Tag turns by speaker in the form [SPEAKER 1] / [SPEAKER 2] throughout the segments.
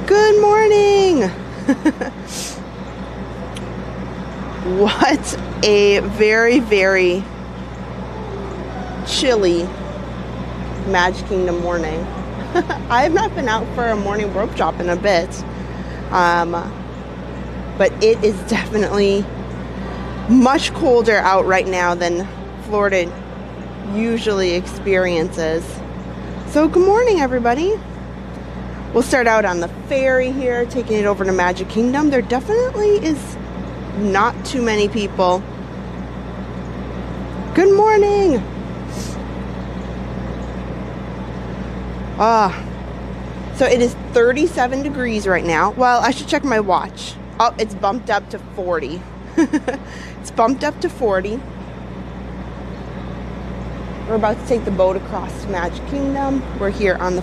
[SPEAKER 1] Good morning. What a very, very chilly Magic Kingdom morning. I have not been out for a morning rope drop in a bit. But it is definitely much colder out right now than Florida usually experiences. So good morning, everybody. We'll start out on the ferry here, taking it over to Magic Kingdom. There definitely is not too many people. Good morning. So it is 37 degrees right now. Well, I should check my watch. Oh, it's bumped up to 40. It's bumped up to 40. We're about to take the boat across to Magic Kingdom. We're here on the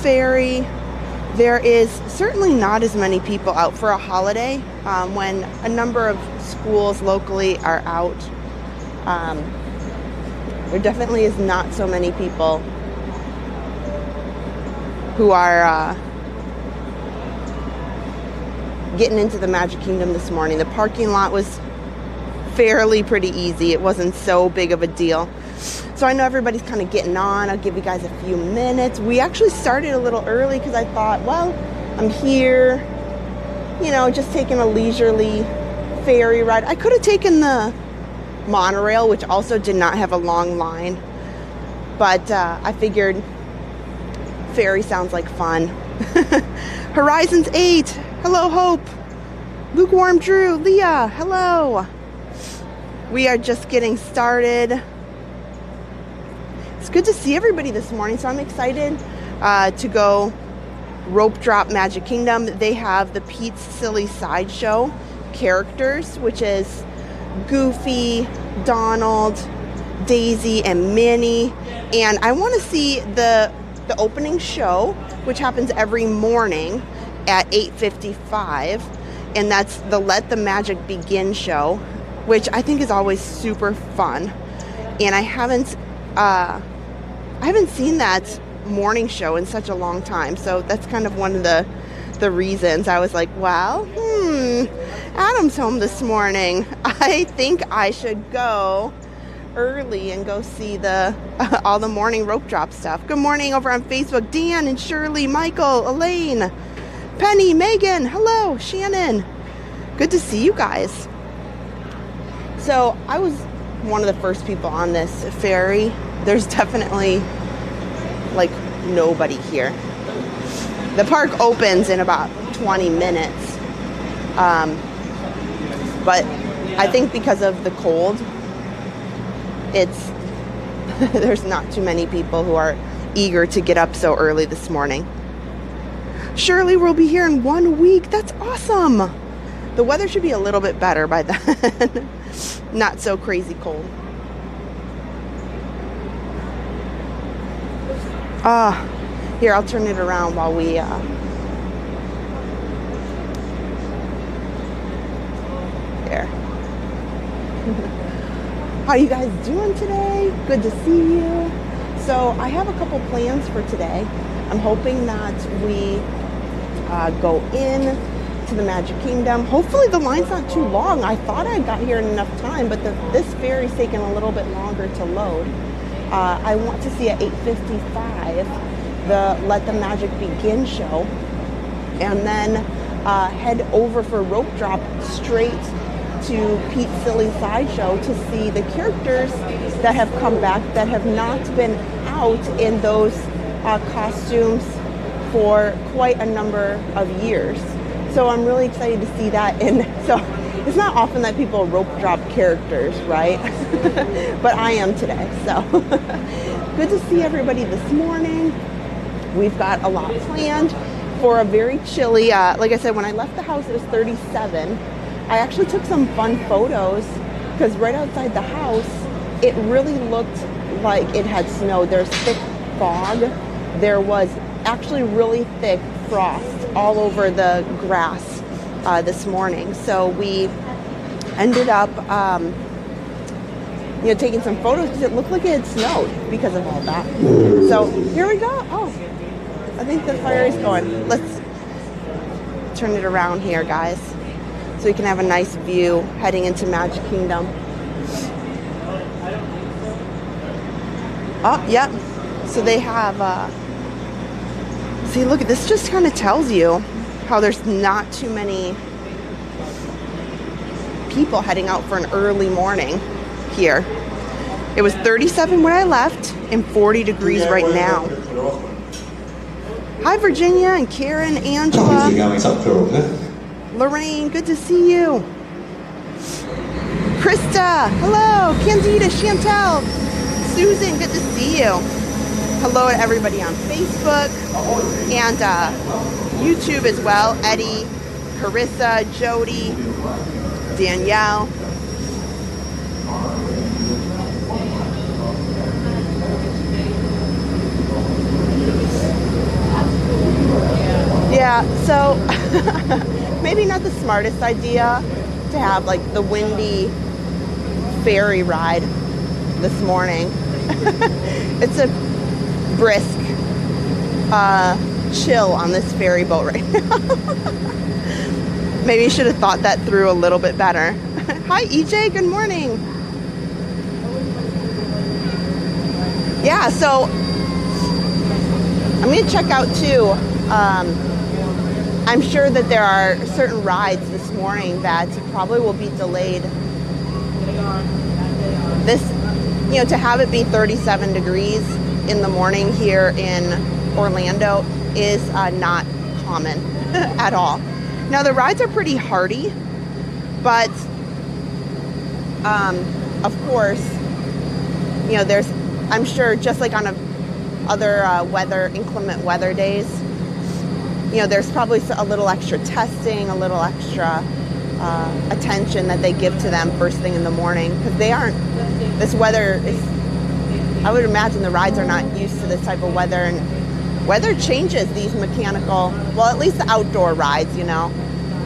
[SPEAKER 1] ferry. There is certainly not as many people out for a holiday when a number of schools locally are out. There definitely is not so many people who are getting into the Magic Kingdom this morning. The parking lot was fairly pretty easy. It wasn't so big of a deal. So I know everybody's kind of getting on. I'll give you guys a few minutes. We actually started a little early because I thought, well, I'm here, you know, just taking a leisurely ferry ride. I could have taken the monorail, which also did not have a long line. But I figured ferry sounds like fun. Horizons 8. Hello, Hope. Lukewarm Drew. Leah. Hello. We are just getting started. It's good to see everybody this morning, so I'm excited to go rope drop Magic Kingdom. They have the Pete's Silly Sideshow characters, which is Goofy, Donald, Daisy, and Minnie. And I want to see the opening show, which happens every morning at 8:55, and that's the Let the Magic Begin show, which I think is always super fun. And I haven't seen that morning show in such a long time, so that's kind of one of the reasons I was like, well, Adam's home this morning. I think I should go early and go see all the morning rope drop stuff. Good morning over on Facebook, Dan and Shirley, Michael, Elaine, Penny, Megan, hello, Shannon. Good to see you guys. So I was one of the first people on this ferry. There's definitely like nobody here. The park opens in about 20 minutes. But I think because of the cold, there's not too many people who are eager to get up so early this morning. Shirley will be here in 1 week. That's awesome. The weather should be a little bit better by then. Not so crazy cold. Here, I'll turn it around while we there. How you guys doing today? Good to see you. So I have a couple plans for today. I'm hoping that we go in to the Magic Kingdom. Hopefully the line's not too long. I thought I got here in enough time, but this ferry's taking a little bit longer to load. I want to see at 8:55 the Let the Magic Begin show, and then head over for rope drop straight to Pete's Silly Sideshow to see the characters that have come back that have not been out in those costumes for quite a number of years. So I'm really excited to see that. And so it's not often that people rope drop characters, right? But I am today. So good to see everybody this morning. We've got a lot planned for a very chilly, like I said, when I left the house, it was 37. I actually took some fun photos because right outside the house, it really looked like it had snowed. There's thick fog. There was actually really thick frost all over the grass this morning. So we ended up taking some photos because it looked like it had snowed because of all that. So here we go. Oh, I think the fire is going. Let's turn it around here, guys, so you can have a nice view heading into Magic Kingdom. Oh, yep. So they have, see, look, this just kind of tells you how there's not too many people heading out for an early morning here. It was 37 when I left and 40 degrees right now. Hi, Virginia and Karen, Angela, Lorraine, good to see you. Krista, hello. Candida, Chantel, Susan, good to see you. Hello to everybody on Facebook and YouTube as well. Eddie, Carissa, Jody, Danielle. Yeah, so maybe not the smartest idea to have like the windy ferry ride this morning. It's a brisk chill on this ferry boat right now. Maybe you should have thought that through a little bit better. Hi, EJ, good morning. Yeah, so I'm going to check out too. I'm sure that there are certain rides this morning that probably will be delayed. This, you know, to have it be 37 degrees in the morning here in Orlando is not common at all. Now the rides are pretty hardy, but of course, you know, there's, I'm sure just like on other inclement weather days, you know, there's probably a little extra testing, a little extra attention that they give to them first thing in the morning, because they aren't, this weather is, I would imagine the rides are not used to this type of weather, and weather changes these mechanical, well, at least the outdoor rides, you know,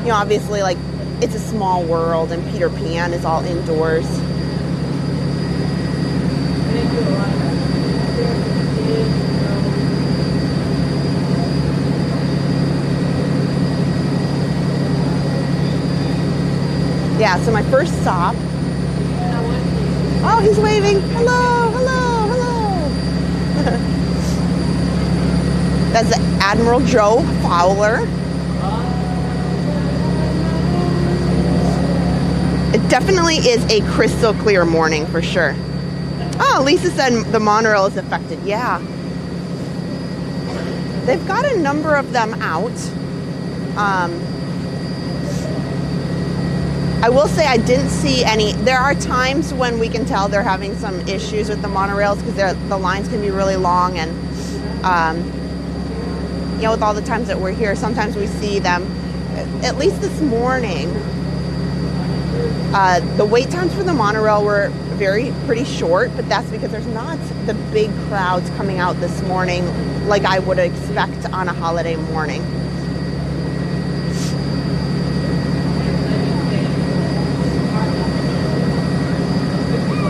[SPEAKER 1] obviously like It's a Small World and Peter Pan is all indoors. Yeah, so my first stop. Oh, he's waving. Hello, hello, hello. That's Admiral Joe Fowler. It definitely is a crystal clear morning for sure. Oh, Lisa said the monorail is affected. Yeah. They've got a number of them out. I will say I didn't see any. There are times when we can tell they're having some issues with the monorails because the lines can be really long, and you know, with all the times that we're here, sometimes we see them. At least this morning, the wait times for the monorail were pretty short, but that's because there's not the big crowds coming out this morning like I would expect on a holiday morning.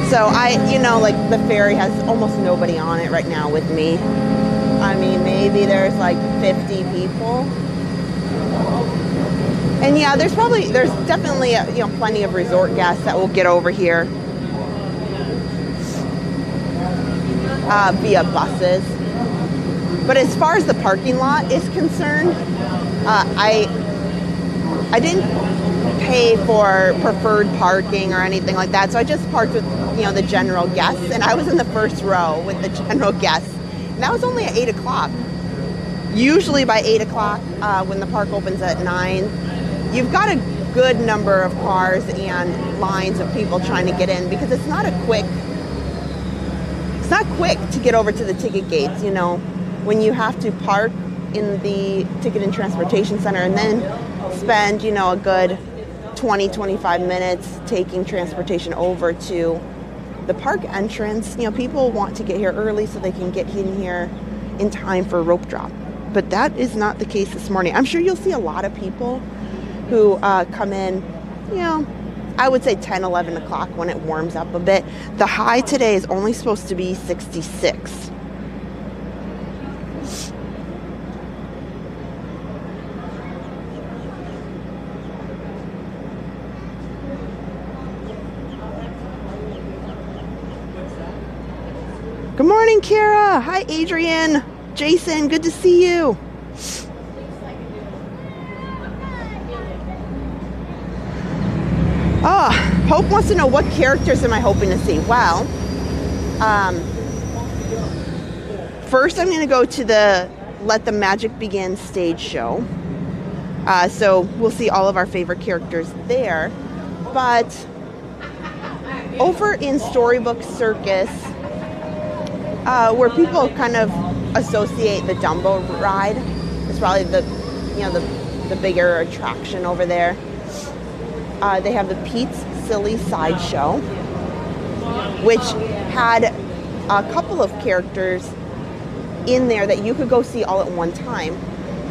[SPEAKER 1] So you know, like the ferry has almost nobody on it right now with me. I mean, maybe there's like 50 people. And yeah, there's definitely, you know, plenty of resort guests that will get over here via buses. But as far as the parking lot is concerned, I didn't pay for preferred parking or anything like that. So I just parked with, you know, the general guests, and I was in the first row with the general guests. And that was only at 8 o'clock. Usually by 8 o'clock, when the park opens at 9, you've got a good number of cars and lines of people trying to get in, because it's not quick to get over to the ticket gates, you know, when you have to park in the Ticket and Transportation Center and then spend, you know, a good 20-25 minutes taking transportation over to the park entrance. You know, people want to get here early so they can get in here in time for rope drop. But that is not the case this morning. I'm sure you'll see a lot of people who come in, you know, I would say 10, 11 o'clock when it warms up a bit. The high today is only supposed to be 66. Good morning, Kara. Hi, Adrian. Jason, good to see you. Oh, Hope wants to know, what characters am I hoping to see? Well, first I'm going to go to the Let the Magic Begin stage show. So we'll see all of our favorite characters there. But over in Storybook Circus, where people kind of associate the Dumbo ride, it's probably the bigger attraction over there. They have the Pete's Silly Sideshow, which had a couple of characters in there that you could go see all at one time.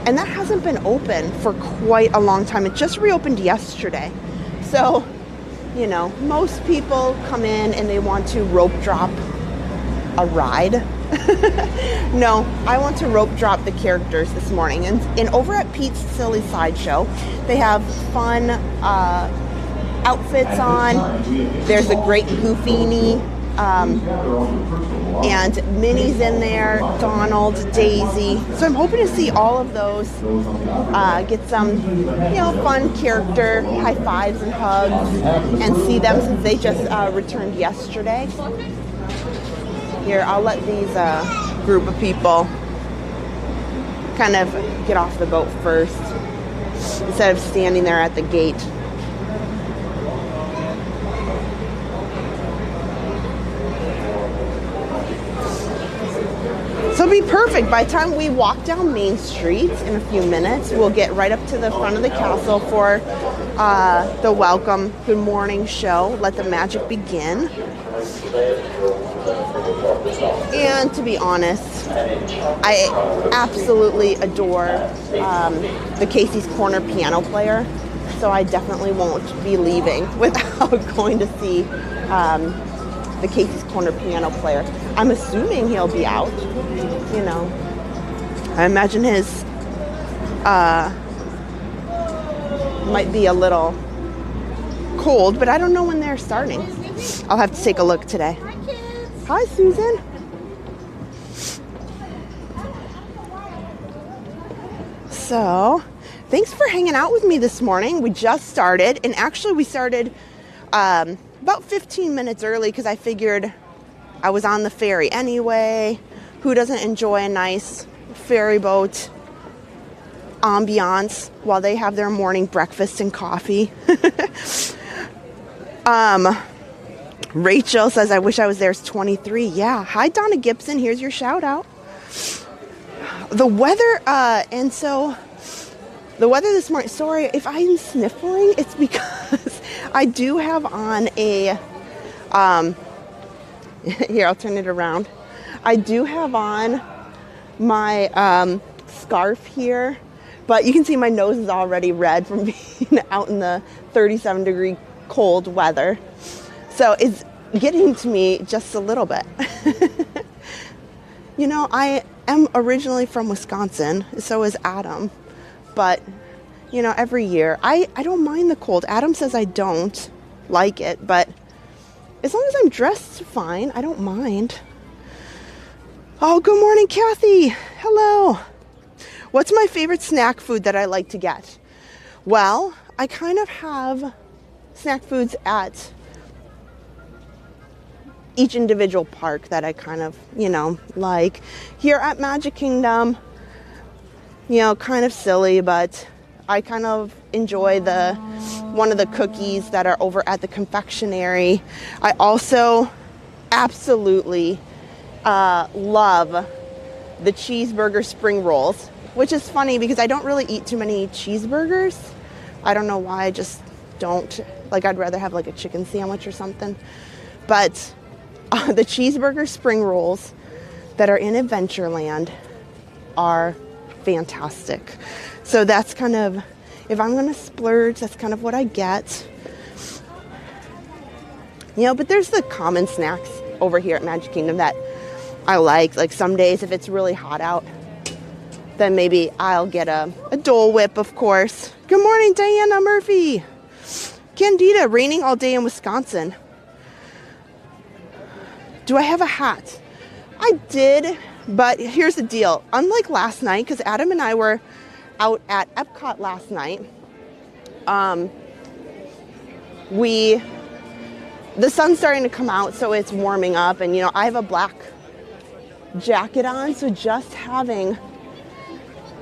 [SPEAKER 1] And that hasn't been open for quite a long time. It just reopened yesterday. So, you know, most people come in and they want to rope drop a ride. No, I want to rope drop the characters this morning. And over at Pete's Silly Sideshow, they have fun outfits on. There's a great Goofini, and Minnie's in there, Donald, Daisy. So I'm hoping to see all of those, get some, fun character high fives and hugs, and see them since they just returned yesterday. Here, I'll let these group of people kind of get off the boat first instead of standing there at the gate. So it'll be perfect. By the time we walk down Main Street in a few minutes, we'll get right up to the front of the castle for the welcome good morning show, Let the Magic Begin. And to be honest, I absolutely adore the Casey's Corner piano player, so I definitely won't be leaving without going to see the Casey's Corner piano player. I'm assuming he'll be out, I imagine his might be a little cold, but I don't know when they're starting. I'll have to take a look today. Hi, kids. Hi, Susan. So, thanks for hanging out with me this morning. We just started, and actually we started about 15 minutes early because I figured I was on the ferry anyway. Who doesn't enjoy a nice ferry boat ambiance while they have their morning breakfast and coffee? Rachel says, I wish I was there. It's 23. Yeah. Hi, Donna Gibson. Here's your shout out. The weather, and so the weather this morning, sorry if I'm sniffling, it's because I do have on a, here, I'll turn it around. I do have on my scarf here, but you can see my nose is already red from being out in the 37-degree cold weather. So it's getting to me just a little bit. I am originally from Wisconsin, so is Adam. But, every year, I don't mind the cold. Adam says I don't like it, but as long as I'm dressed fine, I don't mind. Oh, good morning, Kathy. Hello. What's my favorite snack food that I like to get? Well, I kind of have snack foods at each individual park that I kind of, like. Here at Magic Kingdom, kind of silly, but I kind of enjoy one of the cookies that are over at the confectionery. I also absolutely love the cheeseburger spring rolls, which is funny because I don't really eat too many cheeseburgers. I don't know why, I just don't. Like, I'd rather have like a chicken sandwich or something. But the cheeseburger spring rolls that are in Adventureland are fantastic. So that's kind of, if I'm going to splurge, that's kind of what I get. But there's the common snacks over here at Magic Kingdom that I like. Like some days if it's really hot out, then maybe I'll get a Dole Whip, of course. Good morning, Diana Murphy. Candida, raining all day in Wisconsin. Do I have a hat? I did, but here's the deal. Unlike last night, because Adam and I were out at Epcot last night, the sun's starting to come out, so it's warming up, and I have a black jacket on, so just having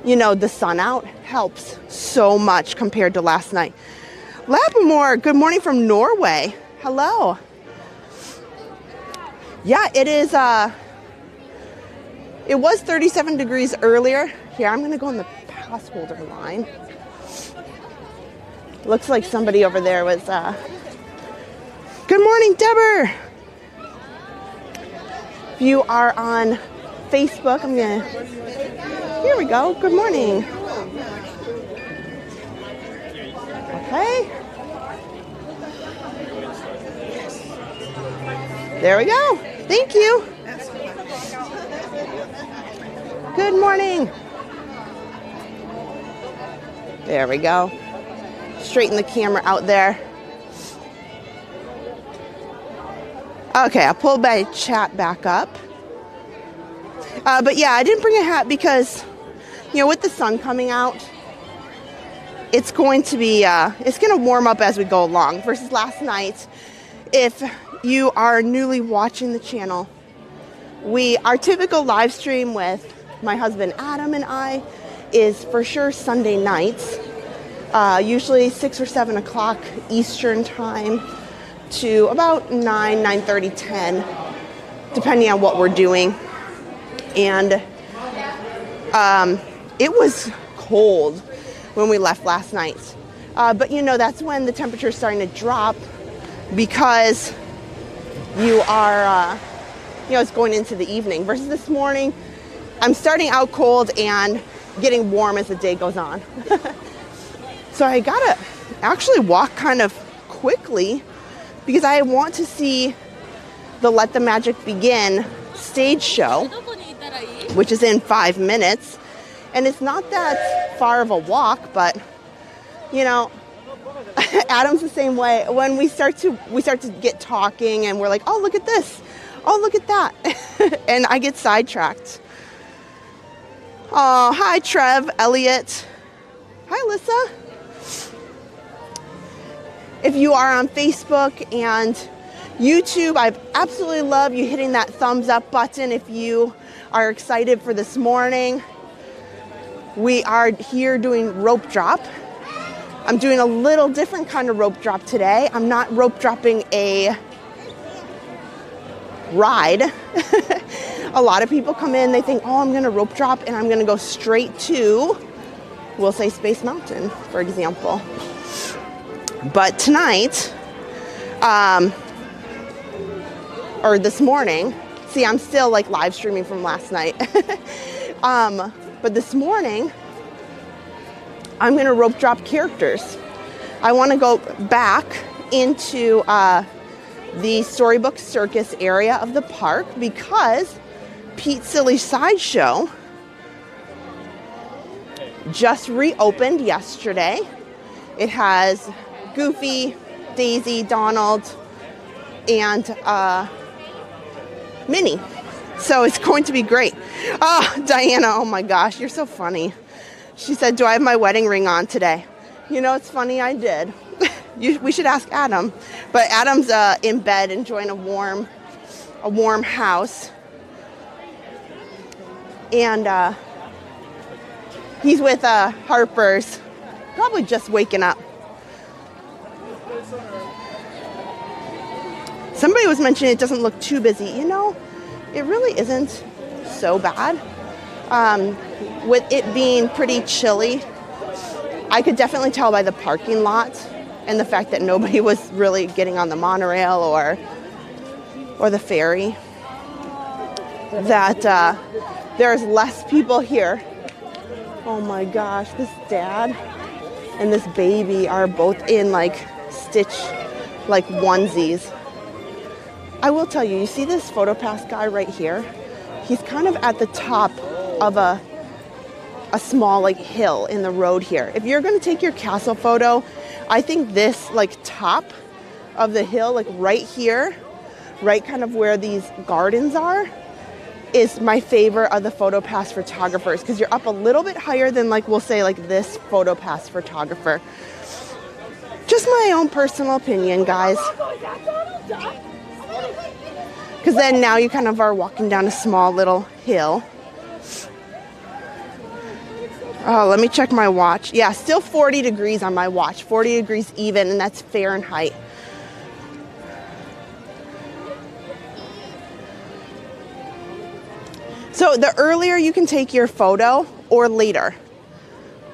[SPEAKER 1] the sun out helps so much compared to last night. Labamore, good morning from Norway. Hello. Yeah, it is it was 37 degrees earlier. Here, I'm going to go on the pass holder line. Looks like somebody over there was good morning, Deborah. If you are on Facebook, here we go. Good morning. Okay. There we go. Thank you. Good morning. There we go. Straighten the camera out there. Okay, I'll pull my chat back up. But yeah, I didn't bring a hat because, with the sun coming out, it's going to be, it's going to warm up as we go along versus last night. If you are newly watching the channel, our typical live stream with my husband Adam and I is for sure Sunday nights, usually 6 or 7 o'clock Eastern time to about 9:30, 10, depending on what we're doing. And it was cold when we left last night. But that's when the temperature is starting to drop because you are, it's going into the evening versus this morning. I'm starting out cold and getting warm as the day goes on. So I gotta actually walk kind of quickly because I want to see the Let the Magic Begin stage show, which is in 5 minutes. And it's not that far of a walk, but Adam's the same way. When we start to get talking and we're like, oh, look at this. Oh, look at that. And I get sidetracked. Oh, hi, Trev, Elliot. Hi, Alyssa. If you are on Facebook and YouTube, I absolutely love you hitting that thumbs up button if you are excited for this morning. We are here doing rope drop. I'm doing a little different kind of rope drop today. I'm not rope dropping a ride. A lot of people come in, they think, oh, I'm going to rope drop and I'm going to go straight to, we'll say Space Mountain, for example. But tonight, or this morning, see, I'm still like live streaming from last night. But this morning, I'm going to rope drop characters. I want to go back into the Storybook Circus area of the park because Pete's Silly Sideshow just reopened yesterday. It has Goofy, Daisy, Donald, and Minnie. So it's going to be great. Oh, Diana, oh my gosh, you're so funny. She said, do I have my wedding ring on today? It's funny, I did. We should ask Adam. But Adam's in bed enjoying a warm house. And he's with Harper's, probably just waking up. Somebody was mentioning it doesn't look too busy. It really isn't so bad. With it being pretty chilly, I could definitely tell by the parking lot and the fact that nobody was really getting on the monorail or the ferry that there's less people here. Oh my gosh, this dad and this baby are both in stitch onesies. I will tell you, you see this PhotoPass guy right here? He's kind of at the top of a small hill in the road here. If you're going to take your castle photo, I think this top of the hill, right here, right kind of where these gardens are, is my favorite of the photo pass photographers because you're up a little bit higher than like we'll say like this photo pass photographer. Just my own personal opinion, guys. Because then now you kind of are walking down a small little hill. Oh, let me check my watch. Yeah, still 40 degrees on my watch. 40 degrees even, and that's Fahrenheit. So the earlier you can take your photo or later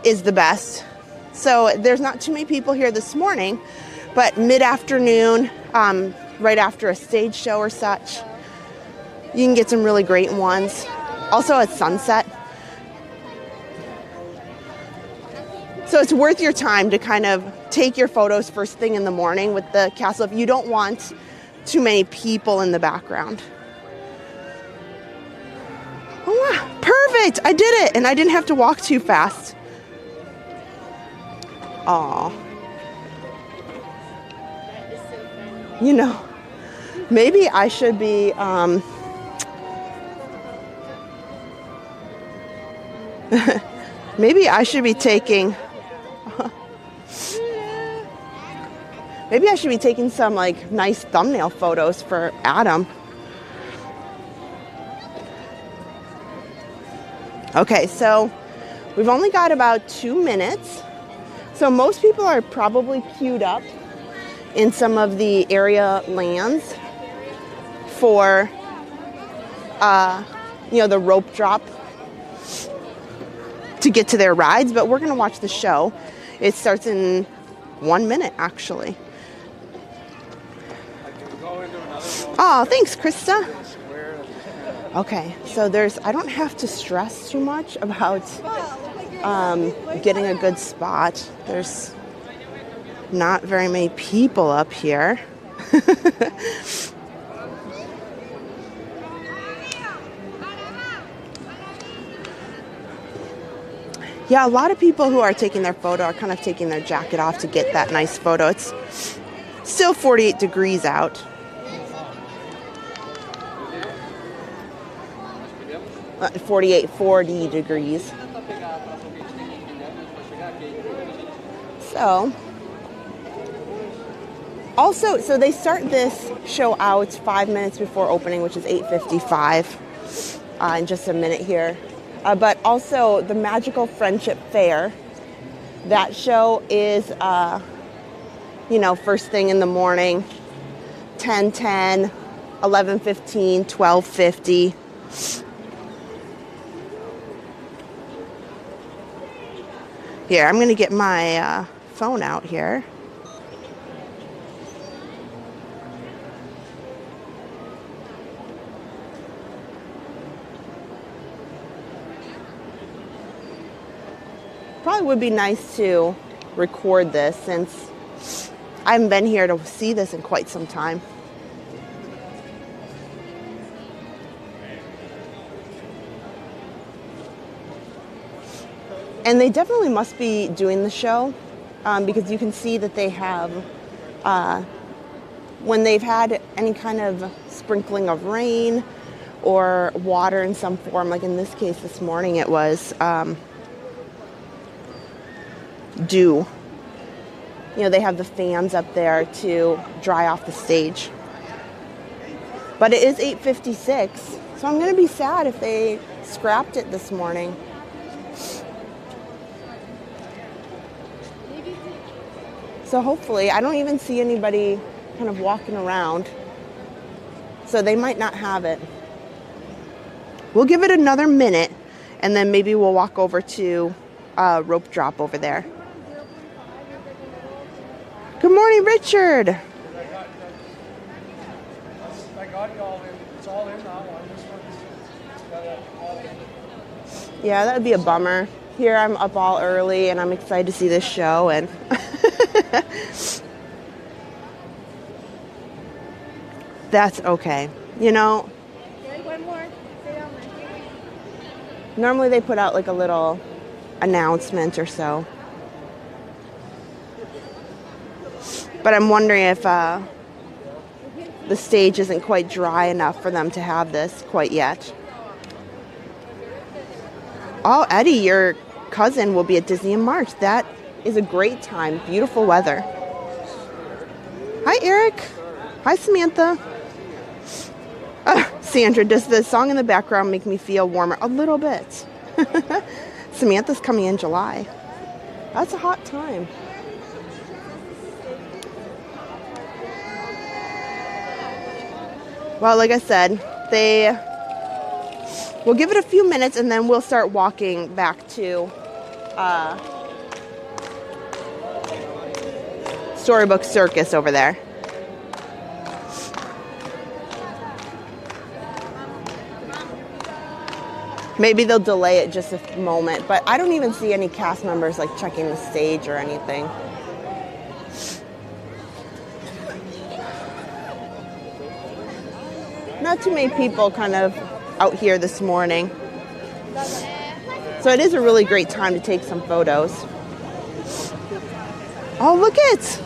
[SPEAKER 1] is the best. So there's not too many people here this morning, but mid-afternoon, right after a stage show or such, you can get some really great ones. Also at sunset. So it's worth your time to kind of take your photos first thing in the morning with the castle if you don't want too many people in the background. Oh, wow. Perfect! I did it, and I didn't have to walk too fast. Aw. You know, maybe I should be, maybe I should be taking, maybe I should be taking some like nice thumbnail photos for Adam. Okay, so we've only got about 2 minutes. So most people are probably queued up in some of the area lands for, the rope drop to get to their rides, but we're going to watch the show. It starts in 1 minute, actually. Oh, thanks, Krista. Okay, so I don't have to stress too much about getting a good spot. There's not very many people up here. Yeah, a lot of people who are taking their photo are kind of taking their jacket off to get that nice photo. It's still 48 degrees out. 40 degrees. So they start this show out 5 minutes before opening, which is 8:55 in just a minute here. But also the Magical Friendship Fair, that show is, first thing in the morning, 10:10, 11:15, 12:50. Here, I'm going to get my phone out here. Probably would be nice to record this since I haven't been here to see this in quite some time. And they definitely must be doing the show because you can see that they have, when they've had any kind of sprinkling of rain or water in some form, like in this case this morning it was dew. They have the fans up there to dry off the stage. But it is 8:56, so I'm going to be sad if they scrapped it this morning. So hopefully, I don't even see anybody kind of walking around. So they might not have it. We'll give it another minute, and then maybe we'll walk over to rope drop over there. Good morning, Richard.
[SPEAKER 2] I got it all in. It's all in now.
[SPEAKER 1] Yeah, that would be a bummer. Here I'm up all early, and I'm excited to see this show, and that's okay.
[SPEAKER 3] One more.
[SPEAKER 1] Normally they put out like a little announcement or so. But I'm wondering if the stage isn't quite dry enough for them to have this quite yet. Oh, Eddie, your cousin will be at Disney in March. That is a great time. Beautiful weather. Hi, Eric. Hi, Samantha. Sandra, does the song in the background make me feel warmer? A little bit. Samantha's coming in July. That's a hot time. Well, like I said, we'll give it a few minutes and then we'll start walking back to Storybook Circus over there. Maybe they'll delay it just a moment, but I don't even see any cast members like checking the stage or anything. Not too many people kind of out here this morning. So it is a really great time to take some photos. Oh, look it!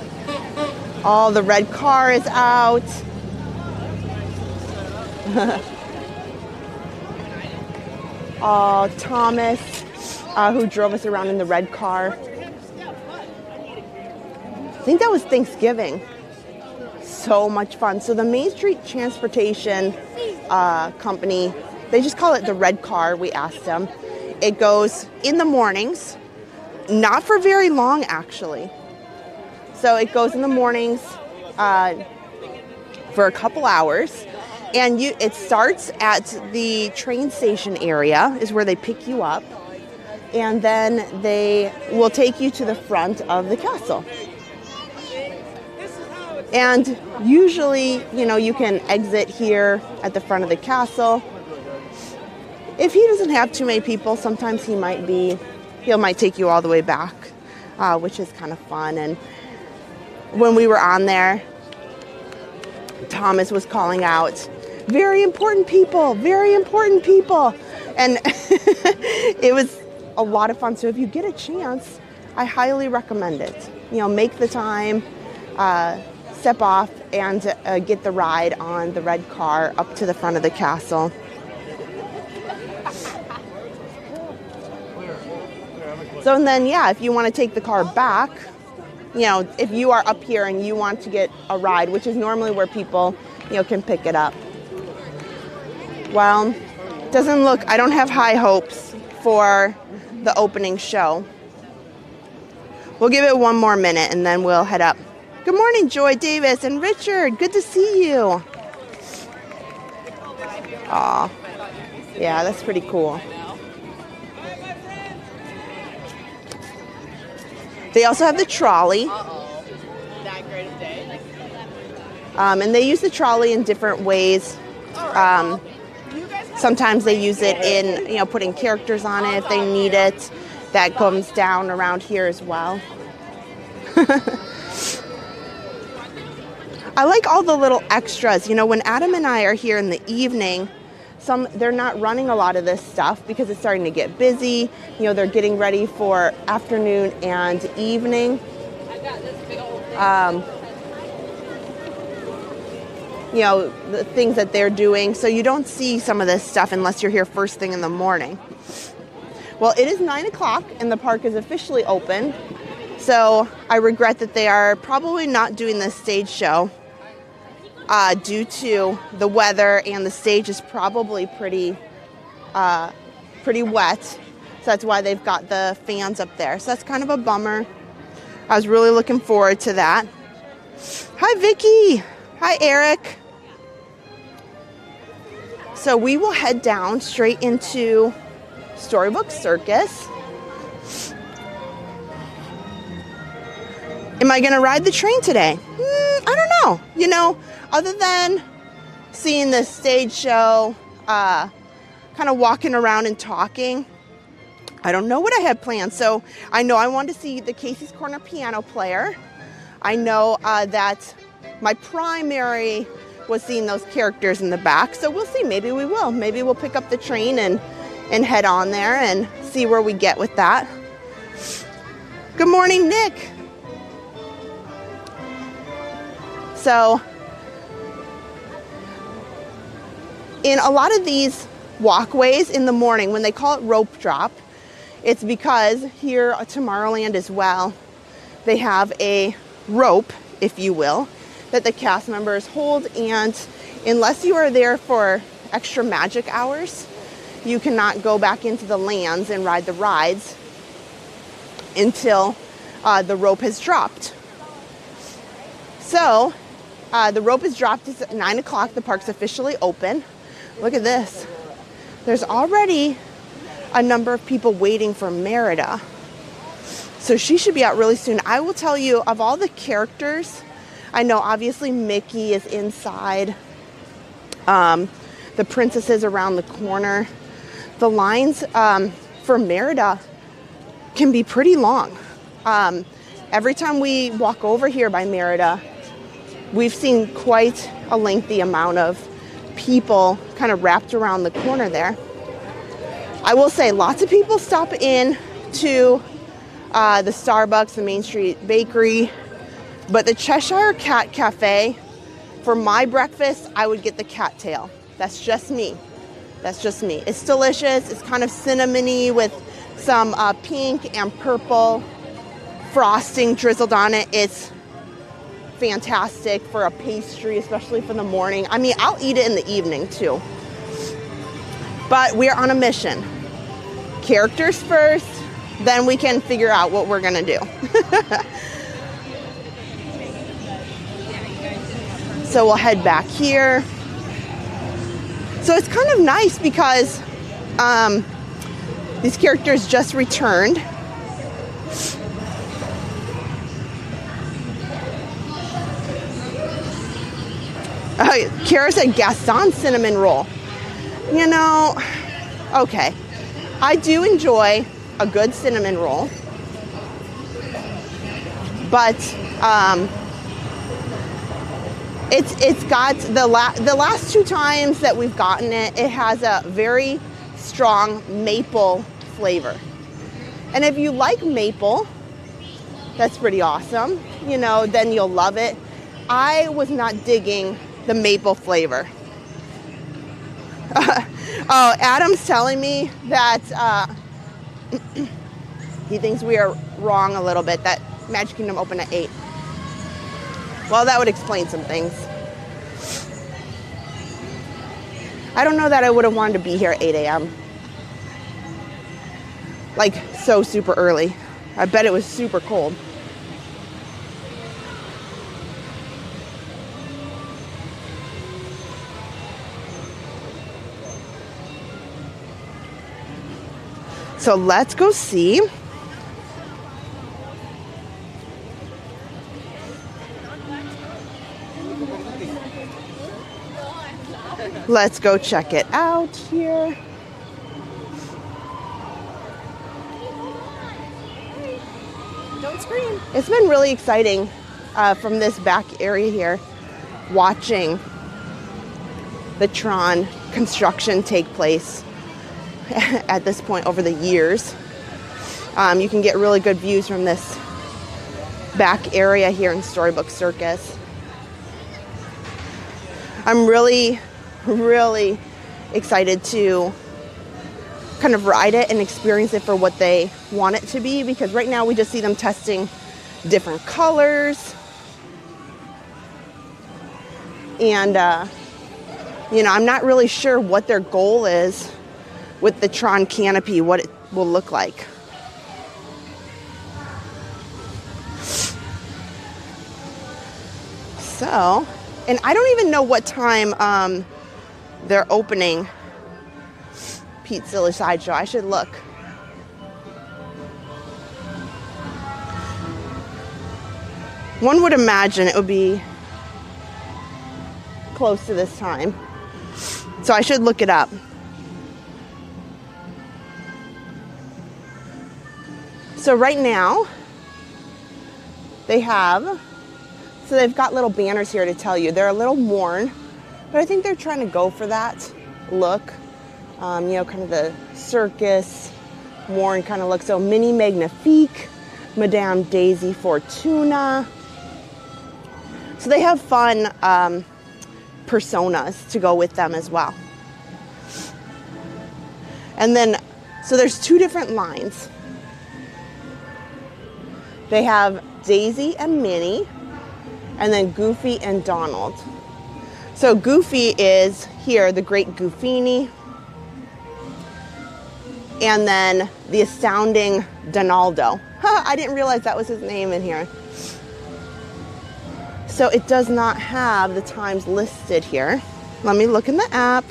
[SPEAKER 1] Oh, the red car is out. Oh, Thomas, who drove us around in the red car. I think that was Thanksgiving. So much fun. So the Main Street Transportation company, they just call it the red car. We asked them. It goes in the mornings, not for very long actually. So it goes in the mornings for a couple hours. And it starts at the train station area is where they pick you up. And then they will take you to the front of the castle. And usually, you can exit here at the front of the castle. If he doesn't have too many people, sometimes he might take you all the way back, which is kind of fun. And when we were on there, Thomas was calling out, very important people, very important people. And it was a lot of fun. So if you get a chance, I highly recommend it. Make the time, step off and get the ride on the red car up to the front of the castle. So and then, if you want to take the car back, if you are up here and you want to get a ride, which is normally where people, can pick it up. Well, I don't have high hopes for the opening show. We'll give it one more minute and then we'll head up. Good morning, Joy Davis and Richard. Good to see you. Aw, yeah, that's pretty cool. They also have the trolley.
[SPEAKER 3] That great a day.
[SPEAKER 1] And they use the trolley in different ways. Sometimes they use it in, putting characters on it if they need it. That comes down around here as well. I like all the little extras. When Adam and I are here in the evening, they're not running a lot of this stuff because it's starting to get busy. They're getting ready for afternoon and evening. The things that they're doing. So you don't see some of this stuff unless you're here first thing in the morning. Well, it is 9 o'clock and the park is officially open. So I regret that they are probably not doing this stage show due to the weather, and the stage is probably pretty wet. So that's why they've got the fans up there. So that's kind of a bummer. I was really looking forward to that. Hi, Vicky. Hi, Eric. So we will head down straight into Storybook Circus. Am I going to ride the train today? I don't know. Other than seeing the stage show, kind of walking around and talking, I don't know what I had planned. So I know I wanted to see the Casey's Corner piano player. I know that my primary was seeing those characters in the back. So we'll see. Maybe we will. Maybe we'll pick up the train and head on there and see where we get with that. Good morning, Nick. So in a lot of these walkways in the morning, when they call it rope drop, It's because here at Tomorrowland as well, they have a rope, if you will, that the cast members hold, and unless you are there for extra magic hours, you cannot go back into the lands and ride the rides until the rope has dropped. So the rope is dropped at 9 o'clock. The park's officially open. Look at this. There's already a number of people waiting for Merida. So she should be out really soon. I will tell you, of all the characters, I know obviously Mickey is inside. The princess is around the corner. The lines for Merida can be pretty long. Every time we walk over here by Merida, we've seen quite a lengthy amount of people kind of wrapped around the corner there. I will say lots of people stop in to the Starbucks, the Main Street Bakery, but the Cheshire Cat Cafe, for my breakfast, I would get the cattail. That's just me. That's just me. It's delicious. It's kind of cinnamony with some pink and purple frosting drizzled on it. It's fantastic for a pastry, especially for the morning. I mean, I'll eat it in the evening too. But we're on a mission. Characters first, then we can figure out what we're gonna do. So we'll head back here. So it's kind of nice because these characters just returned. Kara said Gaston cinnamon roll. You know, okay. I do enjoy a good cinnamon roll. But it's got the last two times that we've gotten it, it has a very strong maple flavor. And if you like maple, that's pretty awesome. You know, then you'll love it. I was not digging the maple flavor. Oh, Adam's telling me that he thinks we are wrong a little bit, that Magic Kingdom opened at 8. Well, that would explain some things. I don't know that I would have wanted to be here at 8 a.m. Like, so super early. I bet it was super cold. So let's go see. Let's go check it out here.
[SPEAKER 3] Don't scream.
[SPEAKER 1] It's been really exciting from this back area here, watching the Tron construction take place at this point over the years. You can get really good views from this back area here in Storybook Circus. I'm really excited to kind of ride it and experience it for what they want it to be, because right now we just see them testing different colors. And, you know, I'm not really sure what their goal is with the Tron canopy, what it will look like. So, and I don't even know what time they're opening Pete's Silly Sideshow. I should look. One would imagine it would be close to this time. So I should look it up. So right now, they've got little banners here to tell you. They're a little worn, but I think they're trying to go for that look. You know, kind of the circus, worn kind of look. So Minnie Magnifique, Madame Daisy Fortuna. So they have fun personas to go with them as well. And then So there's two different lines. They have Daisy and Minnie, and then Goofy and Donald. So Goofy is here, the Great Goofini, and then the Astounding Donaldo. I didn't realize that was his name in here. So it does not have the times listed here. Let me look in the app.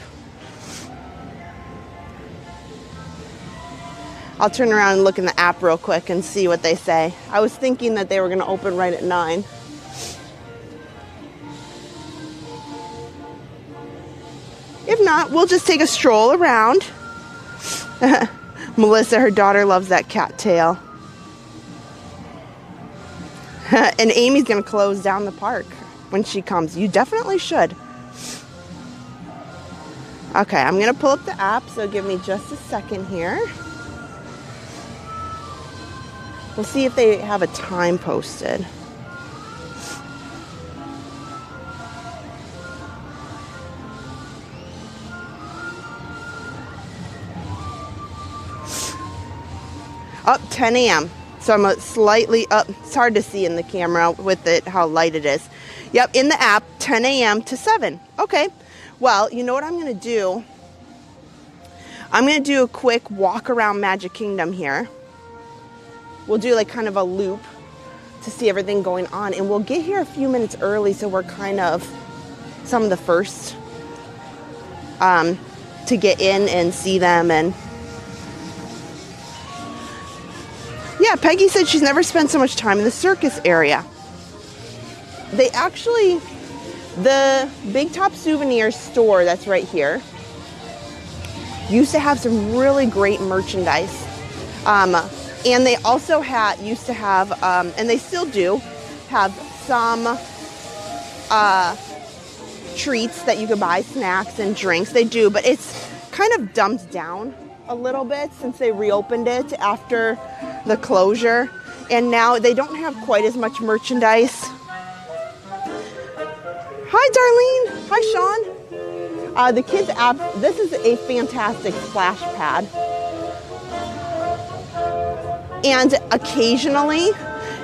[SPEAKER 1] I'll turn around and look in the app real quick and see what they say. I was thinking that they were going to open right at 9. If not, we'll just take a stroll around. Melissa, her daughter, loves that cattail. And Amy's going to close down the park when she comes. You definitely should. Okay, I'm going to pull up the app, so give me just a second here. We'll see if they have a time posted. Up 10 a.m. So I'm slightly up. It's hard to see in the camera with it, how light it is. Yep, in the app, 10 a.m. to 7. Okay. Well, you know what I'm going to do? I'm going to do a quick walk around Magic Kingdom here. We'll do like kind of a loop to see everything going on. And we'll get here a few minutes early, so we're kind of some of the first to get in and see them. And yeah, Peggy said she's never spent so much time in the circus area. They actually, the Big Top Souvenir store that's right here used to have some really great merchandise. And they also used to have, and they still do, have some treats that you could buy, snacks and drinks. They do, but it's kind of dumbed down a little bit since they reopened it after the closure. And now they don't have quite as much merchandise. Hi, Darlene. Hi, Sean. The kids app, this is a fantastic splash pad. And occasionally,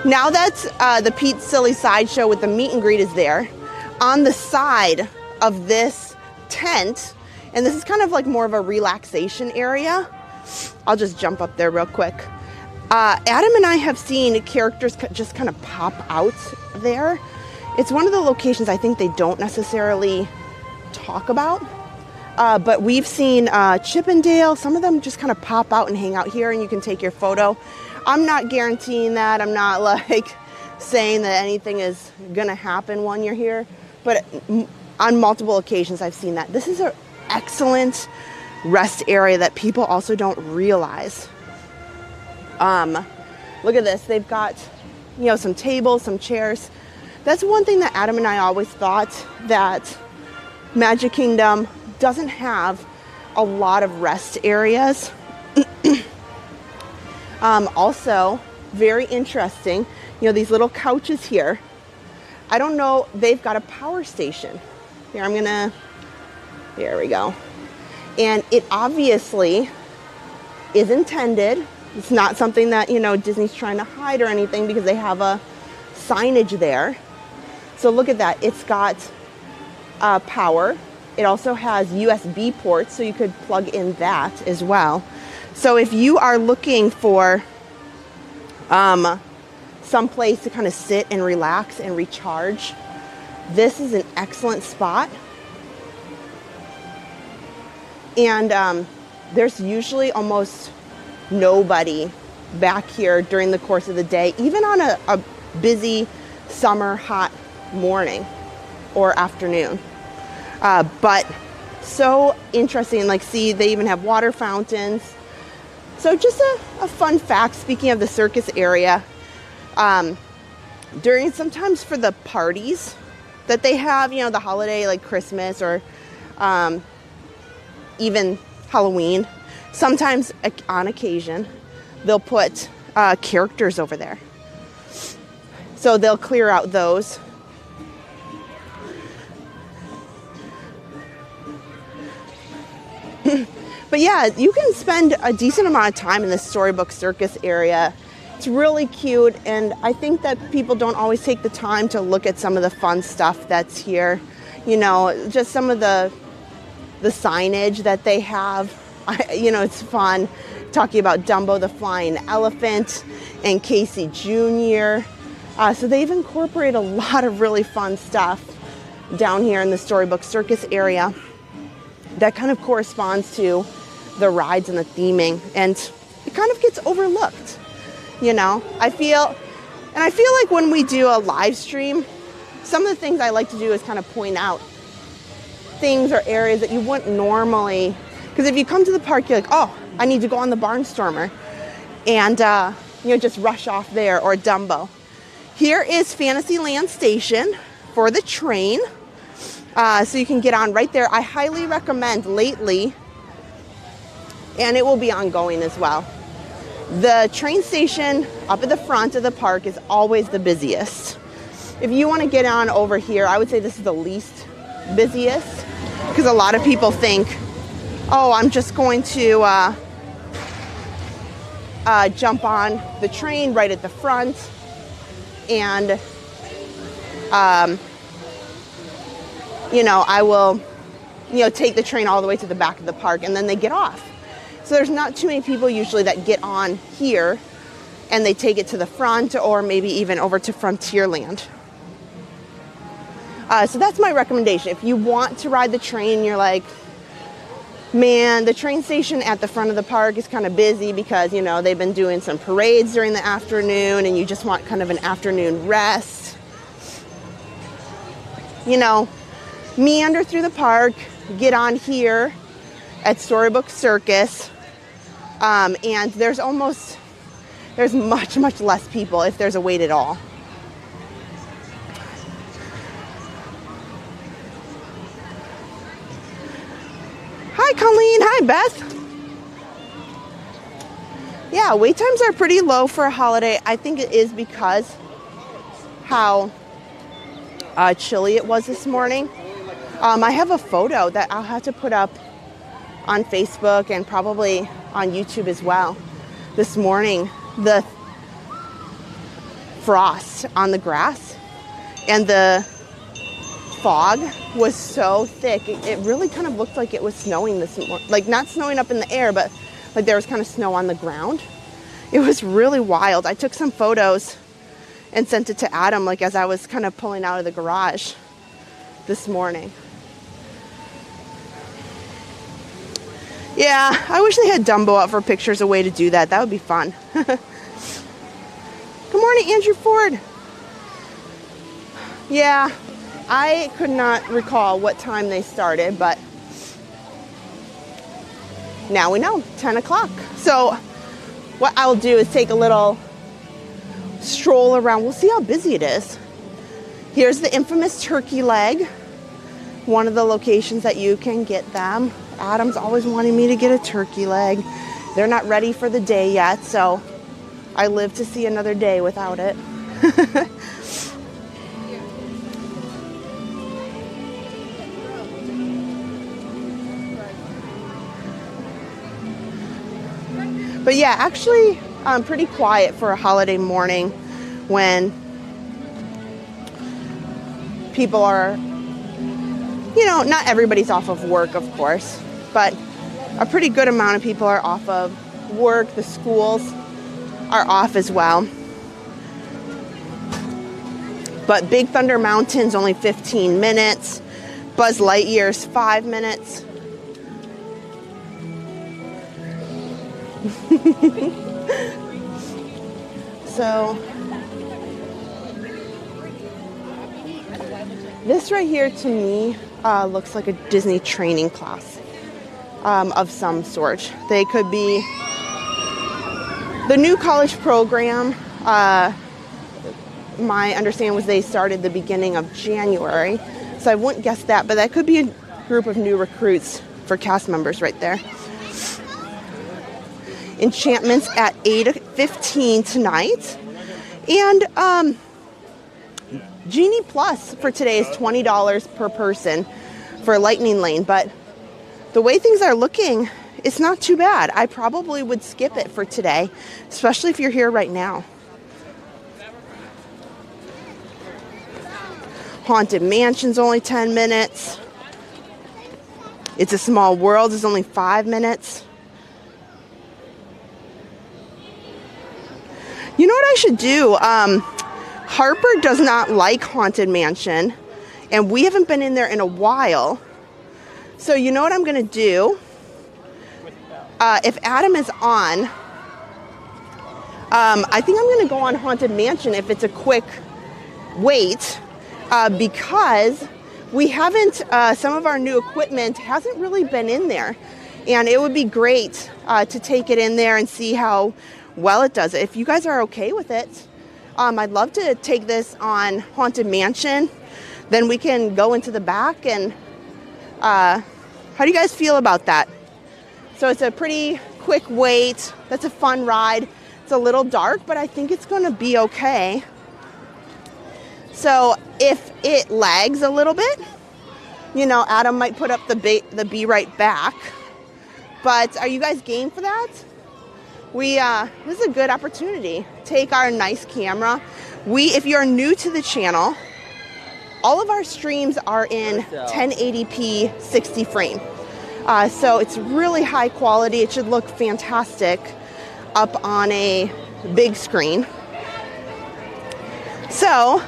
[SPEAKER 1] now that the Pete's Silly Sideshow with the meet and greet is there, on the side of this tent, and this is kind of like more of a relaxation area. I'll just jump up there real quick. Adam and I have seen characters just kind of pop out there. It's one of the locations I think they don't necessarily talk about. But we've seen Chip and Dale. Some of them just kind of pop out and hang out here, and you can take your photo. I'm not guaranteeing that. I'm not like saying that anything is going to happen when you're here. But on multiple occasions, I've seen that. This is an excellent rest area that people also don't realize. Look at this. They've got, some tables, some chairs. That's one thing that Adam and I always thought, that Magic Kingdom doesn't have a lot of rest areas. Also, very interesting, these little couches here. I don't know, they've got a power station. Here, there we go. And it obviously is intended. It's not something that, Disney's trying to hide or anything, because they have a signage there. So look at that. It's got power. It also has USB ports, so you could plug in that as well. So if you are looking for some place to kind of sit and relax and recharge, this is an excellent spot. And there's usually almost nobody back here during the course of the day, even on a busy summer hot morning or afternoon. But so interesting. See, they even have water fountains. So just a fun fact, speaking of the circus area, sometimes for the parties that they have, the holiday, like Christmas or even Halloween, sometimes on occasion, they'll put characters over there. So they'll clear out those. But yeah, you can spend a decent amount of time in the Storybook Circus area. It's really cute, and I think that people don't always take the time to look at some of the fun stuff that's here. You know, just some of the signage that they have. You know, it's fun talking about Dumbo the Flying Elephant and Casey Jr. So they've incorporated a lot of really fun stuff down here in the Storybook Circus area that kind of corresponds to the rides and the theming, and it kind of gets overlooked. You know, I feel like when we do a live stream, some of the things I like to do is kind of point out things or areas that you wouldn't normally, because if you come to the park, you're like, oh, I need to go on the Barnstormer, and you know, just rush off there, or Dumbo. Here is Fantasyland Station for the train, so you can get on right there. I highly recommend lately, and it will be ongoing as well. The train station up at the front of the park is always the busiest. If you want to get on over here, I would say this is the least busiest, because a lot of people think, oh, I'm just going to jump on the train right at the front, and you know, I will, you know, take the train all the way to the back of the park, and then they get off. So there's not too many people usually that get on here and they take it to the front, or maybe even over to Frontierland. So that's my recommendation. If you want to ride the train, you're like, man, the train station at the front of the park is kind of busy because, you know, they've been doing some parades during the afternoon, and you just want kind of an afternoon rest. You know, meander through the park, get on here at Storybook Circus, and there's much less people if there's a wait at all. Hi, Colleen. Hi, Beth. Yeah, wait times are pretty low for a holiday. I think it is because how chilly it was this morning. I have a photo that I'll have to put up on Facebook and probably on YouTube as well. This morning, the frost on the grass and the fog was so thick. It really kind of looked like it was snowing this morning. Like, not snowing up in the air, but like there was kind of snow on the ground. It was really wild. I took some photos and sent it to Adam, like as I was kind of pulling out of the garage this morning. Yeah, I wish they had Dumbo out for pictures, a way to do that. That would be fun. Good morning, Andrew Ford. Yeah, I could not recall what time they started, but now we know, 10 o'clock. So what I'll do is take a little stroll around. We'll see how busy it is. Here's the infamous turkey leg, one of the locations that you can get them. Adam's always wanting me to get a turkey leg. They're not ready for the day yet, so I live to see another day without it. But yeah, actually pretty quiet for a holiday morning when people are, you know, not everybody's off of work, of course, but a pretty good amount of people are off of work. The schools are off as well. But Big Thunder Mountain's only 15 minutes. Buzz Lightyear's 5 minutes. So this right here to me looks like a Disney training class of some sort. They could be the new college program. My understanding was they started the beginning of January, so I wouldn't guess that, but that could be a group of new recruits for cast members right there. Enchantments at 8:15 tonight, and Genie Plus for today is $20 per person for Lightning Lane. But the way things are looking, it's not too bad. I probably would skip it for today, especially if you're here right now. Haunted Mansion's only 10 minutes. It's a Small World is only 5 minutes. You know what I should do? Harper does not like Haunted Mansion, and we haven't been in there in a while. So you know what I'm going to do? If Adam is on, I think I'm going to go on Haunted Mansion if it's a quick wait, because we haven't, some of our new equipment hasn't really been in there. And it would be great to take it in there and see how well it does. If you guys are okay with it, I'd love to take this on Haunted Mansion. Then we can go into the back and how do you guys feel about that? So it's a pretty quick wait. That's a fun ride. It's a little dark, but I think it's going to be okay. So if it lags a little bit, you know, Adam might put up the be right back. But are you guys game for that? This is a good opportunity. Take our nice camera. If you're new to the channel, all of our streams are in 1080p 60 frame. So it's really high quality. It should look fantastic up on a big screen. So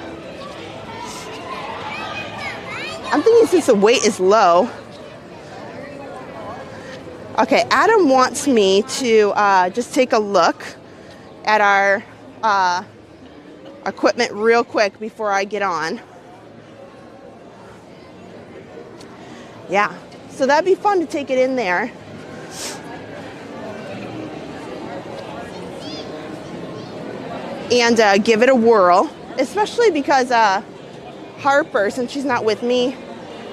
[SPEAKER 1] I'm thinking since the weight is low. Okay, Adam wants me to just take a look at our equipment real quick before I get on. Yeah, so that'd be fun to take it in there. And give it a whirl, especially because Harper, since she's not with me,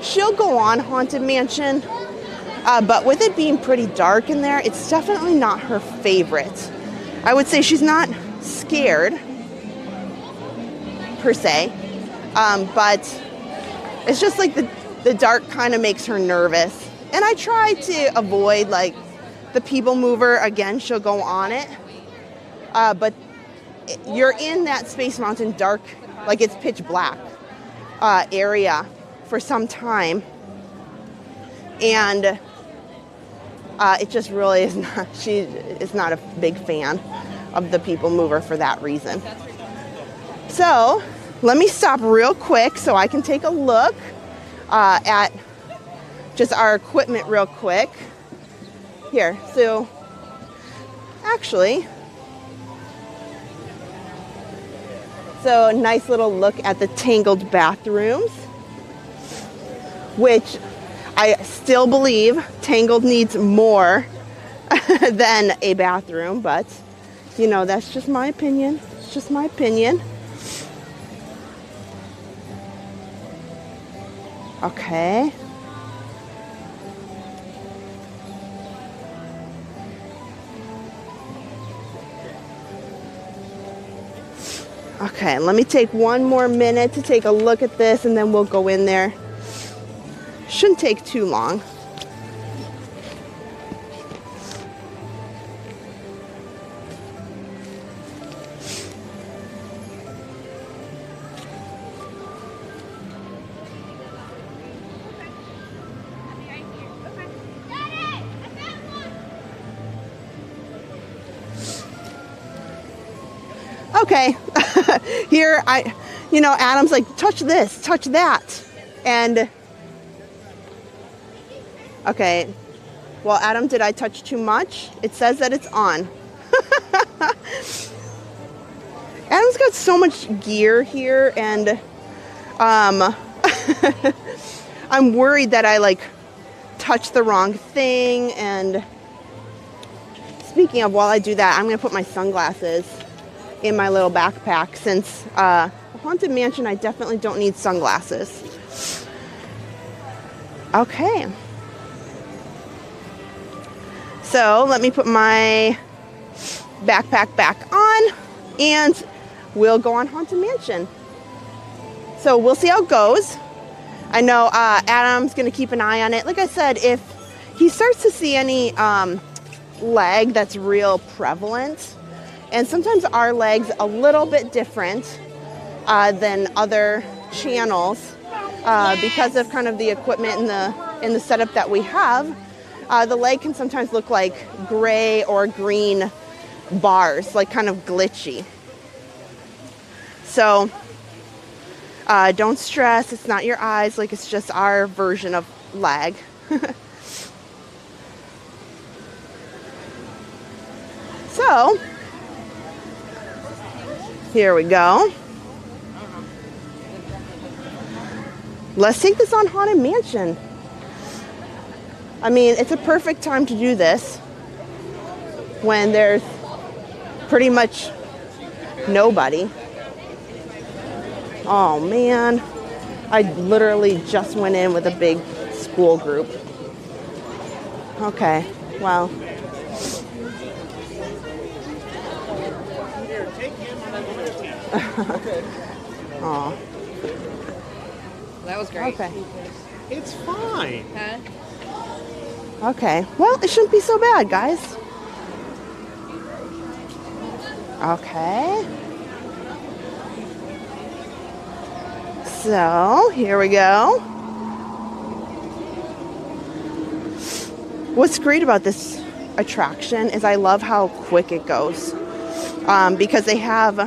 [SPEAKER 1] she'll go on Haunted Mansion. But with it being pretty dark in there, it's definitely not her favorite. I would say she's not scared, per se. But it's just like the dark kind of makes her nervous. And I try to avoid, like, the People Mover. Again, she'll go on it. But you're in that Space Mountain dark, like it's pitch black area for some time. And it just really is not, she is not a big fan of the People Mover for that reason. So let me stop real quick so I can take a look at just our equipment real quick. Here, so actually, so nice little look at the Tangled bathrooms, which I still believe Tangled needs more than a bathroom, but, you know, that's just my opinion. It's just my opinion. Okay. Okay, let me take one more minute to take a look at this, and then we'll go in there. Shouldn't take too long. Okay, here Adam's like, touch this, touch that. And, okay, well, Adam, did I touch too much? It says that it's on. Adam's got so much gear here, and I'm worried that I, like, touched the wrong thing. And speaking of, while I do that, I'm going to put my sunglasses in my little backpack, since Haunted Mansion, I definitely don't need sunglasses. Okay. So let me put my backpack back on, and we'll go on Haunted Mansion. So we'll see how it goes. I know Adam's going to keep an eye on it. Like I said, if he starts to see any leg that's real prevalent. And sometimes our leg's a little bit different than other channels because of kind of the equipment and the setup that we have. The leg can sometimes look like gray or green bars, like kind of glitchy. So don't stress, it's not your eyes, like it's just our version of lag. So here we go. Let's take this on Haunted Mansion. I mean, it's a perfect time to do this when there's pretty much nobody. Oh man, I literally just went in with a big school group. Okay, well. Oh.
[SPEAKER 3] That was great.
[SPEAKER 1] Okay.
[SPEAKER 4] It's fine.
[SPEAKER 3] Huh?
[SPEAKER 1] Okay. Well, it shouldn't be so bad, guys. Okay. So, here we go. What's great about this attraction is I love how quick it goes. Because they have,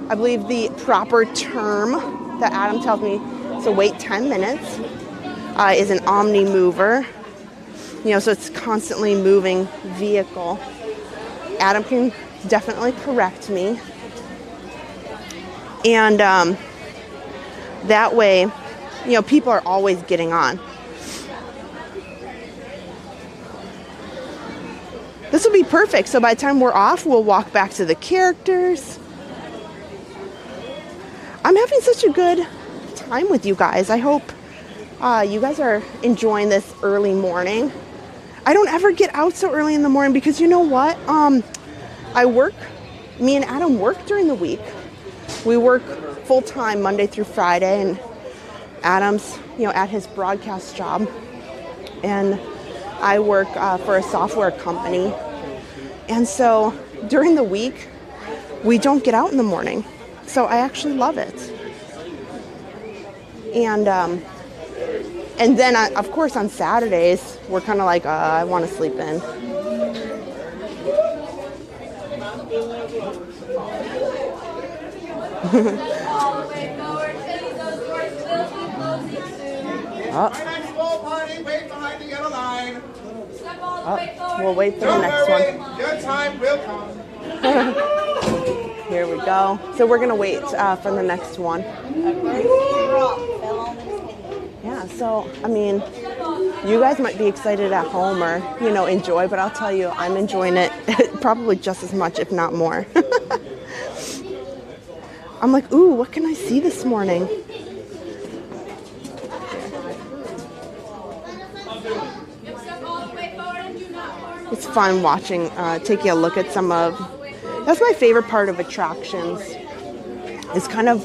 [SPEAKER 1] I believe the proper term that Adam tells me to wait 10 minutes is an omni-mover. You know, so it's constantly moving vehicle. Adam can definitely correct me. And that way, you know, people are always getting on. This will be perfect. So by the time we're off, we'll walk back to the characters. I'm having such a good time with you guys. I hope you guys are enjoying this early morning. I don't ever get out so early in the morning because you know what? I work, me and Adam work during the week. We work full time Monday through Friday, and Adam's, you know, at his broadcast job. And I work for a software company. And so during the week, we don't get out in the morning. So I actually love it. And then, of course, on Saturdays, we're kind of like, I want to sleep in. We'll wait for the next one.
[SPEAKER 5] Your time will come.
[SPEAKER 1] Here we go. So we're going to wait for the next one. Yeah, so, I mean, you guys might be excited at home or, you know, enjoy, but I'll tell you, I'm enjoying it probably just as much, if not more. I'm like, ooh, what can I see this morning? It's fun watching, taking a look at some of, that's my favorite part of attractions, is kind of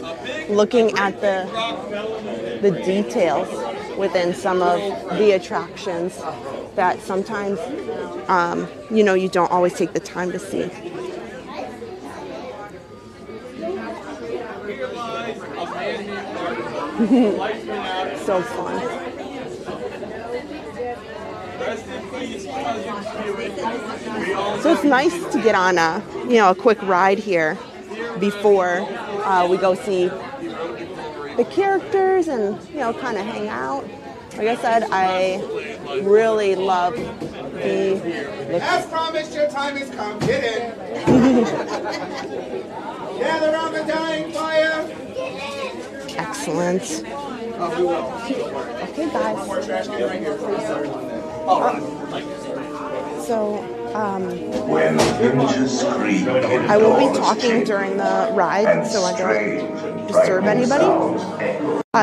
[SPEAKER 1] looking at the details within some of the attractions that sometimes, you know, you don't always take the time to see. So fun. So it's nice to get on a, you know, a quick ride here before we go see the characters and, you know, kind of hang out. Like I said, I really love the
[SPEAKER 5] As promised, your time has come. Get in. Gather around the dying fire.
[SPEAKER 1] excellent. Okay, guys. So,
[SPEAKER 6] When images scream,
[SPEAKER 1] I will be talking during the ride, so I don't disturb anybody.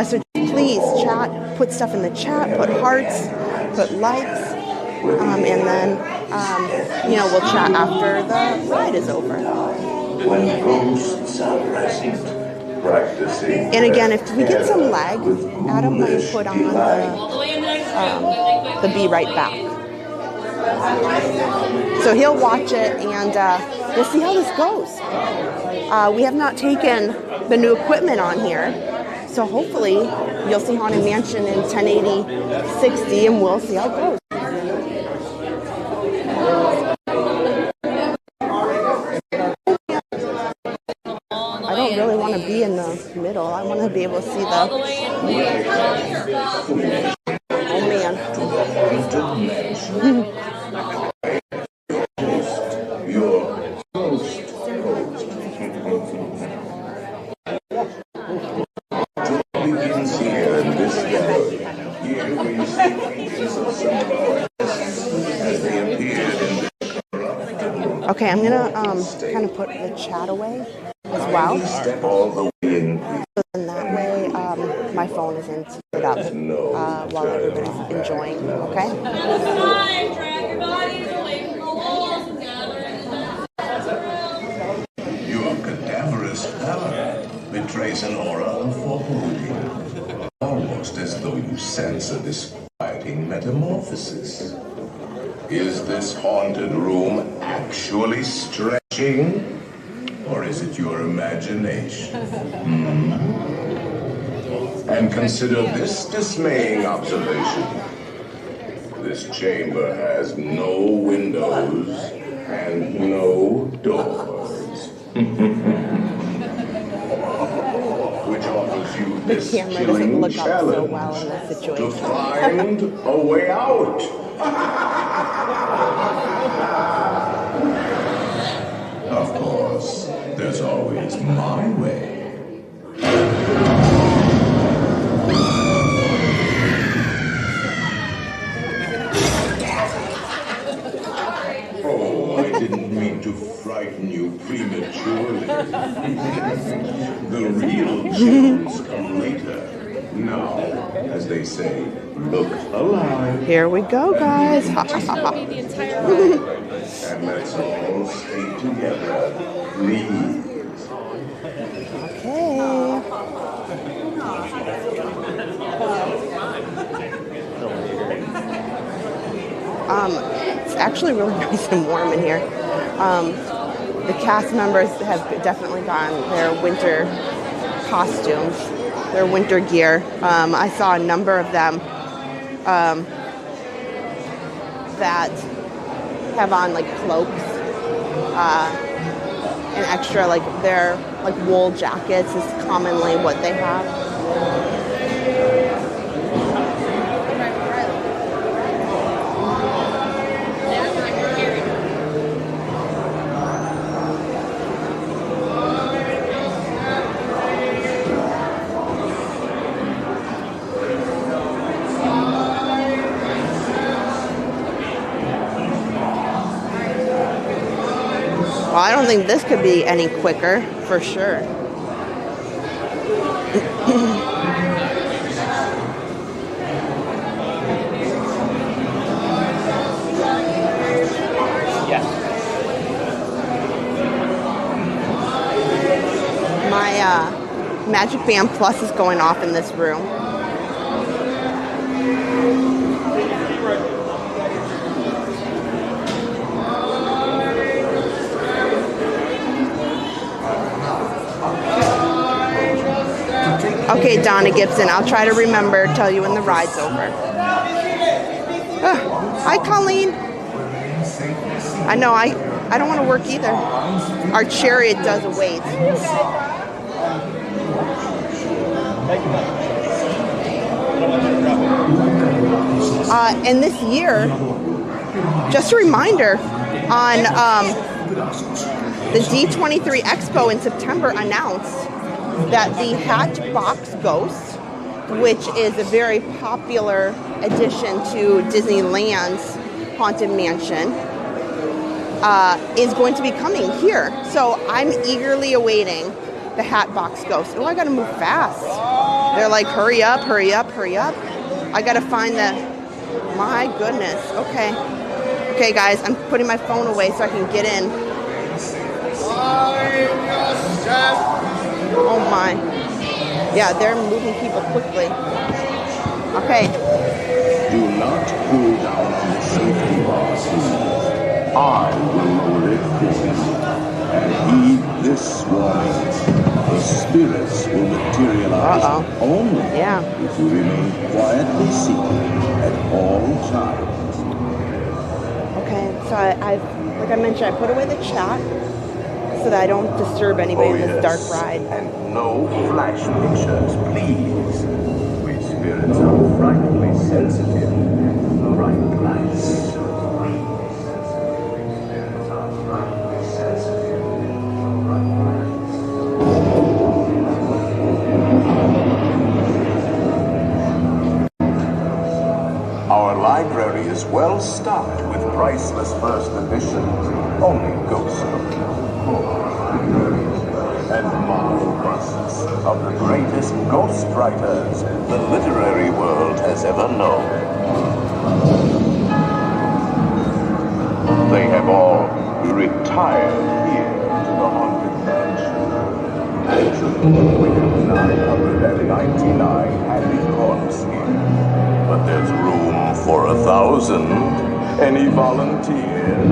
[SPEAKER 1] So please chat, put stuff in the chat, put hearts, put likes, and then, you know, we'll chat after the ride is over.
[SPEAKER 6] when ghosts are present, practicing.
[SPEAKER 1] And again, if we get some lag, Adam might put on the Be Right Back. So he'll watch it, and we'll see how this goes. We have not taken the new equipment on here, so hopefully you'll see Haunted Mansion in 1080 60, and we'll see how it goes. I don't really want to be in the middle. I want to be able to see the... Oh, man. Okay, I'm gonna kind of put the chat away as well. So then that way my phone isn't lit up while everybody's enjoying, okay?
[SPEAKER 6] Your cadaverous pallor betrays an aura of foreboding, almost as though you sense a disquieting metamorphosis. Is this haunted room actually stretching, or is it your imagination? And consider this dismaying observation. This chamber has no windows and no doors. Which offers you this chilling challenge to find a way out. Of course, there's always my way. Oh, I didn't mean to frighten you prematurely. The real chills come later. Now, as they say, look alive.
[SPEAKER 1] Here we go, guys. Ha ha ha ha.
[SPEAKER 6] And let's all stay together, please.
[SPEAKER 1] Okay. It's actually really nice and warm in here. The cast members have definitely gotten their winter costumes, their winter gear. I saw a number of them that have on like cloaks and extra, like their like wool jackets is commonly what they have. Well, I don't think this could be any quicker, for sure. My Magic Band Plus is going off in this room. Okay, Donna Gibson, I'll try to remember, tell you when the ride's over. Hi, Colleen. I know, I don't want to work either. Our chariot does wait. And this year, just a reminder, on the D23 Expo in September announced that the Hatchbox Ghost, which is a very popular addition to Disneyland's Haunted Mansion, is going to be coming here. So I'm eagerly awaiting the Hatchbox Ghost. Oh, I gotta move fast. They're like, hurry up, hurry up, hurry up. I gotta find the, my goodness, okay. Okay guys, I'm putting my phone away so I can get in. Oh my. Yeah, they're moving people quickly. Okay.
[SPEAKER 6] Do not pull down on the safety bars, please. I will lower it for you. And heed this warning. The spirits will materialize only if you remain quietly seated at all times.
[SPEAKER 1] Okay, so like I mentioned, I put away the chat so that I don't disturb anybody in this dark ride.
[SPEAKER 6] And no flash pictures, please. We spirits are frightfully sensitive to the right lights. Our library is well stocked with priceless first editions, only ghost books, and marble busts of the greatest ghost writers the literary world has ever known. They have all retired here to the haunted mansion. Actually, we have 999 happy corpses here. But there's room for 1,000. Any volunteers?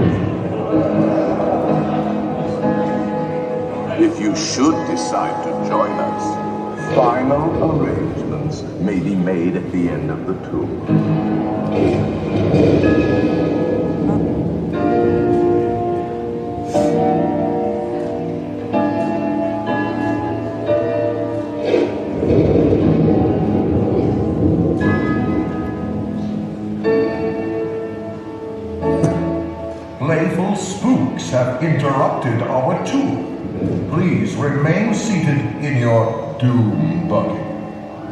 [SPEAKER 6] If you should decide to join us, final arrangements may be made at the end of the tour.
[SPEAKER 7] Playful spooks have interrupted our tour. Please remain seated in your doom buggy.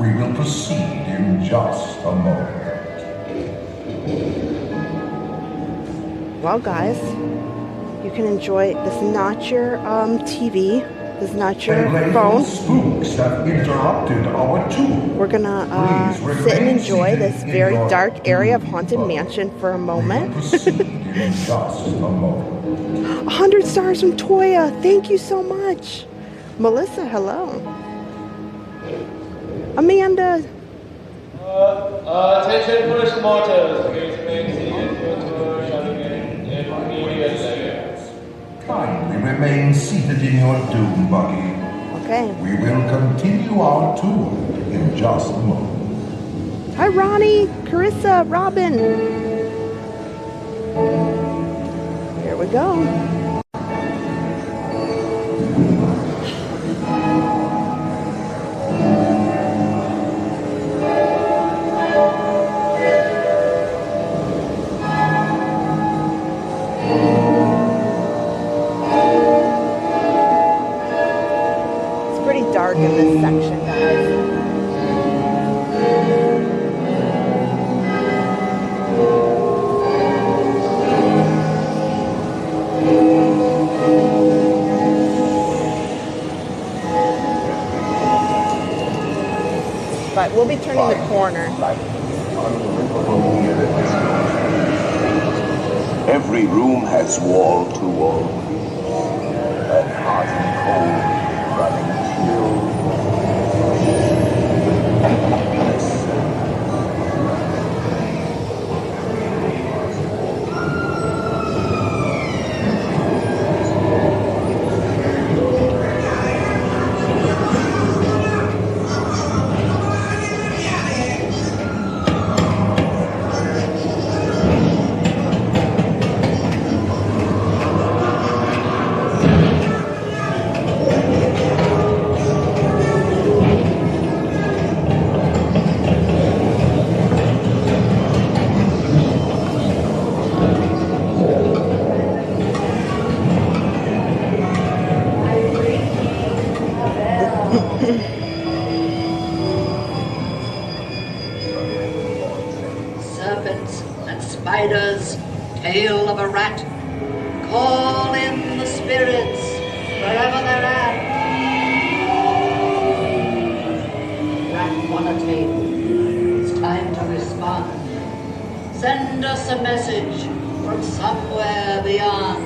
[SPEAKER 7] We will proceed in just a moment.
[SPEAKER 1] Well, guys, you can enjoy this. Not your TV. This is not your phone.
[SPEAKER 7] Spooks have interrupted our tour.
[SPEAKER 1] We're gonna sit and enjoy this very dark area of Haunted Mansion for a moment.
[SPEAKER 7] Just a moment.
[SPEAKER 1] 100 stars from Toya. Thank you so much. Melissa, hello. Amanda.
[SPEAKER 8] Attention first mortals. Please remain seated for tour shutting in immediately.
[SPEAKER 7] Kindly remain seated in your doom buggy.
[SPEAKER 1] Okay.
[SPEAKER 7] We will continue our tour in just a moment.
[SPEAKER 1] Hi, Ronnie, Carissa, Robin. Here we go. Dark in this section, guys. But we'll be turning the corner.
[SPEAKER 6] Every room has wall-to-wall and hot and cold running chill.
[SPEAKER 9] Serpents and spiders, tail of a rat, call in the spirits wherever they're at. Rat on a table, it's time to respond. Send us a message from somewhere beyond.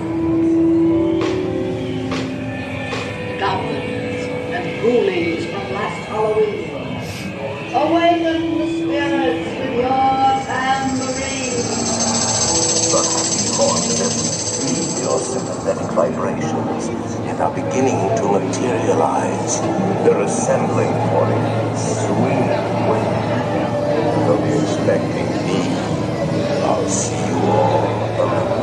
[SPEAKER 9] Goblins and ghoulies from last Halloween, awaken the spirits with your
[SPEAKER 6] vibrations and are beginning to materialize. They're assembling for a swing wave. They'll be expecting me. I'll see you all around.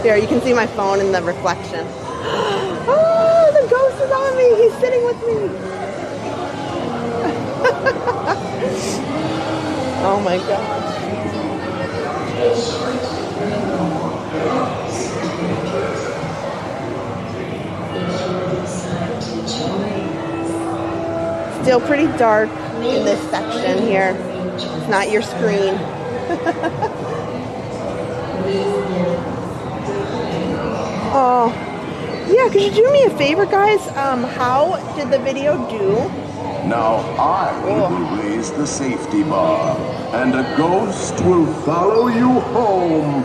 [SPEAKER 1] There, you can see my phone in the reflection. Oh, the ghost is on me. He's sitting with me. Oh my gosh. Still pretty dark in this section here. It's not your screen. Oh, yeah, could you do me a favor, guys? How did the video do?
[SPEAKER 6] Now I will raise the safety bar, and a ghost will follow you home.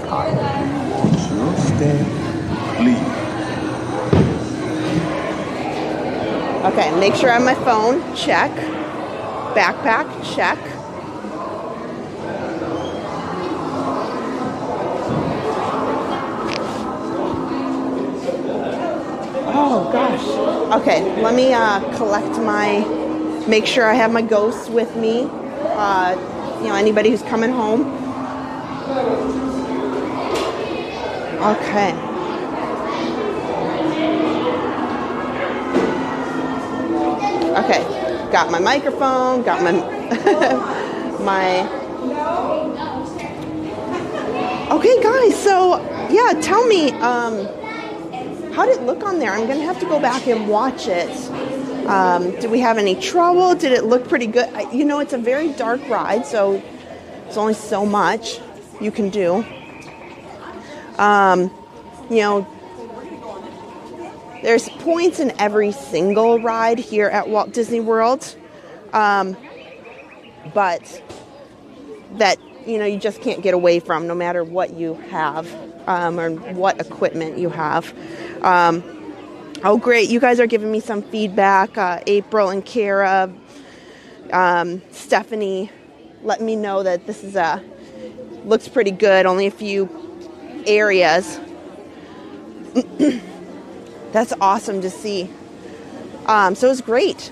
[SPEAKER 6] Kindly watch your step, please.
[SPEAKER 1] Okay, make sure I have my phone. Check. Backpack. Check. Oh gosh. Okay, let me collect make sure I have my ghosts with me. Anybody who's coming home. Okay. Okay, got my microphone, got my Okay guys, so yeah, tell me, how did it look on there? I'm going to have to go back and watch it. Did we have any trouble? Did it look pretty good? It's a very dark ride, so it's only so much you can do. There's points in every single ride here at Walt Disney World, but that, you know, you just can't get away from no matter what you have or what equipment you have. Oh, great. You guys are giving me some feedback. April and Kara, Stephanie, let me know that this is looks pretty good. Only a few areas. That's awesome to see. So it was great.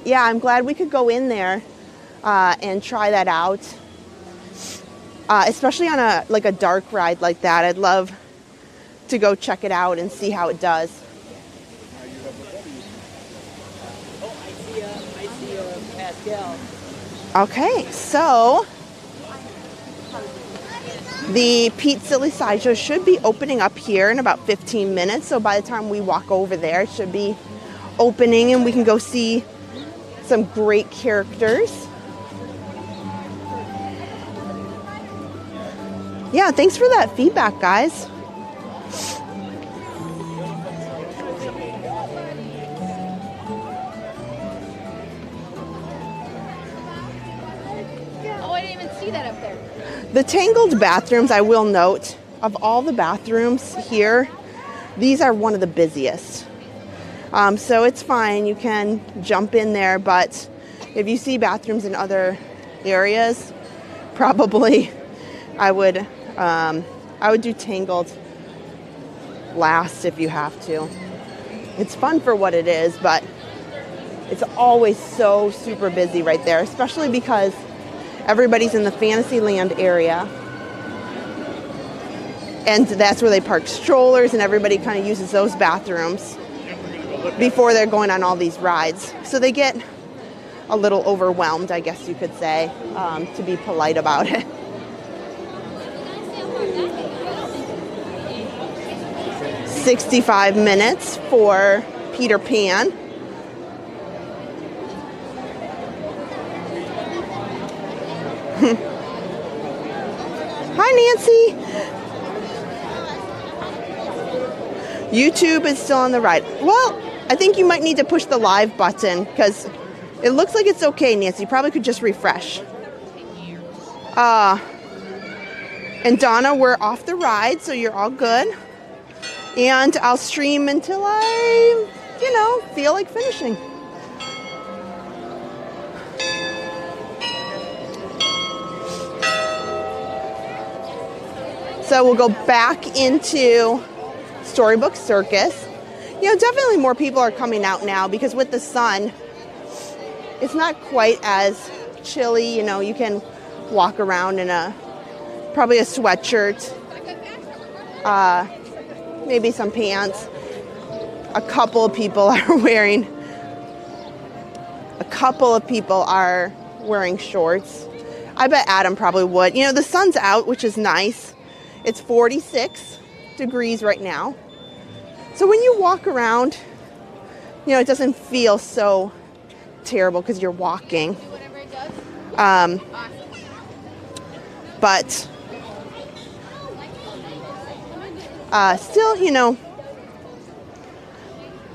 [SPEAKER 1] Yeah, I'm glad we could go in there and try that out. Especially on a dark ride like that. I'd love to go check it out and see how it does.
[SPEAKER 10] I see Pascal.
[SPEAKER 1] Okay, so the Pete Silly Sideshow should be opening up here in about 15 minutes. So by the time we walk over there, it should be opening and we can go see some great characters. Yeah, thanks for that feedback, guys.
[SPEAKER 3] Oh, I didn't even see that up there.
[SPEAKER 1] The Tangled bathrooms, I will note, of all the bathrooms here, these are one of the busiest. So it's fine, you can jump in there, but if you see bathrooms in other areas, probably I would do Tangled last if you have to. It's fun for what it is, but it's always so super busy right there, especially because everybody's in the Fantasyland area. And that's where they park strollers and everybody kind of uses those bathrooms before they're going on all these rides. So they get a little overwhelmed, I guess you could say, to be polite about it. $65 minutes for Peter Pan. Hi, Nancy. YouTube is still on the ride. Well, I think you might need to push the live button because it looks like it's okay, Nancy. You probably could just refresh. And Donna, we're off the ride, so you're all good. And I'll stream until I, feel like finishing. So we'll go back into Storybook Circus. Definitely more people are coming out now because with the sun, it's not quite as chilly. You can walk around in probably a sweatshirt, maybe some pants. A couple of people are wearing shorts. I bet Adam probably would. The sun's out, which is nice. It's 46 degrees right now. So when you walk around, it doesn't feel so terrible because you're walking. But still,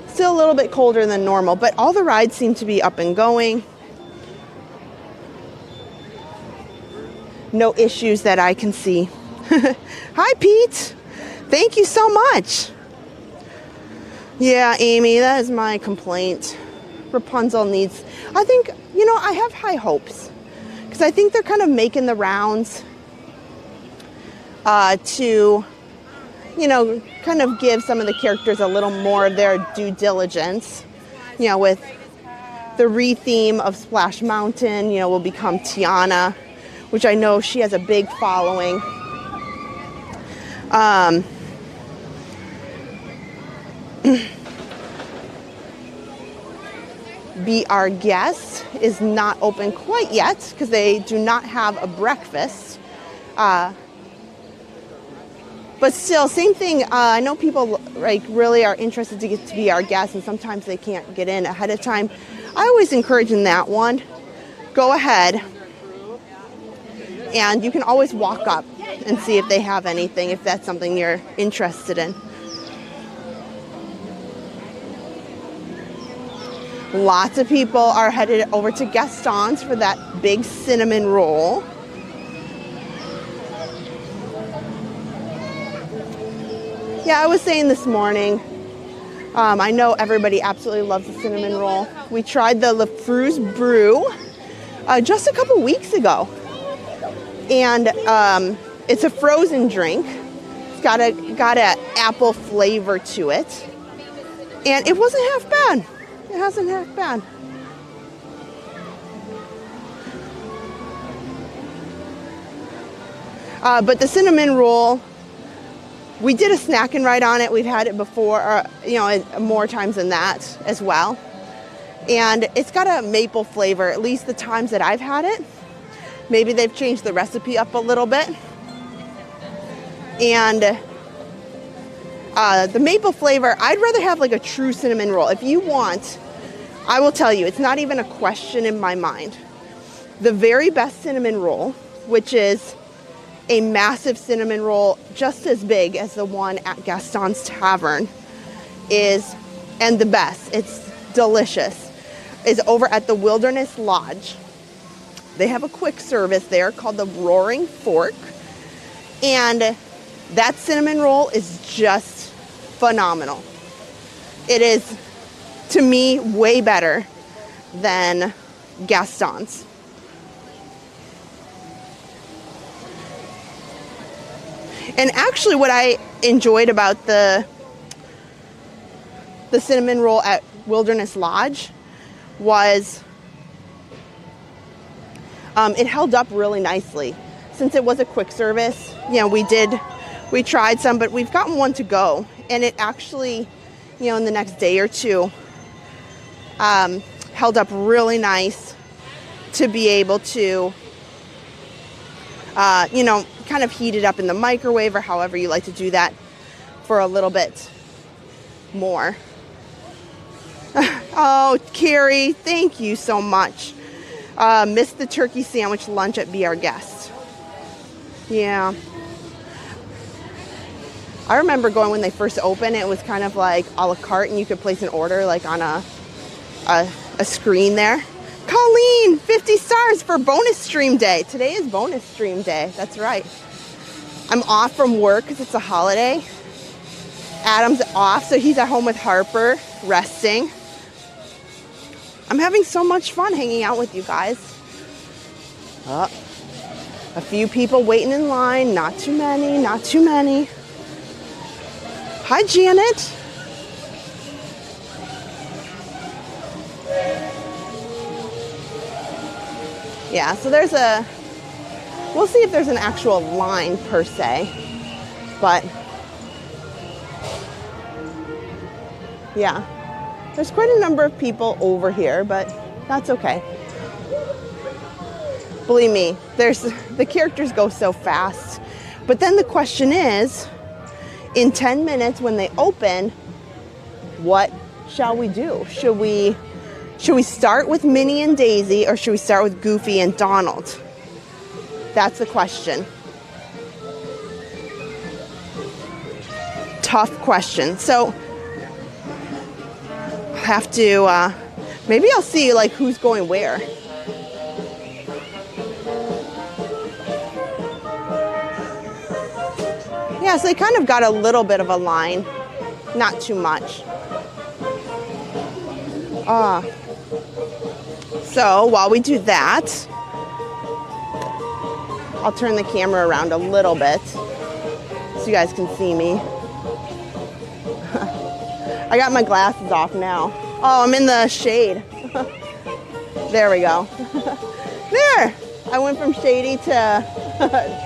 [SPEAKER 1] still a little bit colder than normal. But all the rides seem to be up and going. No issues that I can see. Hi, Pete. Thank you so much. Yeah, Amy, that is my complaint. Rapunzel needs, I think, I have high hopes. Because I think they're kind of making the rounds to, kind of give some of the characters a little more of their due diligence. With the re-theme of Splash Mountain, will become Tiana, which I know she has a big following. Be Our Guest is not open quite yet because they do not have a breakfast. But still, same thing. I know people really are interested to get to Be Our Guest, and sometimes they can't get in ahead of time. I always encourage in that one, go ahead, and you can always walk up and see if they have anything, if that's something you're interested in. Lots of people are headed over to Gaston's for that big cinnamon roll. Yeah, I was saying this morning, I know everybody absolutely loves the cinnamon roll. We tried the Le Fru's Brew just a couple weeks ago. And it's a frozen drink. It's got a apple flavor to it. And it wasn't half bad. It hasn't half bad. But the cinnamon roll, we did a snack and ride on it. We've had it before, more times than that as well. And it's got a maple flavor, at least the times that I've had it. Maybe they've changed the recipe up a little bit. And the maple flavor, I'd rather have like a true cinnamon roll. If you want, I will tell you, it's not even a question in my mind. The very best cinnamon roll, which is a massive cinnamon roll just as big as the one at Gaston's Tavern, and the best, it's delicious, is over at the Wilderness Lodge. They have a quick service there called the Roaring Fork. And that cinnamon roll is just phenomenal. It is, to me, way better than Gaston's. And actually what I enjoyed about the cinnamon roll at Wilderness Lodge was it held up really nicely. Since it was a quick service, we tried some, but we've gotten one to go. And it actually, in the next day or two, held up really nice to be able to, kind of heat it up in the microwave or however you like to do that for a little bit more. Oh, Carrie, thank you so much. Missed the turkey sandwich lunch at Be Our Guest. Yeah. I remember going when they first opened, it was kind of like a la carte and you could place an order like on a screen there. Colleen, 50 stars for bonus stream day. Today is bonus stream day. That's right. I'm off from work because it's a holiday. Adam's off, so he's at home with Harper, resting. I'm having so much fun hanging out with you guys. Oh, a few people waiting in line. Not too many, not too many. Hi, Janet. Yeah, so we'll see if there's an actual line per se, but yeah, there's quite a number of people over here, but that's okay. Believe me, the characters go so fast, but then the question is, in 10 minutes when they open, what shall we do? Should we start with Minnie and Daisy, or should we start with Goofy and Donald? That's the question. Tough question. So, I'll have to, maybe I'll see like who's going where. Yeah, so they kind of got a little bit of a line, not too much. So while we do that, I'll turn the camera around a little bit so you guys can see me. I got my glasses off now. Oh, I'm in the shade. There we go. There! I went from shady to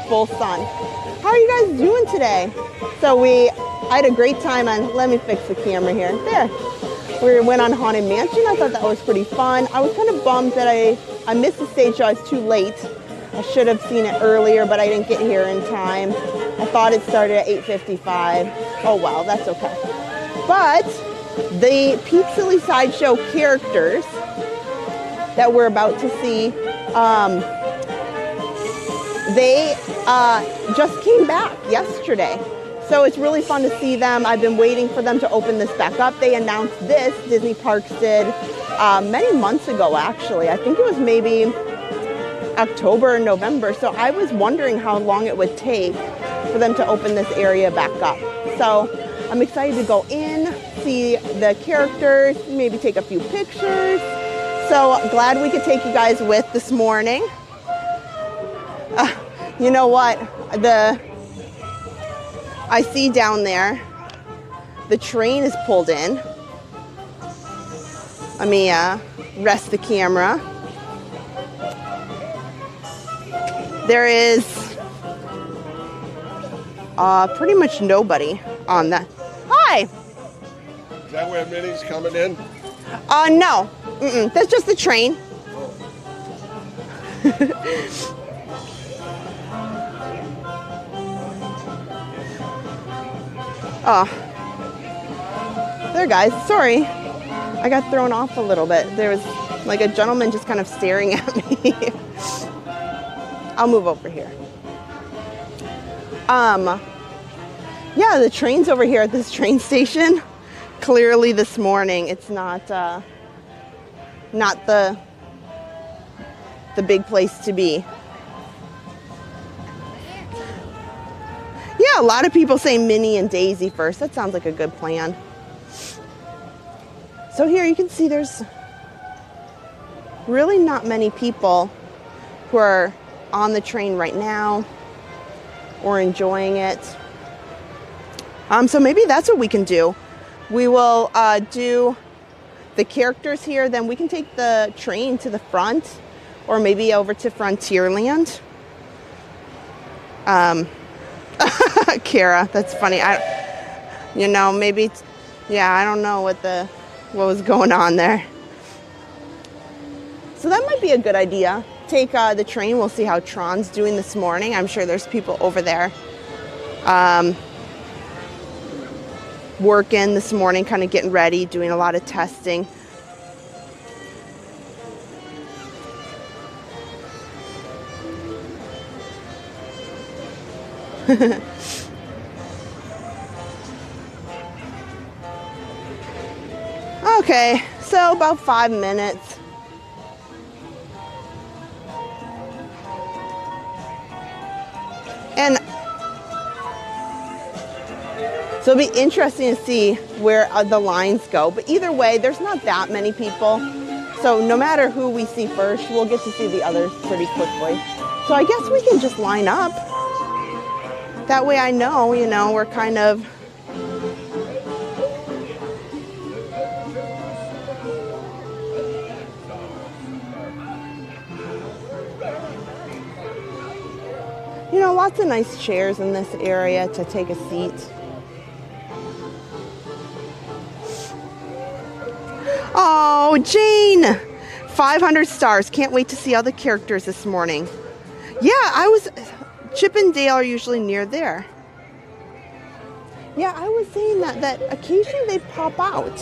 [SPEAKER 1] full sun. How are you guys doing today? So I had a great time on, let me fix the camera here. There. We went on Haunted Mansion. I thought that was pretty fun. I was kind of bummed that I missed the stage show. I was too late. I should have seen it earlier, but I didn't get here in time. I thought it started at 8:55. Oh well, that's okay. But the Peak Silly Sideshow characters that we're about to see, they just came back yesterday. So it's really fun to see them. I've been waiting for them to open this back up. They announced this, Disney Parks did, many months ago, actually. I think it was maybe October or November. So I was wondering how long it would take for them to open this area back up. So I'm excited to go in, see the characters, maybe take a few pictures. So glad we could take you guys with this morning. You know what? I see down there, the train is pulled in. Let me rest the camera. There is pretty much nobody on that. Hi!
[SPEAKER 11] Is that where Minnie's coming in?
[SPEAKER 1] No. That's just the train. Oh. There, guys. Sorry. I got thrown off a little bit. There was like a gentleman just kind of staring at me. I'll move over here. Yeah, the train's over here at this train station. Clearly this morning it's not the big place to be. Yeah, a lot of people say Minnie and Daisy first. That sounds like a good plan. So here you can see there's really not many people who are on the train right now or enjoying it. So maybe that's what we can do. We will do the characters here, then we can take the train to the front or maybe over to Frontierland. Kara, that's funny. Maybe, I don't know what was going on there. So that might be a good idea. Take the train. We'll see how Tron's doing this morning. I'm sure there's people over there working this morning, kind of getting ready, doing a lot of testing. Okay, so about 5 minutes. And so it'll be interesting to see where the lines go. But either way, there's not that many people. So no matter who we see first, we'll get to see the others pretty quickly. So I guess we can just line up. That way I know, we're kind of... lots of nice chairs in this area to take a seat. Oh, Jane! 500 stars. Can't wait to see all the characters this morning. Yeah, Chip and Dale are usually near there. Yeah, I was saying that occasionally they pop out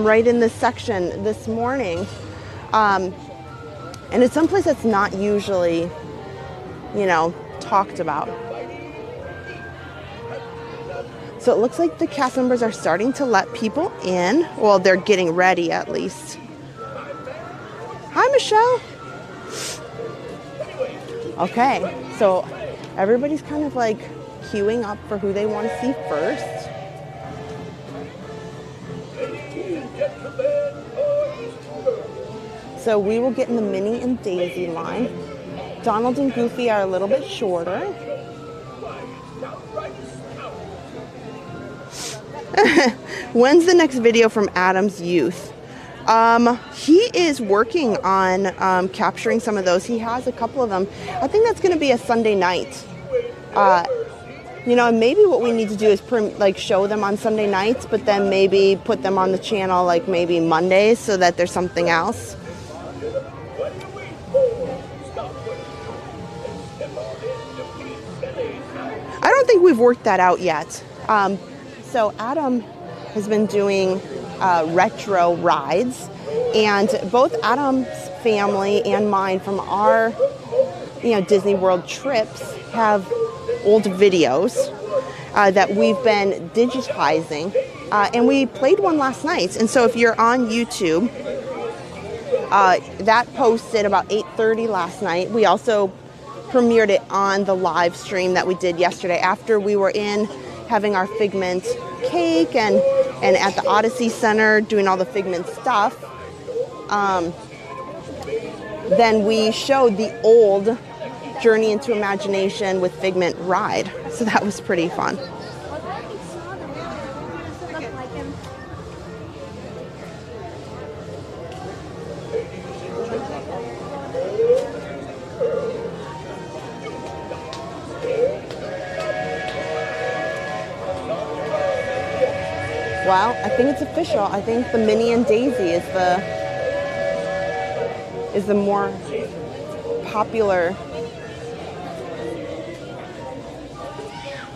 [SPEAKER 1] right in this section this morning. And it's someplace that's not usually, talked about. So it looks like the cast members are starting to let people in. Well, they're getting ready at least. Hi, Michelle. Okay, so everybody's kind of like queuing up for who they want to see first. So we will get in the Minnie and Daisy line. Donald and Goofy are a little bit shorter. When's the next video from Adam's youth? He is working on capturing some of those. He has a couple of them. I think that's going to be a Sunday night. And maybe what we need to do is show them on Sunday nights, but then maybe put them on the channel maybe Mondays so that there's something else. I don't think we've worked that out yet. So Adam has been doing retro rides, and both Adam's family and mine from our Disney World trips have old videos that we've been digitizing, and we played one last night. And so if you're on YouTube, That posted about 8:30 last night. We also premiered it on the live stream that we did yesterday after we were in having our Figment cake and at the Odyssey Center doing all the Figment stuff. Then we showed the old Journey into Imagination with Figment ride. So that was pretty fun. Well, I think it's official. I think the Minnie and Daisy is the more popular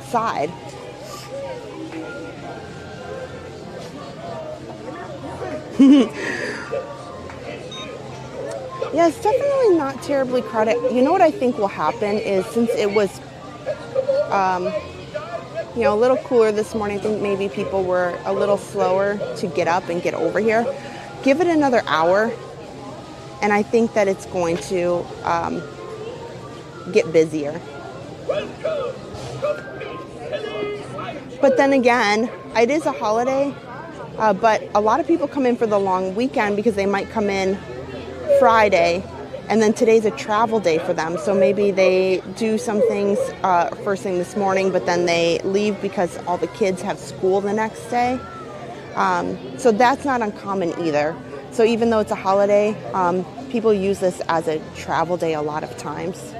[SPEAKER 1] side. Yeah, it's definitely not terribly crowded. You know what I think will happen is, since it was a little cooler this morning, I think maybe people were a little slower to get up and get over here. Give it another hour, and I think that it's going to get busier. But then again, it is a holiday, but a lot of people come in for the long weekend because they might come in Friday, and then today's a travel day for them. So maybe they do some things first thing this morning, but then they leave because all the kids have school the next day. So that's not uncommon either. So even though it's a holiday, people use this as a travel day a lot of times.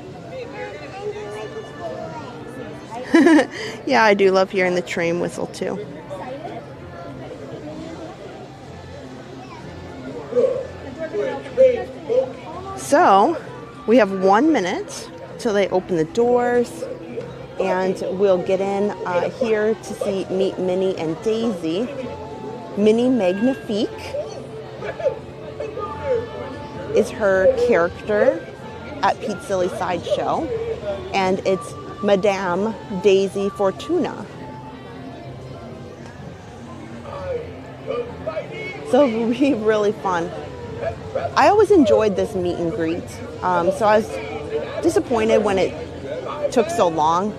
[SPEAKER 1] Yeah, I do love hearing the train whistle too. So we have 1 minute till they open the doors, and we'll get in here to meet Minnie and Daisy. Minnie Magnifique is her character at Pete's Silly Sideshow, and it's Madame Daisy Fortuna. So it'll be really fun. I always enjoyed this meet and greet, so I was disappointed when it took so long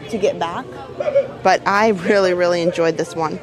[SPEAKER 1] to get back, but I really, really enjoyed this one.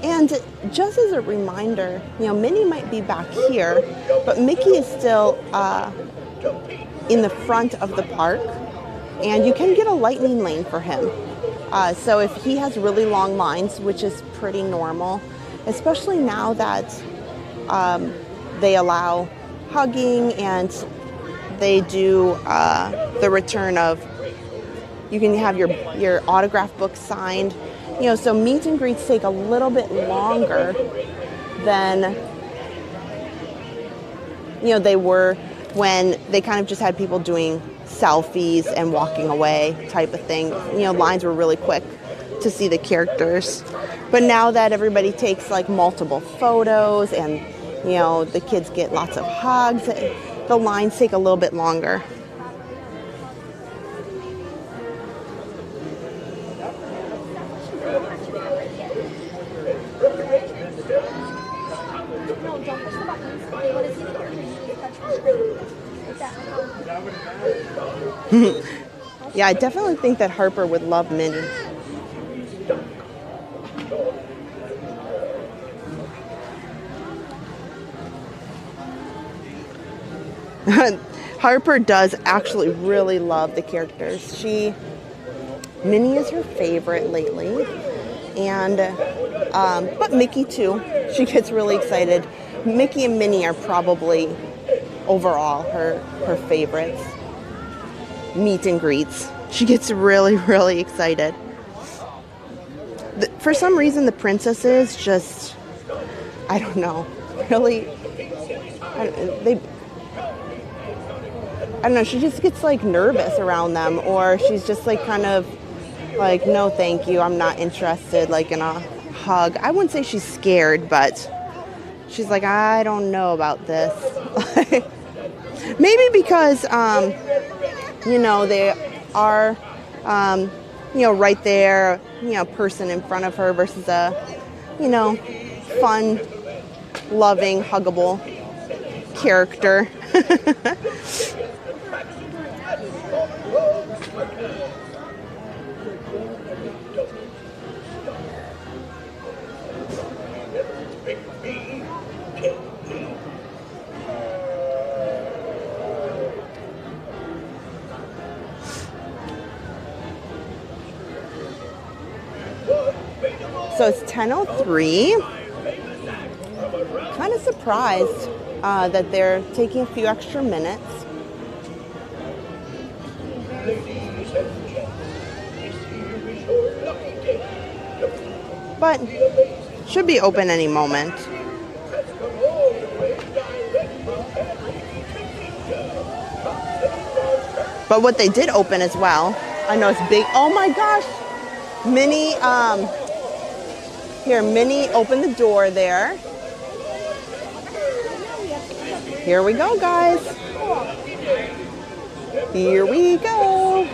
[SPEAKER 1] And just as a reminder, Minnie might be back here, but Mickey is still in the front of the park, and you can get a lightning lane for him. So if he has really long lines, which is pretty normal, especially now that they allow hugging and they do the return of, you can have your autograph book signed. So meet and greets take a little bit longer than, they were when they kind of just had people doing selfies and walking away type of thing. Lines were really quick to see the characters. But now that everybody takes like multiple photos and, the kids get lots of hugs, the lines take a little bit longer. Yeah, I definitely think that Harper would love Minnie. Harper does actually really love the characters. Minnie is her favorite lately, and but Mickey too. She gets really excited. Mickey and Minnie are probably overall her favorites. Meet and greets. She gets really, really excited. For some reason, the princesses just, I don't know, really I don't know, she just gets like nervous around them, or she's just like kind of like, no thank you, I'm not interested, like in a hug. I wouldn't say she's scared, but she's like, I don't know about this. Maybe because you know, they are you know, right there, you know, person in front of her versus a, you know, fun, loving, huggable character. So it's 10:03. Kind of surprised that they're taking a few extra minutes. But should be open any moment. But what they did open as well, I know it's big. Oh my gosh, Minnie, here, Minnie opened the door there. Here we go, guys. Here we go.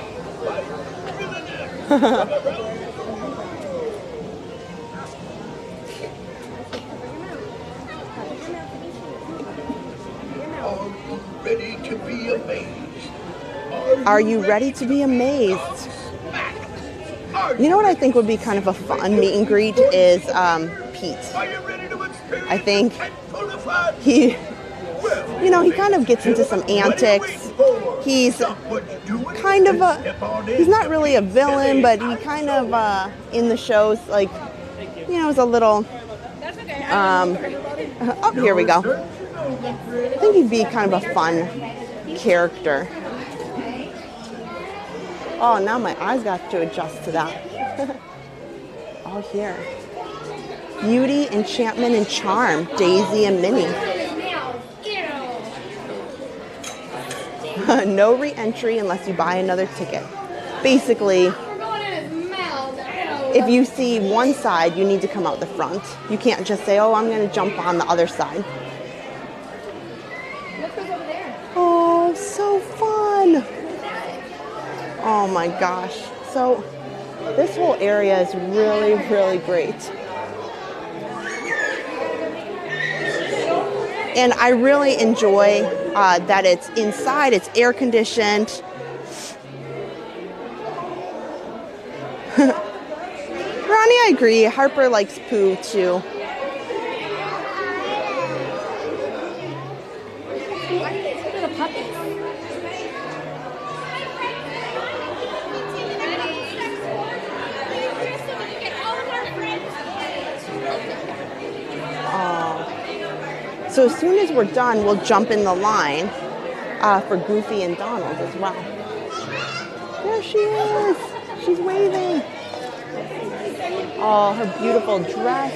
[SPEAKER 6] Ready to be amazed?
[SPEAKER 1] Are you ready to be amazed? You know what I think would be kind of a fun meet and greet is Pete. I think he, you know, he kind of gets into some antics. He's kind of he's not really a villain, but he kind of, in the shows, like, you know, is a little, oh, here we go. I think he'd be kind of a fun character. Oh, now my eyes got to adjust to that. Oh, here. Beauty, enchantment, and charm. Daisy and Minnie. No re-entry unless you buy another ticket. Basically, if you see one side, you need to come out the front. You can't just say, oh, I'm going to jump on the other side. Oh, so fun. Oh my gosh. So this whole area is really, really great. And I really enjoy that it's inside, it's air conditioned. Ronnie, I agree. Harper likes poo too. So as soon as we're done, we'll jump in the line for Goofy and Donald as well. There she is. She's waving. Oh, her beautiful dress.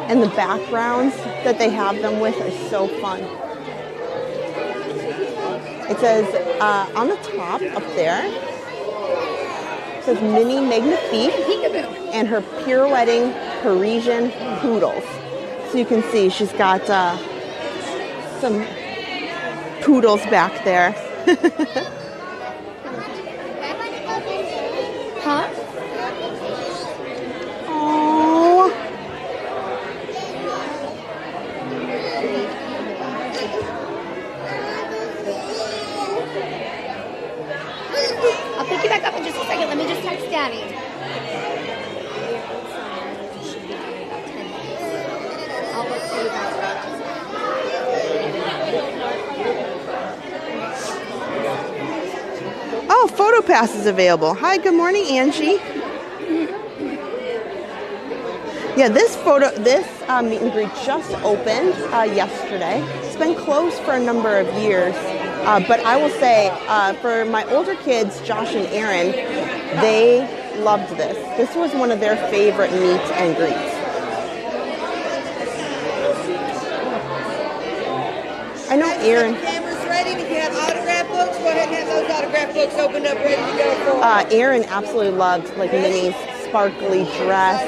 [SPEAKER 1] And the backgrounds that they have them with are so fun. It says on the top up there, it says Minnie Magnifique and her pirouetting Parisian poodles. So you can see she's got some poodles back there. Huh? Oh.
[SPEAKER 3] I'll pick you back up in just a second. Let me just text Daddy.
[SPEAKER 1] Oh, photo pass is available. Hi, good morning, Angie. Yeah, this meet and greet just opened yesterday. It's been closed for a number of years, but I will say for my older kids, Josh and Aaron, they loved this. This was one of their favorite meet and greets. I know Aaron.
[SPEAKER 12] Cameras ready. If you have autograph books, go ahead and have those autograph books opened up, ready to go for.
[SPEAKER 1] Aaron absolutely loved like Minnie's sparkly dress.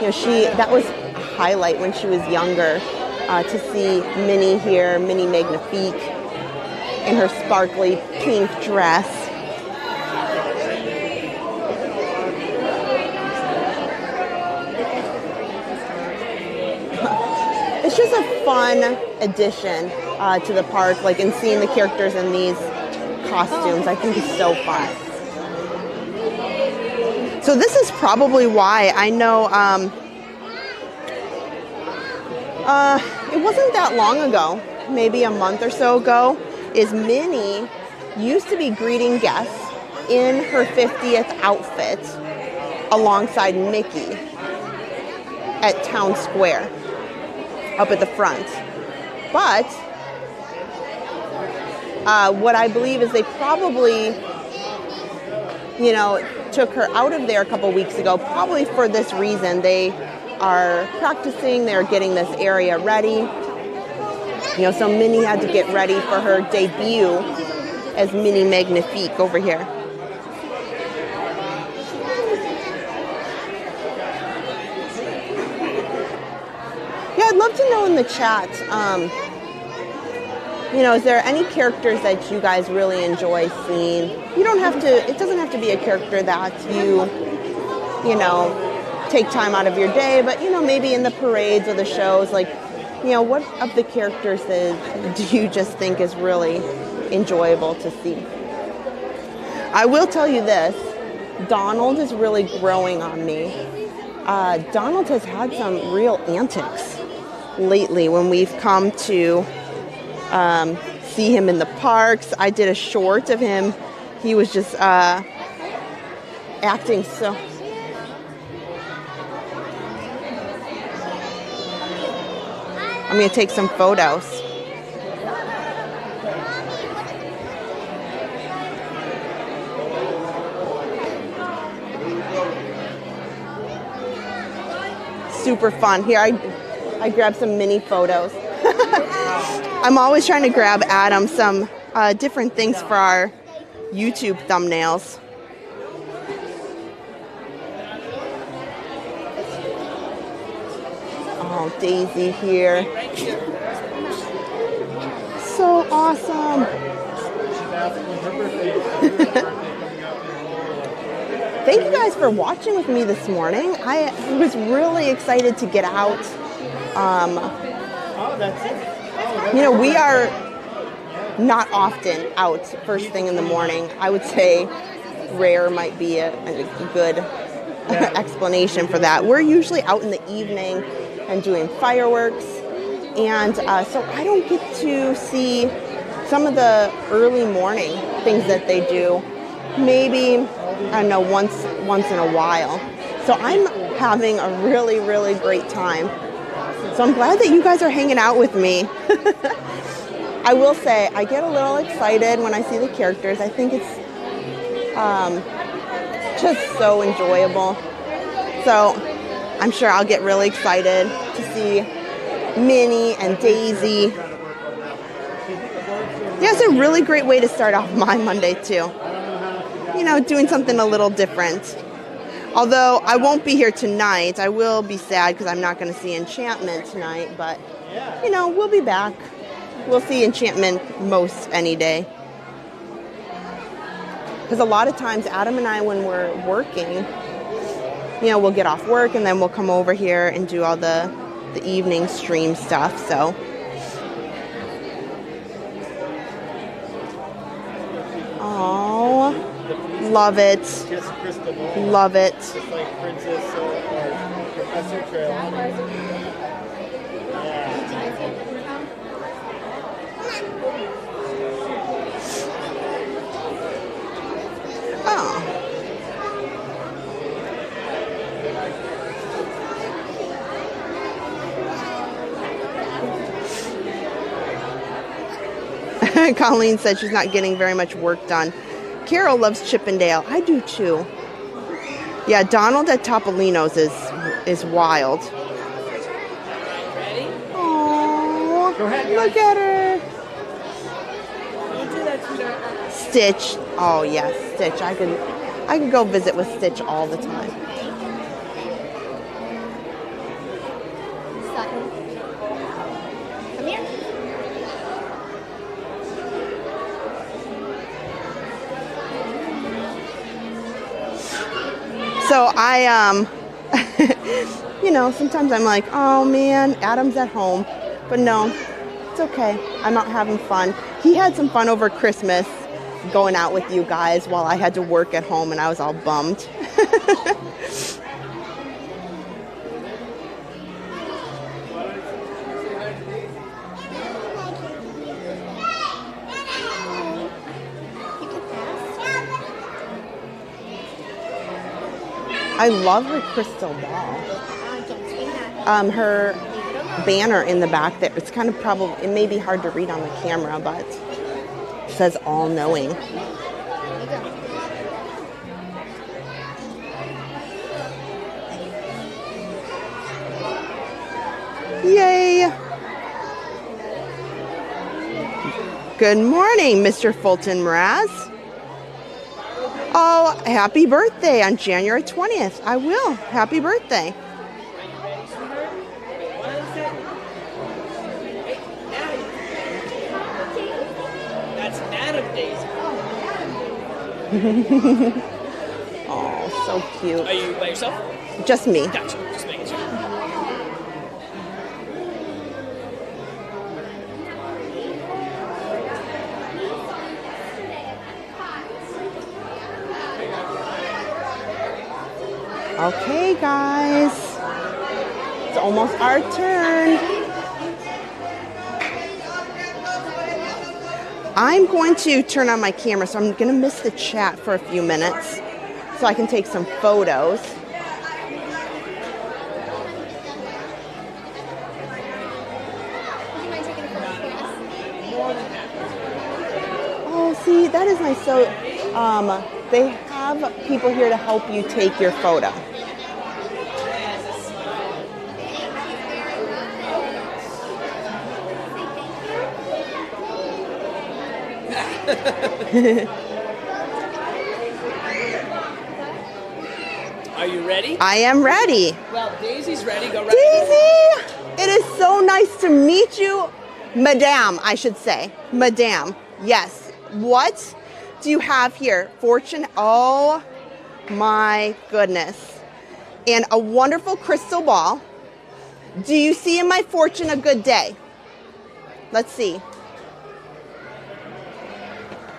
[SPEAKER 1] You know, that was a highlight when she was younger to see Minnie here, Minnie Magnifique, in her sparkly pink dress. It's just a fun addition to the park, like, and seeing the characters in these costumes, I think is so fun. So this is probably why I know it wasn't that long ago, maybe a month or so ago, is Minnie used to be greeting guests in her 50th outfit alongside Mickey at Town Square, up at the front. But what I believe is they probably, you know, took her out of there a couple weeks ago, probably for this reason. They are practicing, they're getting this area ready. You know, so Minnie had to get ready for her debut as Minnie Magnifique over here. Yeah, I'd love to know in the chat, you know, is there any characters that you guys really enjoy seeing? You don't have to, it doesn't have to be a character that you know, take time out of your day, but, you know, maybe in the parades or the shows, like, you know, what of the characters that do you just think is really enjoyable to see? I will tell you this, Donald is really growing on me. Donald has had some real antics lately when we've come to see him in the parks. I did a short of him. He was just acting so... I'm going to take some photos. Super fun. Here, I grabbed some mini photos. I'm always trying to grab Adam some different things for our YouTube thumbnails. Oh, Daisy here. So awesome. Thank you guys for watching with me this morning. I was really excited to get out. You know, we are not often out first thing in the morning. I would say rare might be a good explanation for that. We're usually out in the evening and doing fireworks, and so I don't get to see some of the early morning things that they do. Maybe, I don't know, once in a while. So I'm having a really, really great time. So I'm glad that you guys are hanging out with me. I will say, I get a little excited when I see the characters. I think it's just so enjoyable. So I'm sure I'll get really excited to see Minnie and Daisy. Yeah, it's a really great way to start off my Monday too. You know, doing something a little different. Although I won't be here tonight. I will be sad because I'm not going to see Enchantment tonight. But, you know, we'll be back. We'll see Enchantment most any day. Because a lot of times Adam and I, when we're working, you know, we'll get off work and then we'll come over here and do all the evening stream stuff. So, oh. Love it. Love it.
[SPEAKER 2] Just like Princess or Professor Trail.
[SPEAKER 1] Oh. Colleen said she's not getting very much work done. Carol loves Chippendale. I do too. Yeah, Donald at Topolino's is wild.
[SPEAKER 10] Ready?
[SPEAKER 1] Aww, look at her. Stitch. Oh yes, Stitch. I could go visit with Stitch all the time.
[SPEAKER 3] Sutton. Come here.
[SPEAKER 1] So I you know, sometimes I'm like, oh man, Adam's at home. But no, it's okay. I'm out having fun. He had some fun over Christmas going out with you guys while I had to work at home and I was all bummed. I love her crystal ball. Her banner in the back there, it's kind of probably, it may be hard to read on the camera, but it says all-knowing. Yay! Good morning, Mr. Fulton Mraz. Oh, happy birthday on January 20th. I will. Happy birthday.
[SPEAKER 10] That's Madam Daisy.
[SPEAKER 1] Oh, so cute.
[SPEAKER 10] Are you by yourself?
[SPEAKER 1] Just me.
[SPEAKER 10] Gotcha. Just making sure.
[SPEAKER 1] Okay, guys. It's almost our turn. I'm going to turn on my camera, so I'm going to miss the chat for a few minutes so I can take some photos. Oh, see, that is nice. So, they have people here to help you take your photo.
[SPEAKER 10] Are you ready?
[SPEAKER 1] I am ready.
[SPEAKER 10] Well, Daisy's ready. Go right
[SPEAKER 1] Daisy, it is so nice to meet you. Madame, I should say. Madame, yes. What do you have here? Fortune, oh my goodness. And a wonderful crystal ball. Do you see in my fortune a good day? Let's see.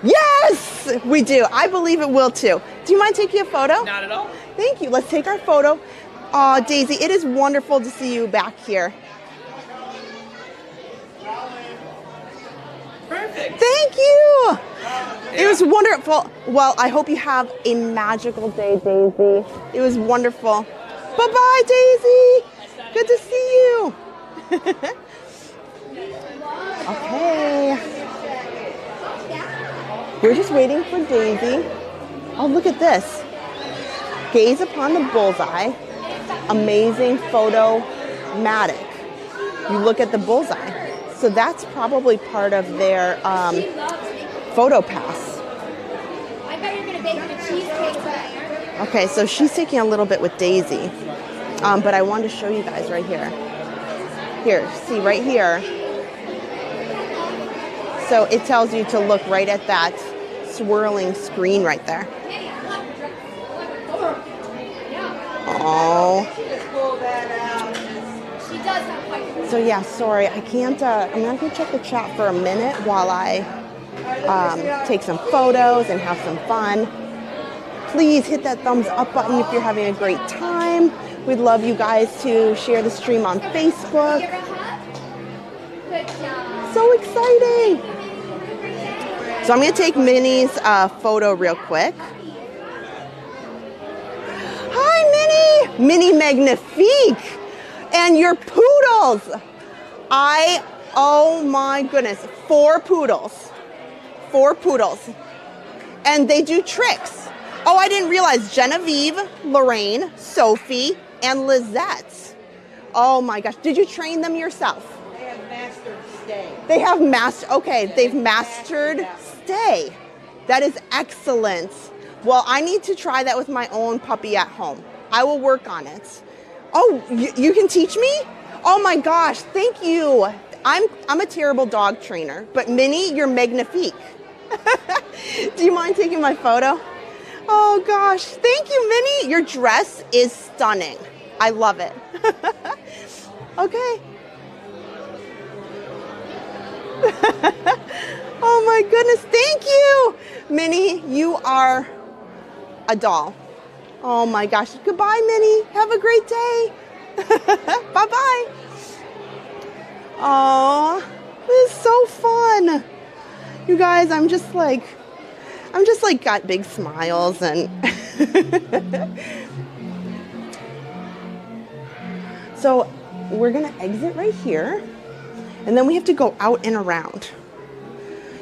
[SPEAKER 1] Yes, we do. I believe it will too. Do you mind taking a photo?
[SPEAKER 10] Not at all.
[SPEAKER 1] Thank you. Let's take our photo. Oh, Daisy, it is wonderful to see you back here.
[SPEAKER 10] Perfect.
[SPEAKER 1] Thank you. It was wonderful. Well, I hope you have a magical day, Daisy. It was wonderful. Bye-bye, Daisy. Good to see you. Okay. We're just waiting for Daisy. Oh, look at this. Gaze upon the bullseye. Amazing photo-matic. You look at the bullseye. So that's probably part of their photo pass.
[SPEAKER 3] I bet you're going to bake the cheesecake tonight.
[SPEAKER 1] Okay, so she's taking a little bit with Daisy. But I wanted to show you guys right here. Here, see right here. So it tells you to look right at that swirling screen right there. Oh. So yeah, sorry, I can't, I'm not gonna check the chat for a minute while I take some photos and have some fun. Please hit that thumbs up button if you're having a great time. We'd love you guys to share the stream on Facebook. So exciting. So I'm gonna take Minnie's photo real quick. Hi, Minnie! Minnie Magnifique! And your poodles! Oh my goodness, 4 poodles. 4 poodles. And they do tricks. Oh, I didn't realize Genevieve, Lorraine, Sophie, and Lizette. Oh my gosh, did you train them yourself?
[SPEAKER 12] They have mastered stay.
[SPEAKER 1] They have mastered, okay, they've mastered stay. That is excellent. Well, I need to try that with my own puppy at home. I will work on it. Oh, you can teach me? Oh my gosh, thank you. I'm a terrible dog trainer, but Minnie, you're magnifique. Do you mind taking my photo? Oh gosh, thank you, Minnie. Your dress is stunning. I love it. Okay. Oh my goodness, thank you. Minnie, you are a doll. Oh my gosh. Goodbye, Minnie. Have a great day. Bye-bye. Oh, this is so fun. You guys, I'm just like got big smiles and so we're gonna exit right here, and then we have to go out and around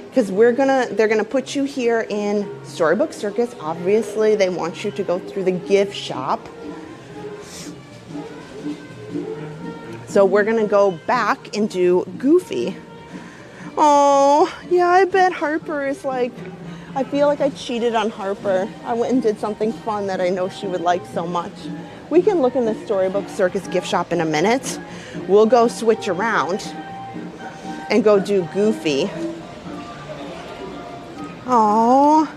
[SPEAKER 1] because they're gonna put you here in Storybook Circus. Obviously, they want you to go through the gift shop. So we're gonna go back and do Goofy. Oh, yeah, I bet Harper is like, I feel like I cheated on Harper. I went and did something fun that I know she would like so much. We can look in the Storybook Circus gift shop in a minute. We'll go switch around and go do Goofy. Oh,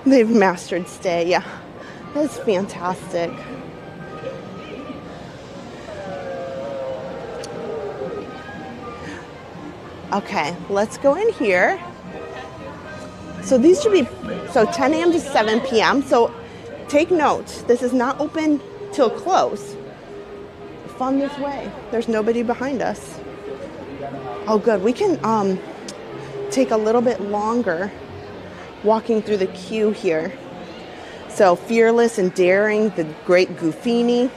[SPEAKER 1] they've mastered stay. Yeah, that's fantastic. Okay, let's go in here. So these should be, 10 a.m. to 7 p.m. So take note, this is not open till close. Fun this way. There's nobody behind us. Oh good, we can take a little bit longer walking through the queue here. So fearless and daring, the great Goofini.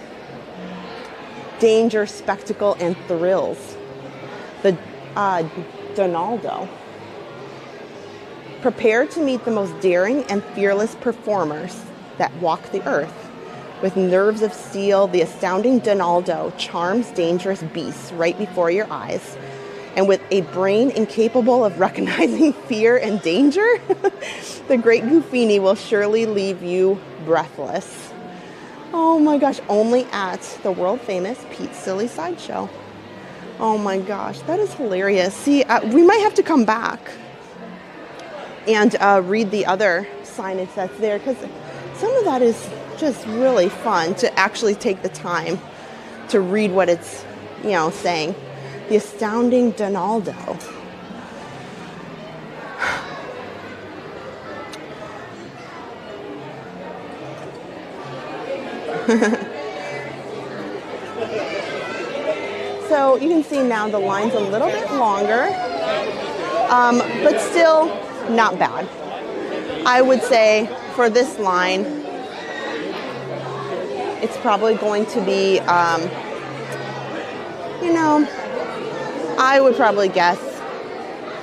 [SPEAKER 1] Danger, spectacle, and thrills. The Donaldo. Prepare to meet the most daring and fearless performers that walk the earth. With nerves of steel, the astounding Donaldo charms dangerous beasts right before your eyes. And with a brain incapable of recognizing fear and danger, the great Goofini will surely leave you breathless. Oh my gosh, only at the world famous Pete's Silly Sideshow. Oh my gosh, that is hilarious. See, we might have to come back and read the other signage that's there, because some of that is just really fun to actually take the time to read what it's, saying. The astounding Donaldo. So you can see now the line's a little bit longer, but still not bad. I would say for this line, it's probably going to be, I would probably guess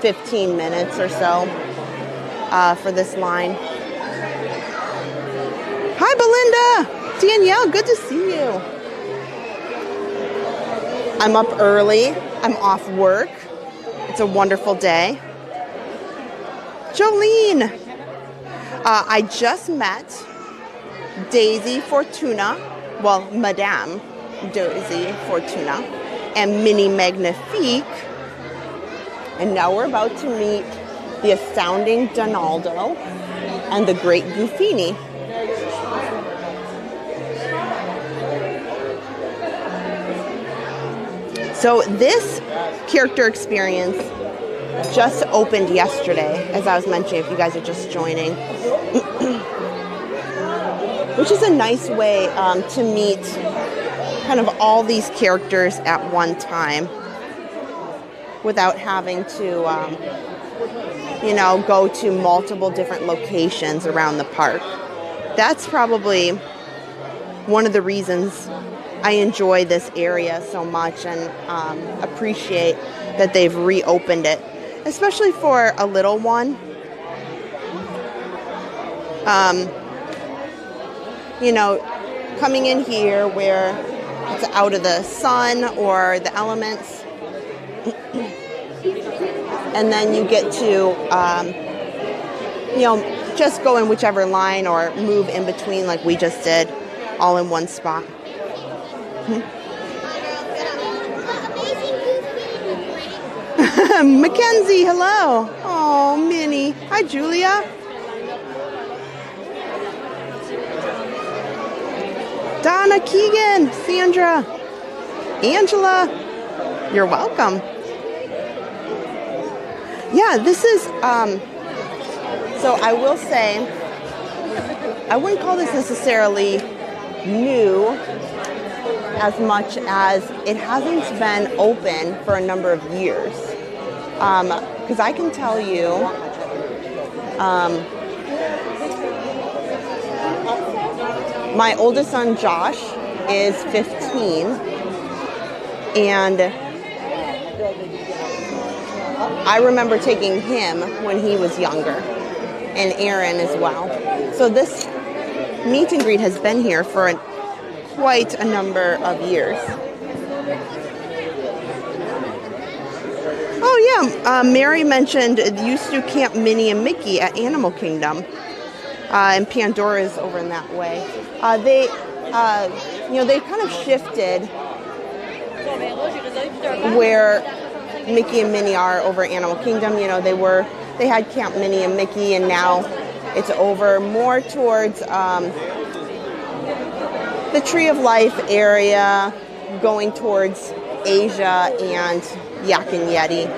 [SPEAKER 1] 15 minutes or so for this line. Hi, Belinda! Danielle, good to see you. I'm up early. I'm off work. It's a wonderful day. Jolene! I just met Daisy Fortuna, well, Madame Daisy Fortuna, and Minnie Magnifique. And now we're about to meet the astounding Donaldo and the great Goofini. So this character experience just opened yesterday, as I was mentioning, if you guys are just joining. Which is a nice way to meet kind of all these characters at one time without having to, go to multiple different locations around the park. That's probably one of the reasons I enjoy this area so much and appreciate that they've reopened it, especially for a little one. Coming in here where it's out of the sun or the elements, and then you get to you know, just go in whichever line or move in between like we just did, all in one spot. Mackenzie, hello. Oh, Minnie. Hi, Julia. Donna, Keegan, Sandra, Angela. You're welcome. Yeah, this is, so I will say, I wouldn't call this necessarily new as much as it hasn't been open for a number of years. Because I can tell you, my oldest son, Josh, is 15, and I remember taking him when he was younger, and Aaron as well. So this meet and greet has been here for quite a number of years. Oh yeah, Mary mentioned it used to Camp Minnie and Mickey at Animal Kingdom, and Pandora's over in that way. They kind of shifted where Mickey and Minnie are over Animal Kingdom. You know, they had Camp Minnie and Mickey, and now it's over more towards the Tree of Life area, going towards Asia and Yak and Yeti.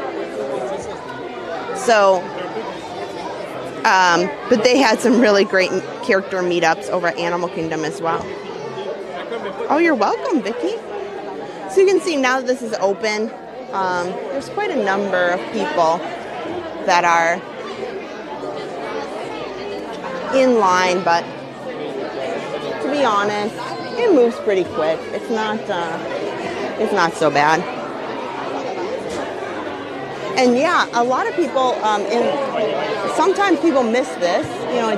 [SPEAKER 1] So, but they had some really great character meetups over at Animal Kingdom as well. Oh, you're welcome, Vicky. So you can see now that this is open, there's quite a number of people that are in line, but to be honest, it moves pretty quick. It's not so bad. And yeah, a lot of people, sometimes people miss this. You know,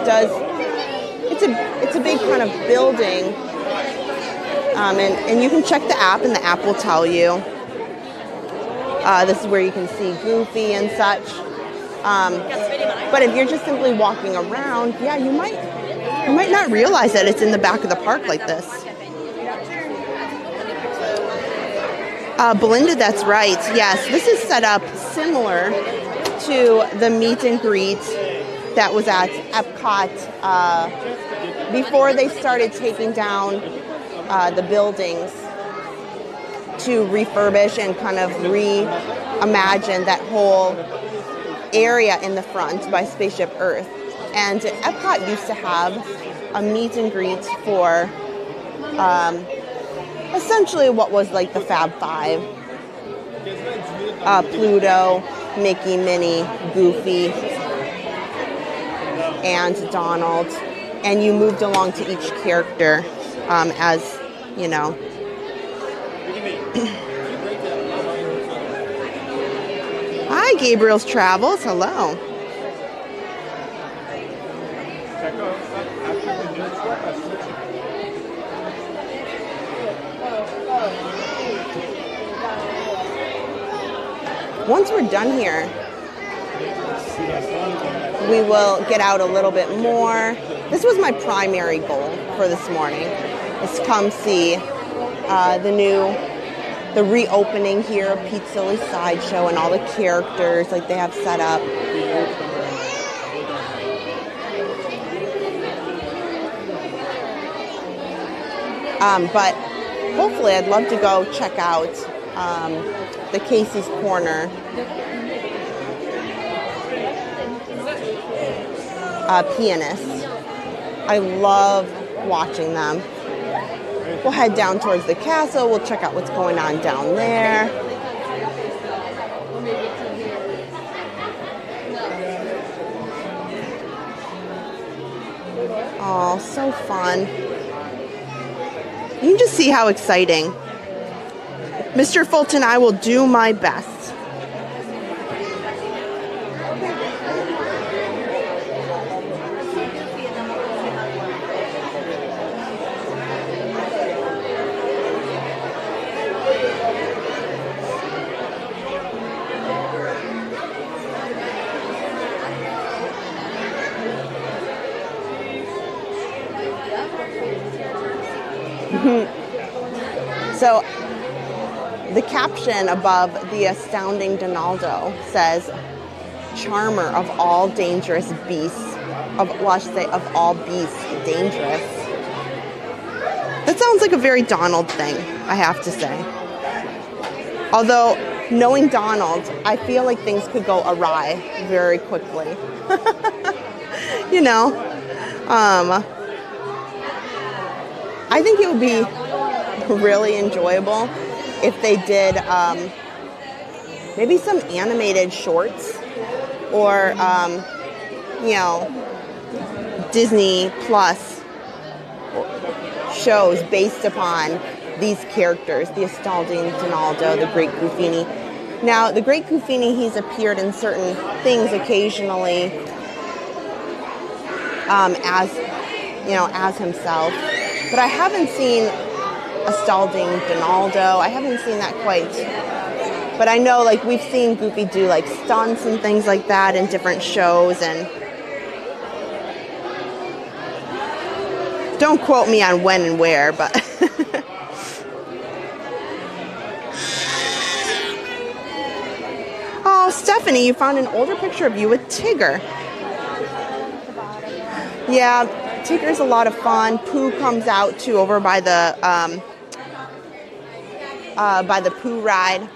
[SPEAKER 1] it's a big kind of building, and you can check the app, and the app will tell you. This is where you can see Goofy and such. But if you're just simply walking around, yeah, you might not realize that it's in the back of the park like this. Belinda, that's right. Yes, this is set up similar to the meet and greet that was at Epcot before they started taking down the buildings to refurbish and kind of reimagine that whole area in the front by Spaceship Earth. And Epcot used to have a meet and greet for essentially what was like the Fab Five. Pluto, Mickey, Minnie, Goofy, and Donald. And you moved along to each character as, you know. Hi, Gabriel's Travels. Hello. Once we're done here, we will get out a little bit more. This was my primary goal for this morning, is to come see the reopening here of Pete Silly's Sideshow and all the characters like they have set up. But hopefully I'd love to go check out the Casey's Corner pianists. I love watching them. We'll head down towards the castle. We'll check out what's going on down there. Oh, so fun. You can just see how exciting. Mr. Fulton, I will do my best. So the caption above the astounding Donaldo says, charmer of all dangerous beasts, well, I should say of all beasts dangerous. That sounds like a very Donald thing, I have to say. Although, knowing Donald, I feel like things could go awry very quickly. You know, I think it would be really enjoyable if they did maybe some animated shorts or, you know, Disney Plus shows based upon these characters, the astounding Donaldo, the Great Goofini. Now, the Great Goofini, he's appeared in certain things occasionally as, you know, as himself. But I haven't seen astounding Donaldo. I haven't seen that quite. But I know, like, we've seen Goofy do, like, stunts and things like that in different shows. And don't quote me on when and where, but... Oh, Stephanie, you found an older picture of you with Tigger. Yeah, Tigger's a lot of fun. Pooh comes out too over by the Pooh ride.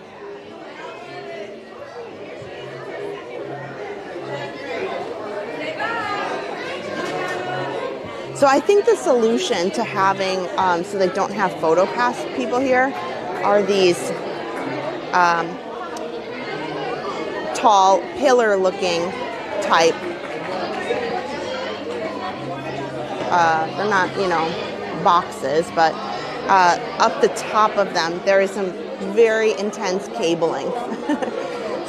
[SPEAKER 1] So I think the solution to having so they don't have PhotoPass people here are these tall pillar-looking type. They're not, you know, boxes, but up the top of them there is some very intense cabling.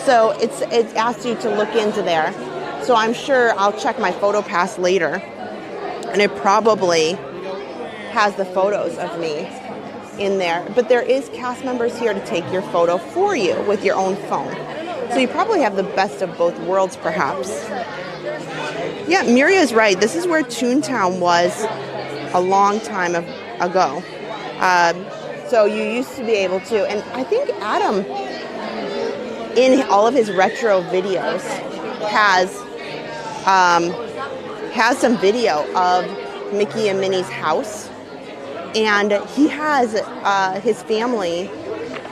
[SPEAKER 1] So it asks you to look into there. So I'm sure I'll check my PhotoPass later, and it probably has the photos of me in there. But there is cast members here to take your photo for you with your own phone. So you probably have the best of both worlds, perhaps. Yeah, Miria's right. This is where Toontown was a long time ago. So you used to be able to, and I think Adam, in all of his retro videos, has some video of Mickey and Minnie's house. And he has his family,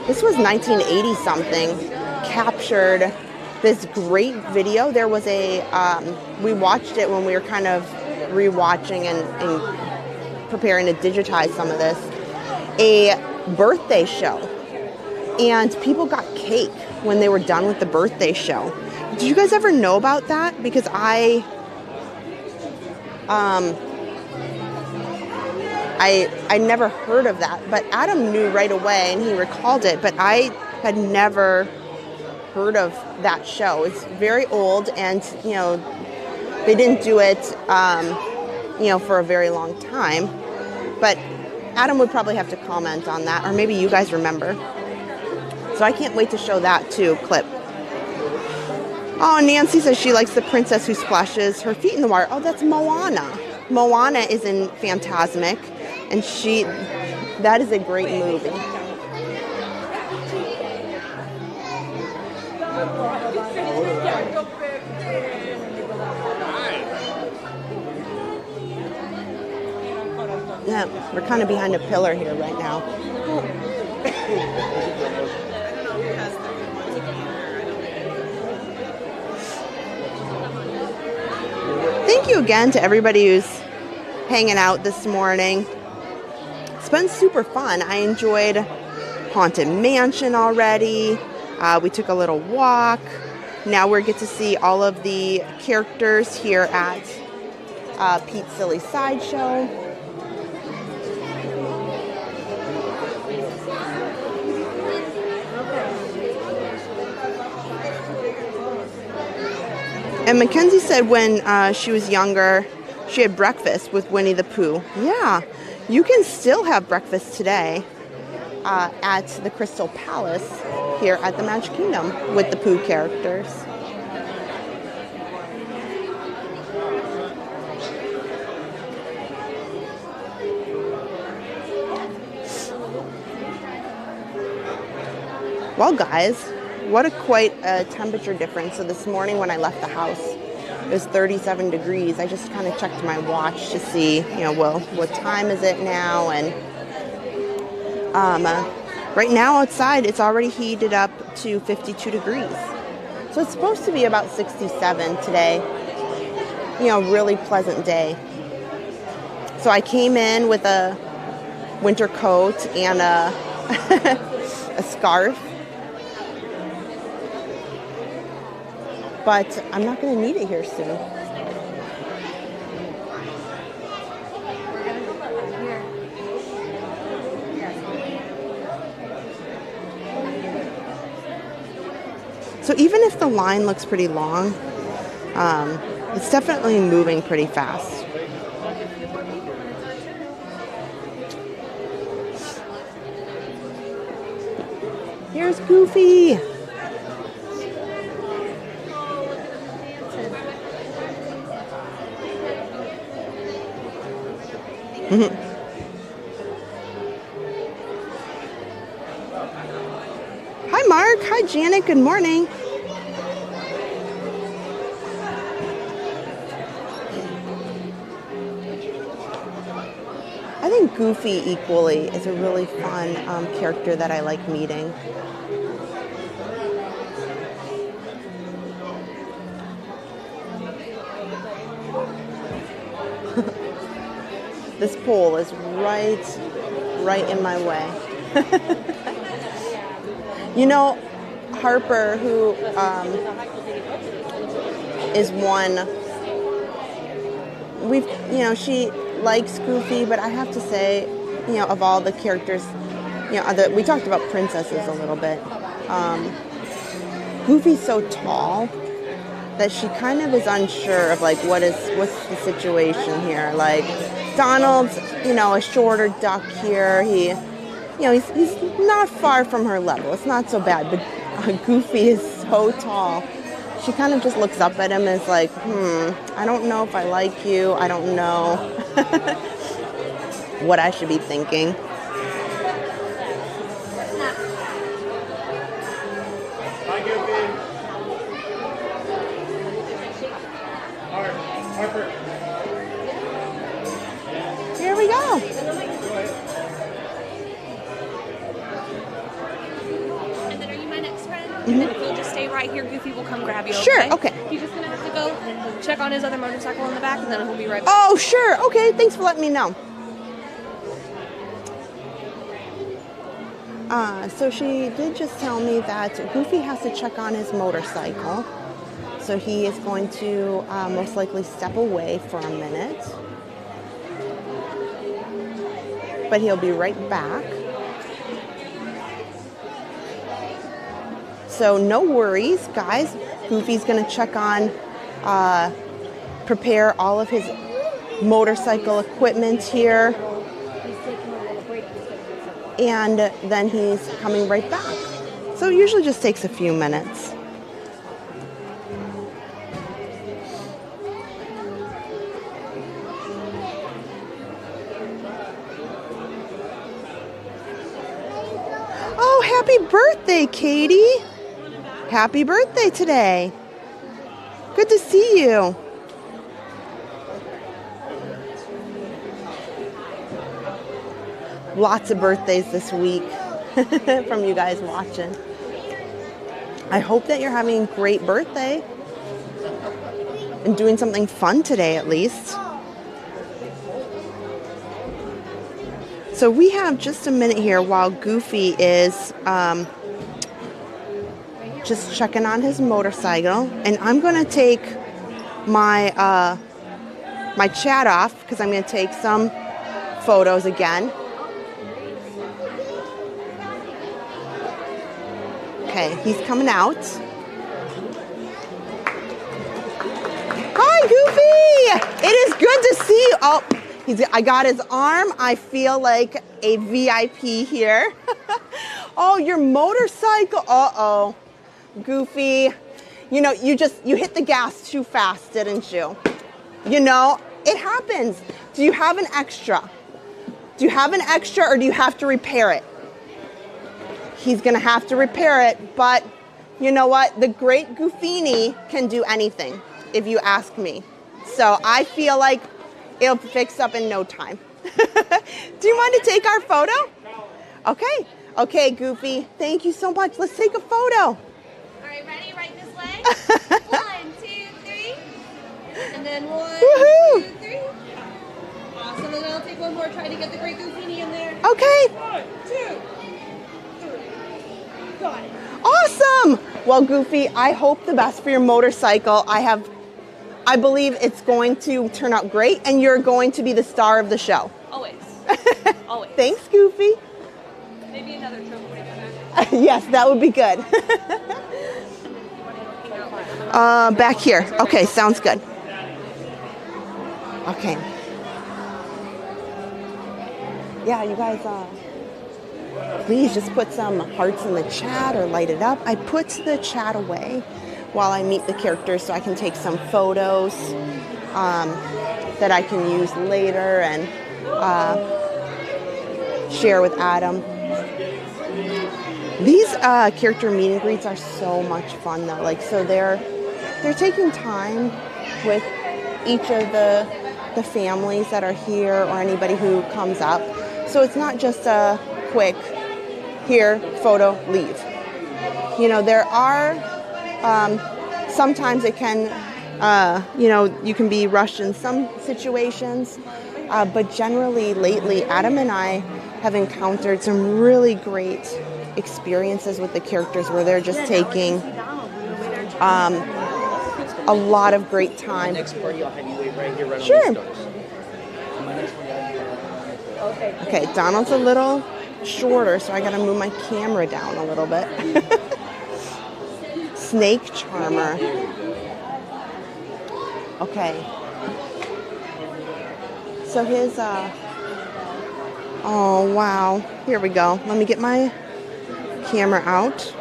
[SPEAKER 1] this was 1980 something, captured this great video. There was we watched it when we were kind of rewatching and preparing to digitize some of this, a birthday show. And people got cake when they were done with the birthday show. Did you guys ever know about that? Because I never heard of that, but Adam knew right away and he recalled it, but I had never heard of that show. It's very old, and you know, they didn't do it you know, for a very long time, but Adam would probably have to comment on that, or maybe you guys remember. So I can't wait to show that too, clip. Oh, Nancy says she likes the princess who splashes her feet in the water. Oh, that's Moana. Moana is in Fantasmic, and that is a great movie. Yeah, we're kind of behind a pillar here right now. Thank you again to everybody who's hanging out this morning. It's been super fun. I enjoyed Haunted Mansion already. We took a little walk. Now we get to see all of the characters here at Pete's Silly Sideshow. And Mackenzie said when she was younger, she had breakfast with Winnie the Pooh. Yeah, you can still have breakfast today at the Crystal Palace here at the Magic Kingdom with the Pooh characters. Well, guys, what a quite a temperature difference. So this morning when I left the house, it was 37 degrees. I just kind of checked my watch to see, well, what time is it now? And right now outside, it's already heated up to 52 degrees. So it's supposed to be about 67 today. Really pleasant day. So I came in with a winter coat and a scarf. But I'm not going to need it here soon. So even if the line looks pretty long, it's definitely moving pretty fast. Here's Goofy. Hi, Mark. Hi, Janet. Good morning. I think Goofy equally is a really fun character that I like meeting. This pole is right in my way. Harper, who is one, she likes Goofy, but I have to say, of all the characters, we talked about princesses a little bit. Goofy's so tall that she kind of is unsure of what's the situation here. Like Donald's, a shorter duck here. He's not far from her level. It's not so bad, but Goofy is so tall. She kind of just looks up at him and is like, I don't know if I like you. I don't know what I should be thinking.
[SPEAKER 2] Hi, Goofy. Harper.
[SPEAKER 1] Here we go.
[SPEAKER 13] And then are you my next friend?
[SPEAKER 1] Mm-hmm.
[SPEAKER 13] And then if you'll just stay right here, Goofy will come grab you.
[SPEAKER 1] Sure, okay.
[SPEAKER 13] He's just going to have to go check on his other motorcycle in the back, and then he'll be right back.
[SPEAKER 1] Oh, sure. Okay, thanks for letting me know. So she did just tell me that Goofy has to check on his motorcycle. So he is going to most likely step away for a minute. But he'll be right back. So no worries, guys. Goofy's going to check on, prepare all of his motorcycle equipment here. And then he's coming right back. So it usually just takes a few minutes. Oh, happy birthday, Katie. Happy birthday today. Good to see you. Lots of birthdays this week from you guys watching. I hope that you're having a great birthday and doing something fun today at least. So we have just a minute here while Goofy is just checking on his motorcycle, and I'm going to take my my chat off because I'm going to take some photos again. Okay, he's coming out. Hi, Goofy! It is good to see you. Oh, I got his arm. I feel like a VIP here. Oh, your motorcycle. Uh-oh. Goofy. You hit the gas too fast, didn't you? It happens. Do you have an extra? Do you have an extra or do you have to repair it? he's going to have to repair it. But you know what? The great Goofini can do anything, if you ask me. So I feel like it'll fix up in no time. Do you want to take our photo? Okay. Okay, Goofy. Thank you so much. Let's take a photo.
[SPEAKER 13] All right, ready? Right this way. 1, 2, 3. And then 1,
[SPEAKER 1] Woohoo!
[SPEAKER 13] 2, 3. Awesome. And then I'll take one more. Try to get the great Goofini in there.
[SPEAKER 1] Okay.
[SPEAKER 13] 1, 2, 3. Got it.
[SPEAKER 1] Awesome. Well, Goofy, I hope the best for your motorcycle. I believe it's going to turn out great, and you're going to be the star of the show.
[SPEAKER 13] Always. Always.
[SPEAKER 1] Thanks, Goofy.
[SPEAKER 13] Maybe another trip when I come back.
[SPEAKER 1] Yes, that would be good. Back here. Okay, sounds good. Okay. Yeah, you guys, please just put some hearts in the chat or light it up. I put the chat away while I meet the characters so I can take some photos that I can use later and share with Adam. These character meet and greets are so much fun though. Like, so they're taking time with each of the families that are here or anybody who comes up. So it's not just a quick here, photo, leave. You know, there are sometimes it can, you can be rushed in some situations, but generally lately, Adam and I have encountered some really great experiences with the characters where they're just taking a lot of great time.
[SPEAKER 10] Next party, I'll have you wait right here, right
[SPEAKER 1] Sure.
[SPEAKER 10] on these stars.
[SPEAKER 1] Okay, Donald's a little shorter, so I gotta move my camera down a little bit. Snake Charmer. Okay. So his, oh wow. Here we go. Let me get my camera out.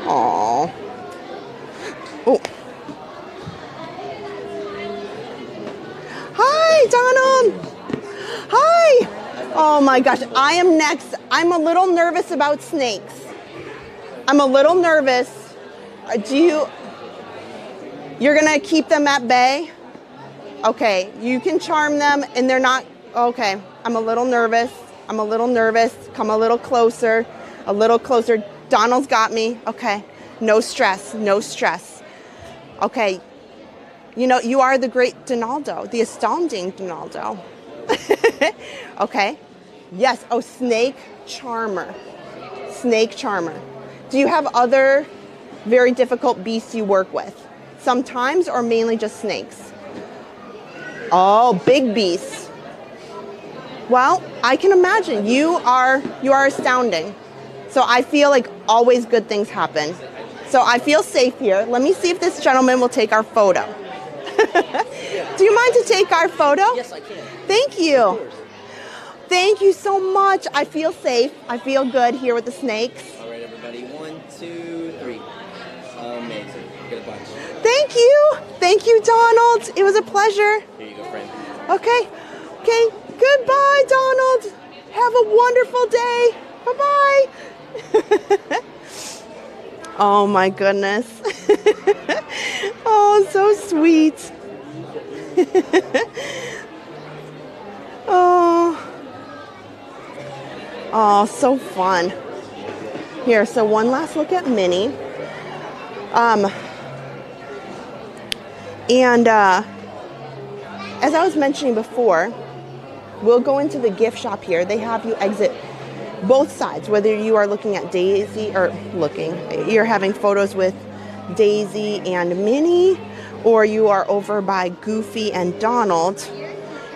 [SPEAKER 1] Oh. Oh. Hi, Donald. Hi. Oh my gosh, I am next. I'm a little nervous about snakes. I'm a little nervous. You're gonna keep them at bay? Okay, you can charm them and they're not, okay. I'm a little nervous. Come a little closer, Donald's got me. Okay, no stress. Okay, you know, you are the great Donaldo, the astounding Donaldo. Okay, yes, oh, Snake Charmer. Do you have other very difficult beasts you work with? Sometimes or mainly just snakes? Oh, big beasts. Well, I can imagine. You are astounding. So I feel like always good things happen. So I feel safe here. Let me see if this gentleman will take our photo. Do you mind to take our photo?
[SPEAKER 10] Yes, I can.
[SPEAKER 1] Thank you. Thank you so much. I feel safe. I feel good here with the snakes.
[SPEAKER 10] All right, everybody. 1, 2, 3. Amazing. Get a bunch.
[SPEAKER 1] Thank you. Thank you, Donald. It was a pleasure.
[SPEAKER 10] Here you go, friend.
[SPEAKER 1] Okay. Goodbye, Donald. Have a wonderful day. Bye-bye. Oh, my goodness. Oh, so sweet. Oh, so fun. Here, so one last look at Minnie. And as I was mentioning before, we'll go into the gift shop here. They have you exit both sides, whether you are looking at Daisy you're having photos with Daisy and Minnie, or you are over by Goofy and Donald.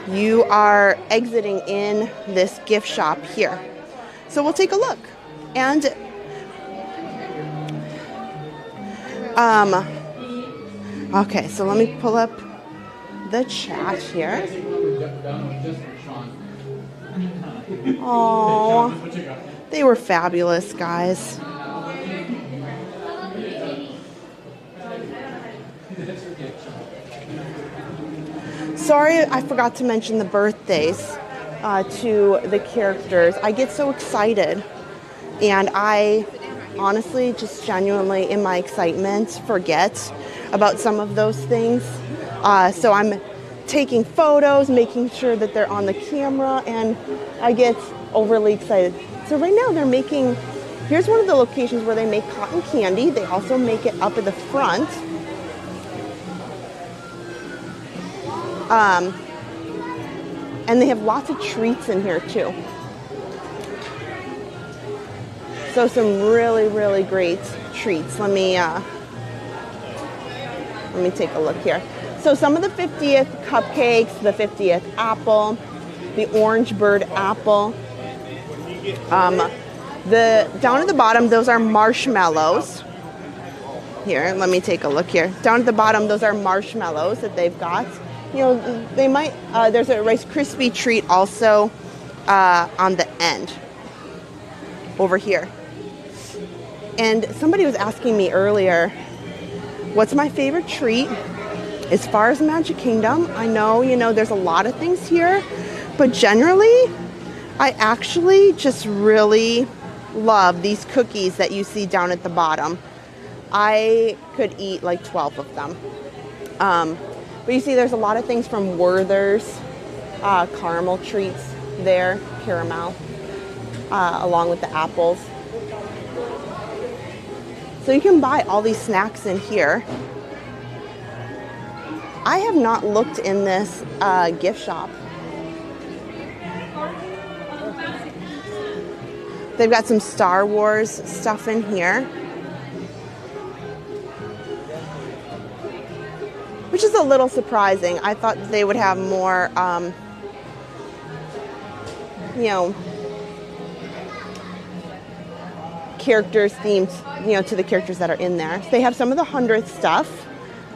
[SPEAKER 1] You are exiting in this gift shop here. So we'll take a look. And okay, so let me pull up the chat here. Oh, they were fabulous, guys. Sorry, I forgot to mention the birthdays. to the characters. I get so excited, and I honestly just genuinely in my excitement forget about some of those things. So I'm taking photos, making sure that they're on the camera, and I get overly excited. So right now they're making, here's one of the locations where they make cotton candy. They also make it up at the front. And they have lots of treats in here too. So some really, really great treats. Let me take a look here. So some of the 50th cupcakes, the 50th apple, the orange bird apple. The down at the bottom, those are marshmallows. Here, let me take a look here. Down at the bottom, those are marshmallows that they've got. You know, they might, there's a Rice Krispie treat also on the end over here. And somebody was asking me earlier, what's my favorite treat? As far as Magic Kingdom, I know, you know, there's a lot of things here, but generally, I actually just really love these cookies that you see down at the bottom. I could eat like 12 of them. But you see there's a lot of things from Werther's, caramel treats there, caramel, along with the apples. So you can buy all these snacks in here. I have not looked in this gift shop. They've got some Star Wars stuff in here, which is a little surprising. I thought they would have more, you know, characters themed, you know, to the characters that are in there. So they have some of the 100th stuff.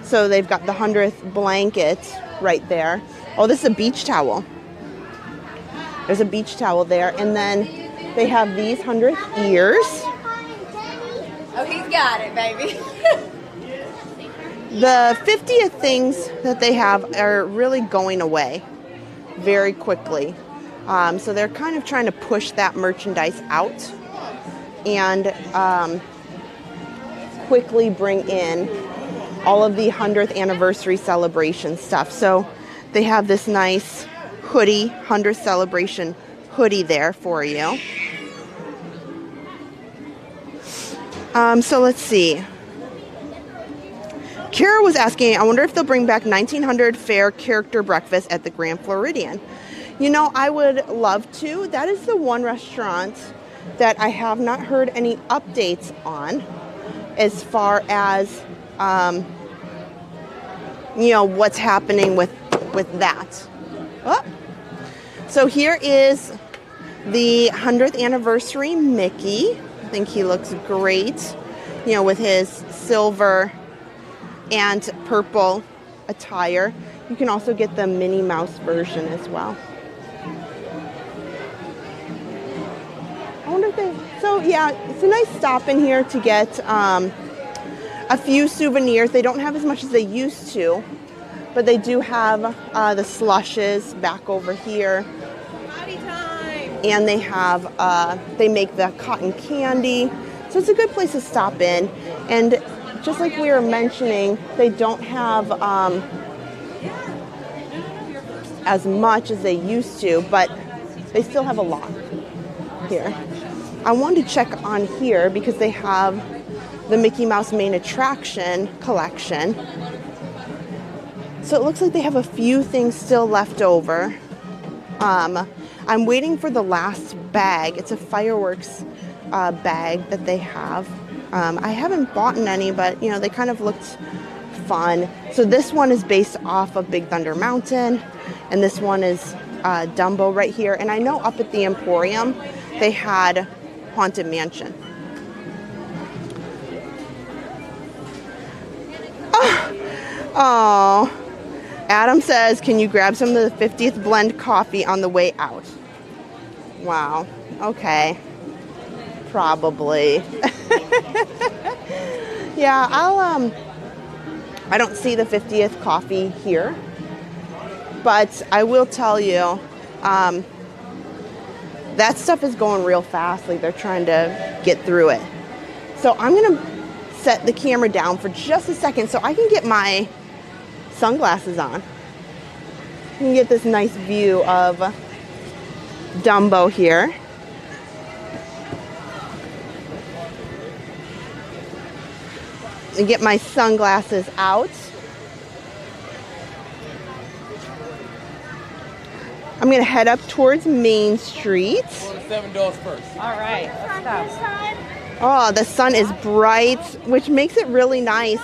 [SPEAKER 1] So they've got the 100th blanket right there. Oh, this is a beach towel. There's a beach towel there. And then they have these 100th ears.
[SPEAKER 3] Oh, he's got it, baby.
[SPEAKER 1] The 50th things that they have are really going away very quickly. So they're kind of trying to push that merchandise out and quickly bring in all of the 100th anniversary celebration stuff. So they have this nice hoodie, 100th celebration hoodie there for you. So let's see. Kara was asking, I wonder if they'll bring back 1900 Fair character breakfast at the Grand Floridian. You know, I would love to. That is the one restaurant that I have not heard any updates on as far as, you know, what's happening with that. Oh. So here is the 100th anniversary Mickey. I think he looks great, you know, with his silver and purple attire. You can also get the Minnie Mouse version as well. I wonder if they... So yeah, it's a nice stop in here to get a few souvenirs. They don't have as much as they used to, but they do have the slushes back over here.
[SPEAKER 12] Potty time.
[SPEAKER 1] And they have, they make the cotton candy. So it's a good place to stop in. And just like we were mentioning, they don't have as much as they used to, but they still have a lot here. I wanted to check on here because they have the Mickey Mouse Main Attraction collection. So it looks like they have a few things still left over. I'm waiting for the last bag. It's a fireworks bag that they have. I haven't bought any, but you know, they kind of looked fun. So this one is based off of Big Thunder Mountain, and this one is Dumbo right here. And I know up at the Emporium they had Haunted Mansion. Oh, Adam says, can you grab some of the 50th blend coffee on the way out? Wow. Okay. Probably. Yeah, I don't see the 50th coffee here, but I will tell you, that stuff is going real fast. Like they're trying to get through it. So I'm gonna set the camera down for just a second so I can get my sunglasses on. You can get this nice view of Dumbo here. And get my sunglasses out. I'm gonna head up towards Main Street.
[SPEAKER 10] $7 first.
[SPEAKER 12] All right, let's go.
[SPEAKER 1] Oh, the sun is bright, which makes it really nice.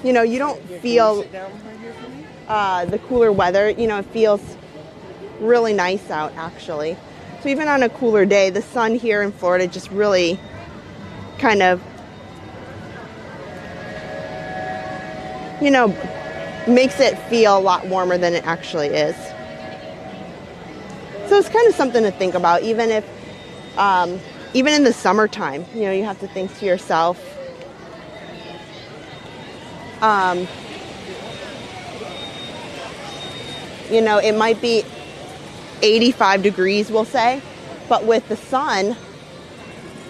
[SPEAKER 1] You know, you don't feel the cooler weather. You know, it feels really nice out, actually. So even on a cooler day, the sun here in Florida just really kind of, you know, makes it feel a lot warmer than it actually is. So it's kind of something to think about, even if, even in the summertime, you know, you have to think to yourself, you know, it might be 85 degrees, we'll say, but with the sun,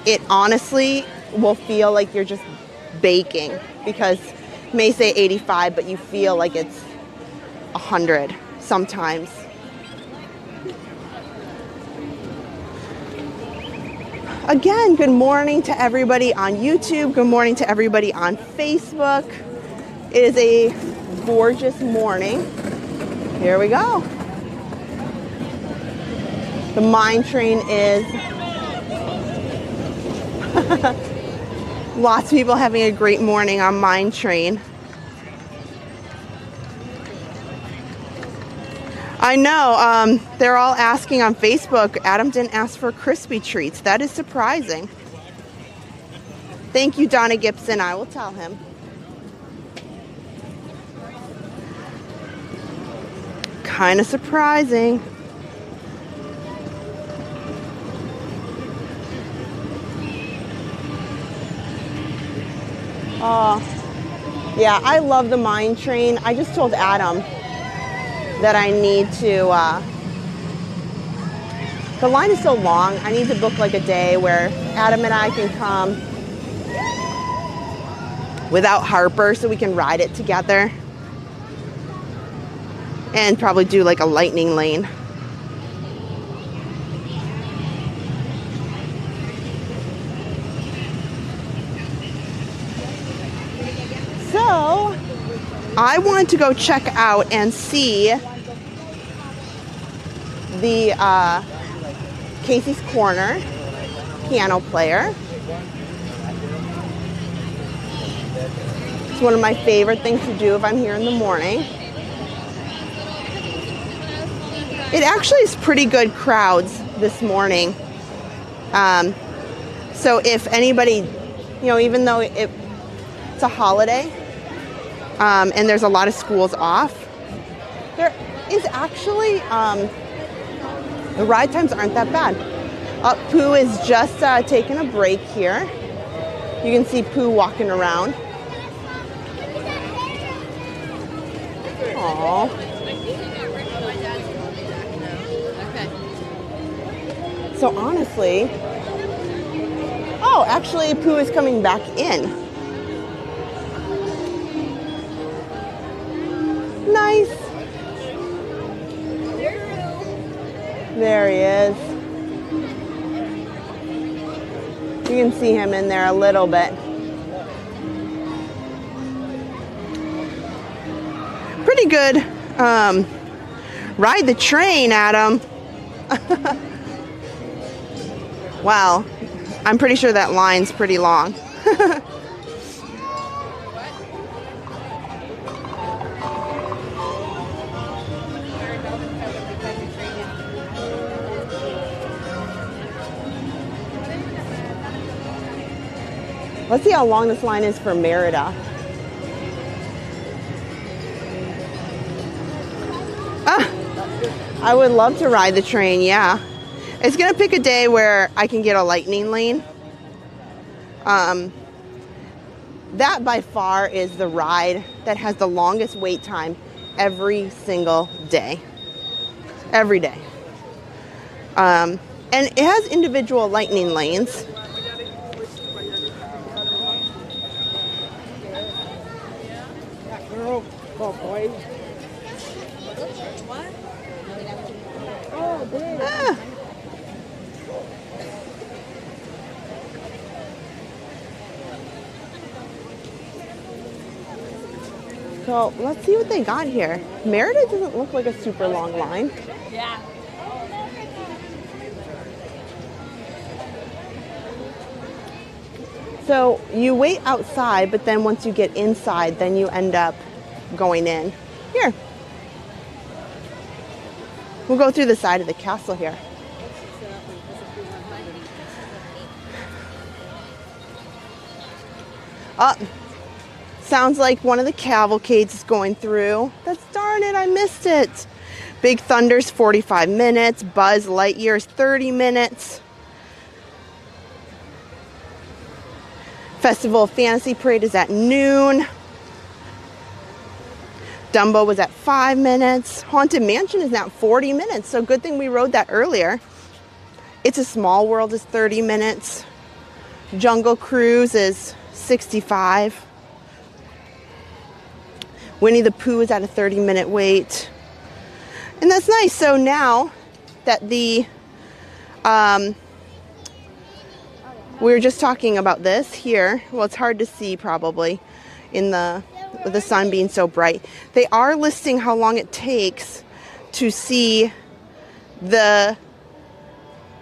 [SPEAKER 1] it honestly will feel like you're just baking, because it may say 85, but you feel like it's 100 sometimes. Again, good morning to everybody on YouTube. Good morning to everybody on Facebook. It is a gorgeous morning. Here we go. The mine train is lots of people having a great morning on mine train. I know, they're all asking on Facebook, Adam didn't ask for crispy treats. That is surprising. Thank you, Donna Gibson. I will tell him. Kind of surprising. Oh, yeah, I love the mine train. I just told Adam that I need to, the line is so long, I need to book like a day where Adam and I can come without Harper so we can ride it together. And probably do like a lightning lane. So, I want to go check out and see the Casey's Corner piano player. It's one of my favorite things to do if I'm here in the morning. It actually is pretty good crowds this morning. So if anybody, you know, even though it's a holiday, and there's a lot of schools off, there is actually, the ride times aren't that bad. Pooh is just taking a break here. You can see Pooh walking around. Aww. So honestly, oh, actually Pooh is coming back in. Nice. There he is. You can see him in there a little bit. Pretty good. Ride the train, Adam. Wow. I'm pretty sure that line's pretty long. Let's see how long this line is for Merida. I would love to ride the train, yeah. It's gonna pick a day where I can get a lightning lane. That by far is the ride that has the longest wait time every single day. Every day. And it has individual lightning lanes. Ah. So let's see what they got here. Merida doesn't look like a super long line.
[SPEAKER 13] Yeah.
[SPEAKER 1] So you wait outside, but then once you get inside, then you end up going in. Here. We'll go through the side of the castle here. Oh, sounds like one of the cavalcades is going through. That's darn it, I missed it. Big Thunder's 45 minutes. Buzz Lightyear's 30 minutes. Festival of Fantasy Parade is at noon. Dumbo was at 5 minutes. Haunted Mansion is now 40 minutes, so good thing we rode that earlier. It's a Small World is 30 minutes. Jungle Cruise is 65. Winnie the Pooh is at a 30-minute wait. And that's nice. So now that the we were just talking about this here. Well, it's hard to see probably with the sun being so bright. They are listing how long it takes to see the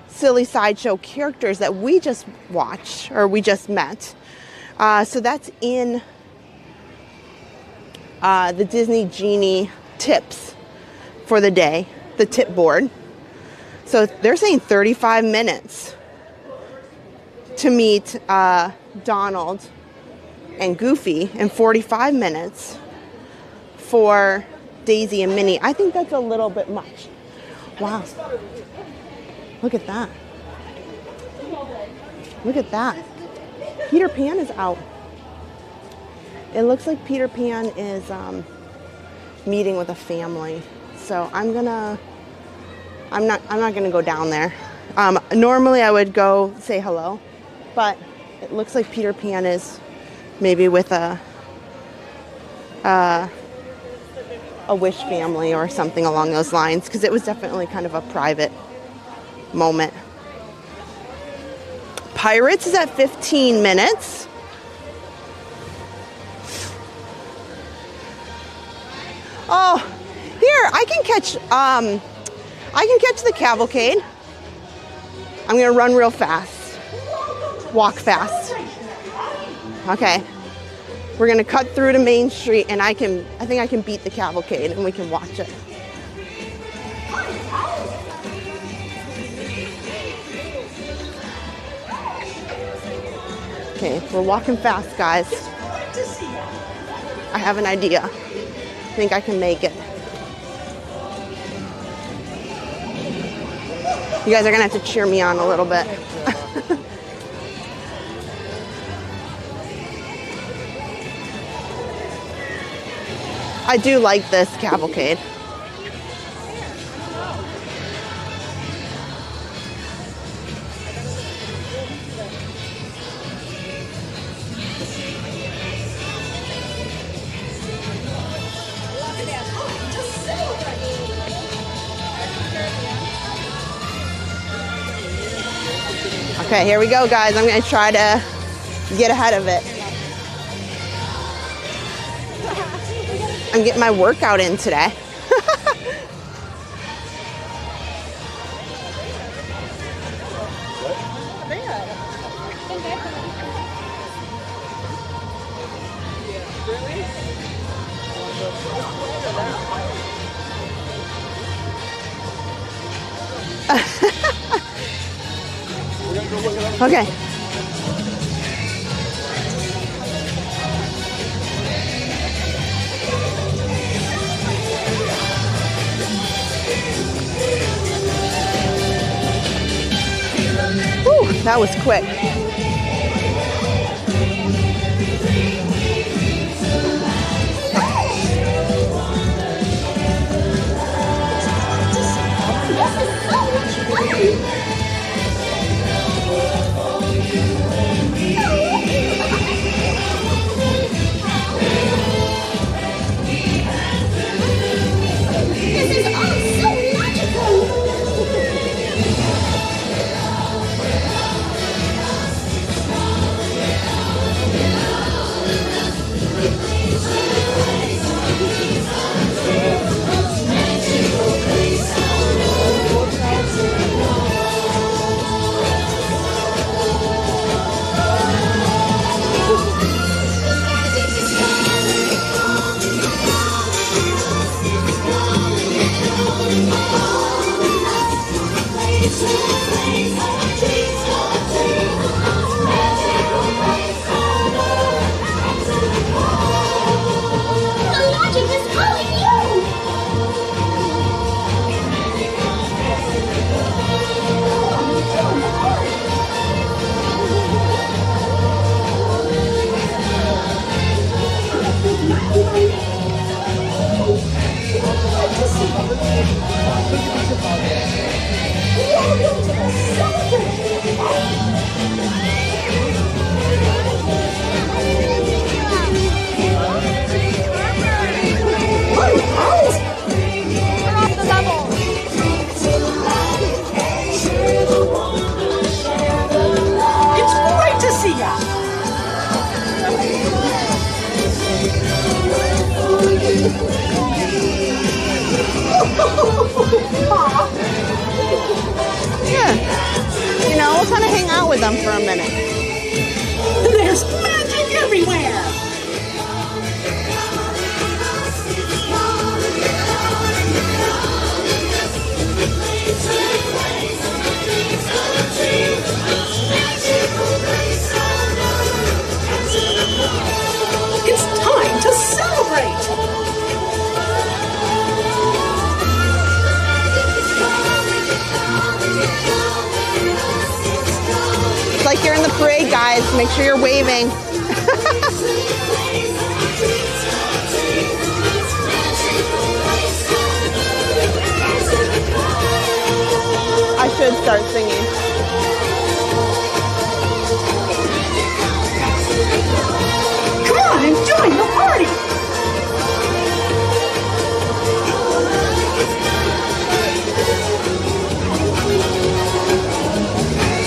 [SPEAKER 1] Silly Sideshow characters that we just watched or we just met. So that's in the Disney Genie tips for the day, the tip board. So they're saying 35 minutes to meet Donald and Goofy and 45 minutes for Daisy and Minnie. I think that's a little bit much. Wow. Look at that. Look at that. Peter Pan is out. It looks like Peter Pan is meeting with a family. So I'm not gonna go down there. Normally I would go say hello, but it looks like Peter Pan is maybe with a Wish family or something along those lines, because it was definitely kind of a private moment. Pirates is at 15 minutes. Oh, here, I can catch the Cavalcade. I'm gonna run real fast. Walk fast. Okay. We're gonna cut through to Main Street, and I think I can beat the Cavalcade, and we can watch it. Okay, we're walking fast, guys. I have an idea. I think I can make it. You guys are gonna have to cheer me on a little bit. I do like this Cavalcade. Okay, here we go, guys. I'm gonna try to get ahead of it. I'm getting my workout in today. Okay. Whew, that was quick. Yeah. You know, we'll kind of hang out with them for a minute.
[SPEAKER 12] There's magic everywhere! It's time to celebrate!
[SPEAKER 1] It's like you're in the parade, guys. Make sure you're waving. I should start singing.
[SPEAKER 12] Come on and join the party!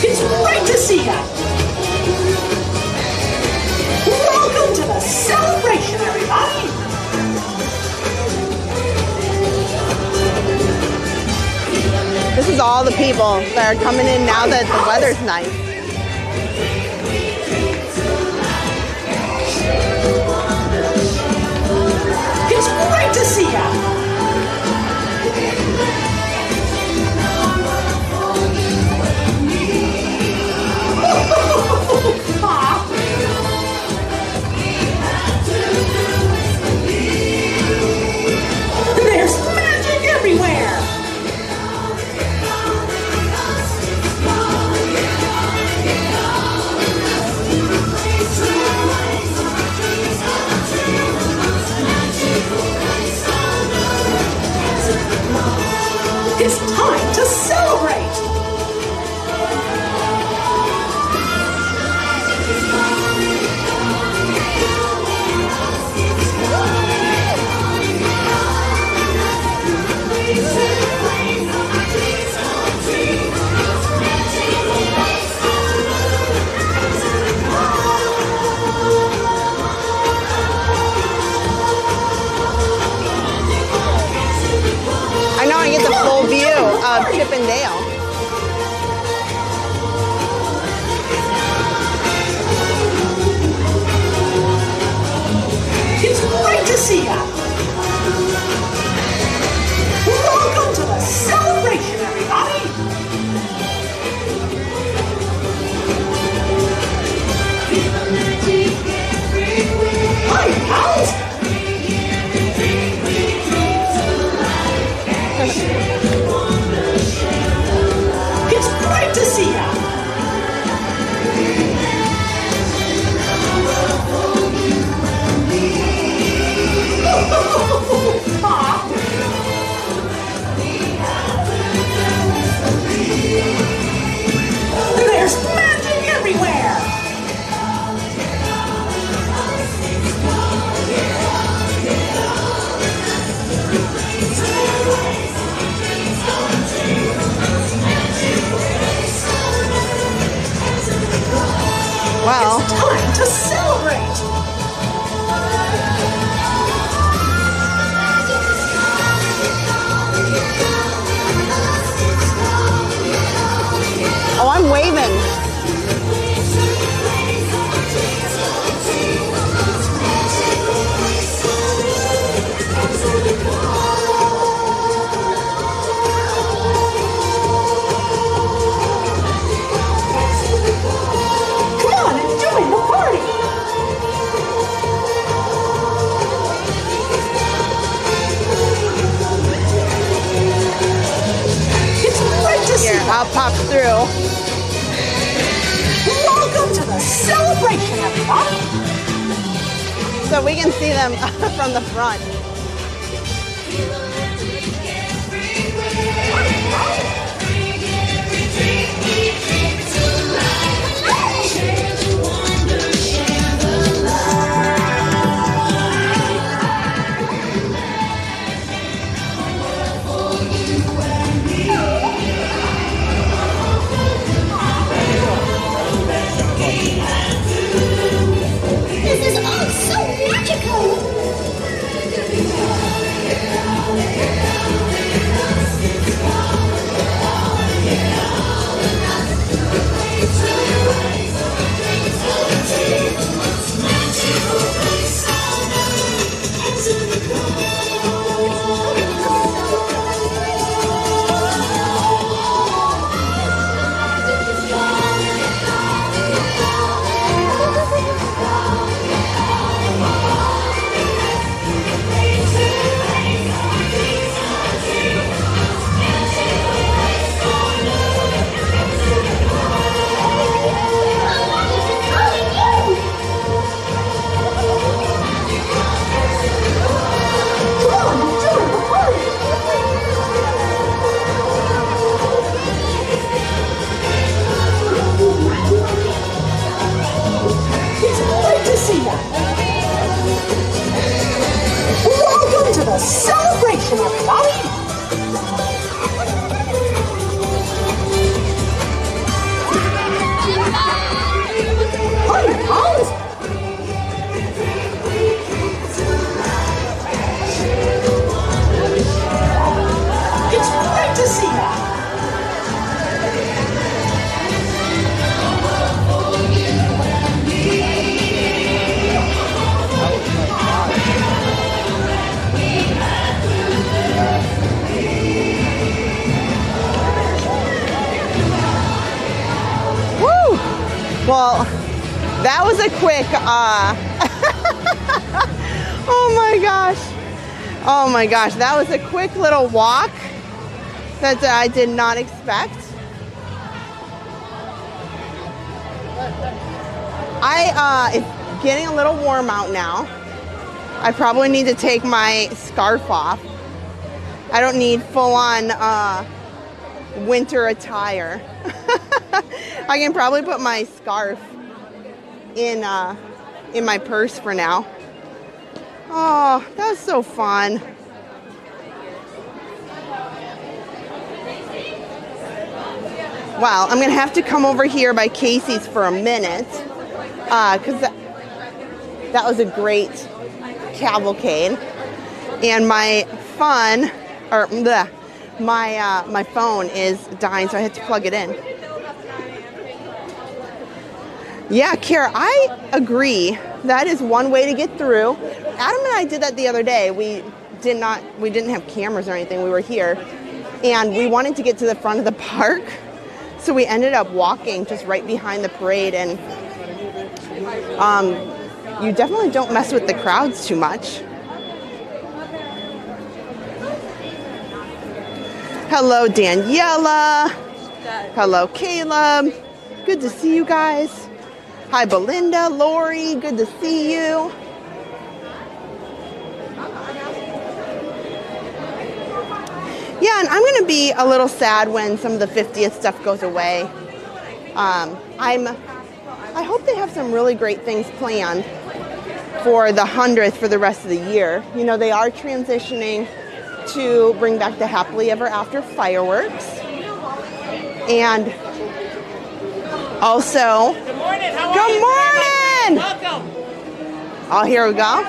[SPEAKER 12] It's great to see ya! Welcome to the celebration, everybody!
[SPEAKER 1] This is all the people that are coming in now that the weather's nice.
[SPEAKER 12] It's great to see ya! There's magic everywhere! It's time to celebrate!
[SPEAKER 1] I know I get the full view of Chip and Dale.
[SPEAKER 12] It's great to see ya! Welcome to the celebration, everybody! Hi, pals! It's great to see ya! There's magic everywhere!
[SPEAKER 1] Well,
[SPEAKER 12] it's time to celebrate!
[SPEAKER 1] oh, I'm waving.
[SPEAKER 12] Come on and join the party! It's great to see
[SPEAKER 1] Here,
[SPEAKER 12] ya!
[SPEAKER 1] I'll pop through.
[SPEAKER 12] Welcome to the celebration, everybody!
[SPEAKER 1] So we can see them from the front.
[SPEAKER 14] It's great to see you. Welcome to the celebration, everybody. Hi, Alice. It's great to see you.
[SPEAKER 1] Woo! Well, that was a quick, oh my gosh. Oh my gosh, that was a quick little walk that I did not expect. It's getting a little warm out now. I probably need to take my scarf off. I don't need full-on winter attire. I can probably put my scarf in my purse for now. Oh, that was so fun. Wow, I'm gonna have to come over here by Casey's for a minute because that was a great cavalcade, and my my phone is dying, so I had to plug it in. Yeah, Kara, I agree. That is one way to get through. Adam and I did that the other day. We didn't have cameras or anything. We were here, and we wanted to get to the front of the park, so we ended up walking just right behind the parade. And you definitely don't mess with the crowds too much. Hello, Daniela. Hello, Caleb. Good to see you guys. Hi, Belinda, Lori, good to see you. Yeah, and I'm going to be a little sad when some of the 50th stuff goes away. I hope they have some really great things planned for the 100th for the rest of the year. You know, they are transitioning to bring back the Happily Ever After fireworks. And also,
[SPEAKER 15] good morning. How
[SPEAKER 1] are you? Good morning.
[SPEAKER 15] Welcome.
[SPEAKER 1] Oh, here we go.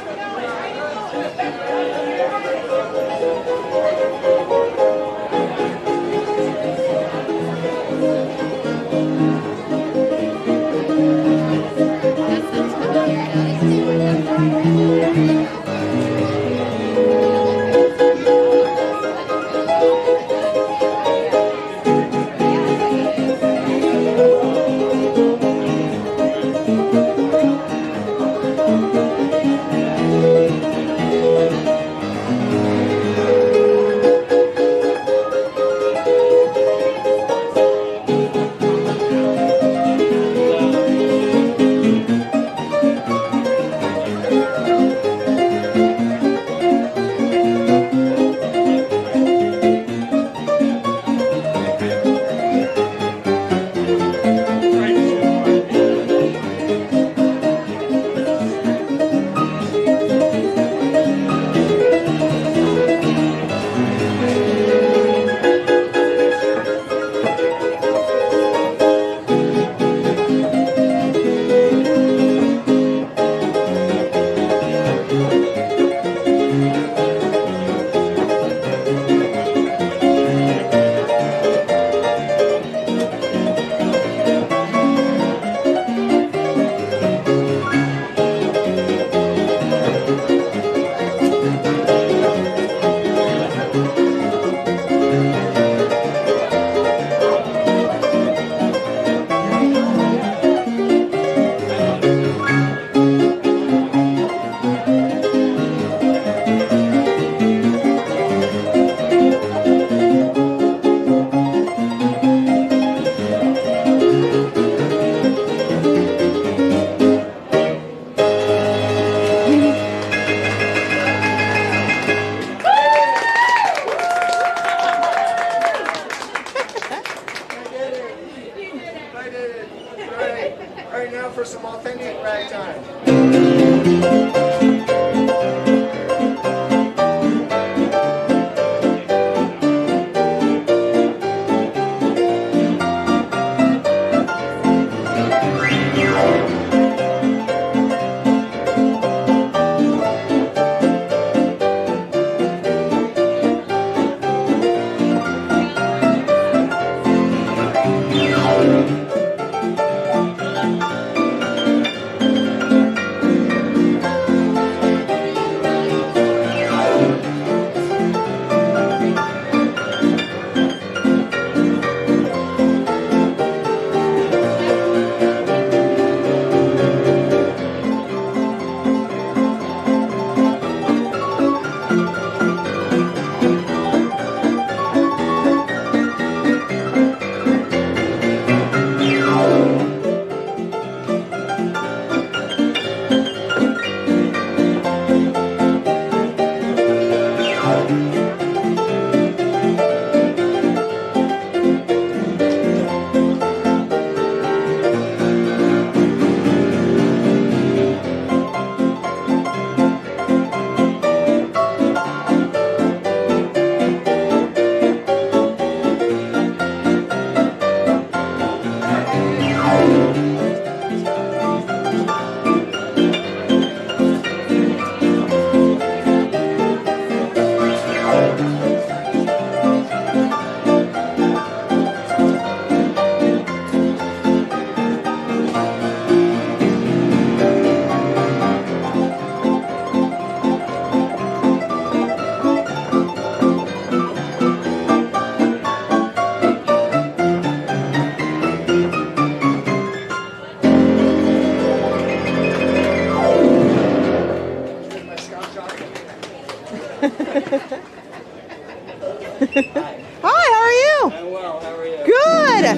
[SPEAKER 1] Hi, how are you?
[SPEAKER 10] I'm well, how are you?
[SPEAKER 1] Good.
[SPEAKER 10] I'm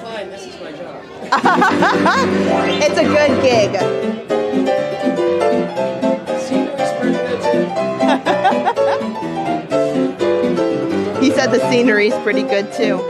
[SPEAKER 10] fine, this is my job.
[SPEAKER 1] It's a good gig.
[SPEAKER 10] Scenery's pretty good too.
[SPEAKER 1] He said the scenery's pretty good too.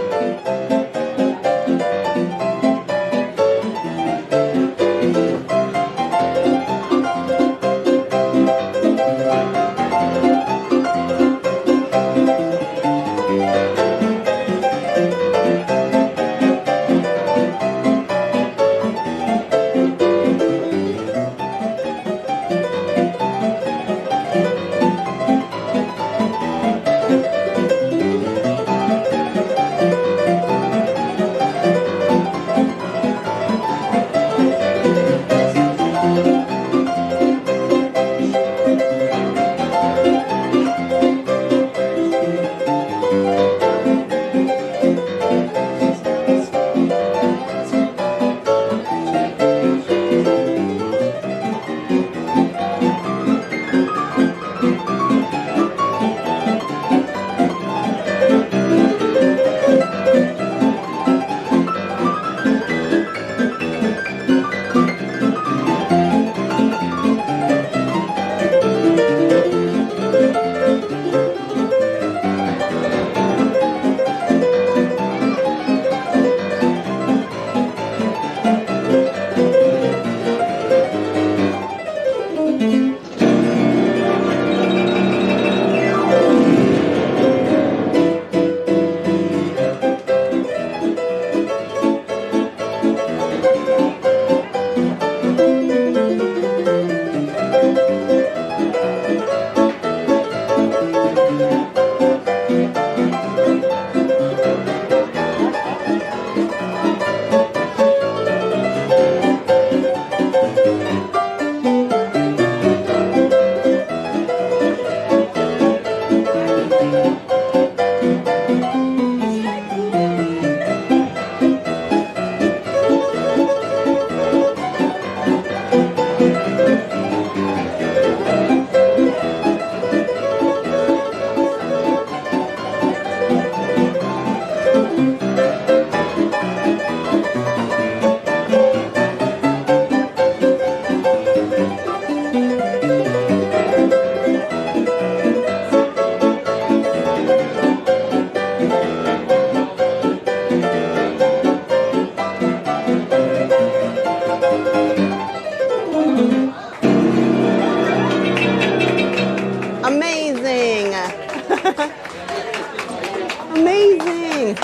[SPEAKER 1] Amazing.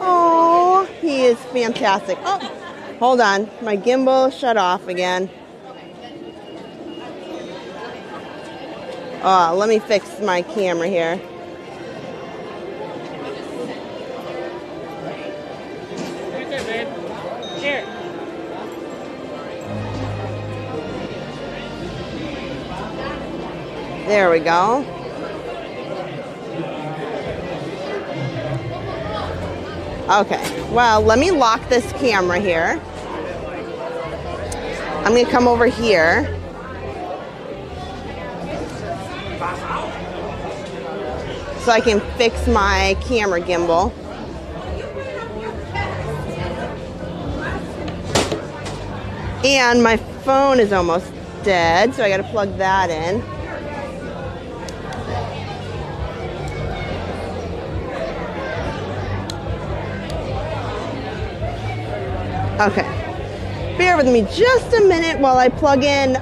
[SPEAKER 1] Oh, he is fantastic. Oh, hold on. My gimbal shut off again. Let me fix my camera here.
[SPEAKER 8] Here.
[SPEAKER 1] There we go. Okay, well, let me lock this camera here. I'm gonna come over here. So I can fix my camera gimbal. And my phone is almost dead, so I gotta plug that in. Okay, bear with me just a minute while I plug in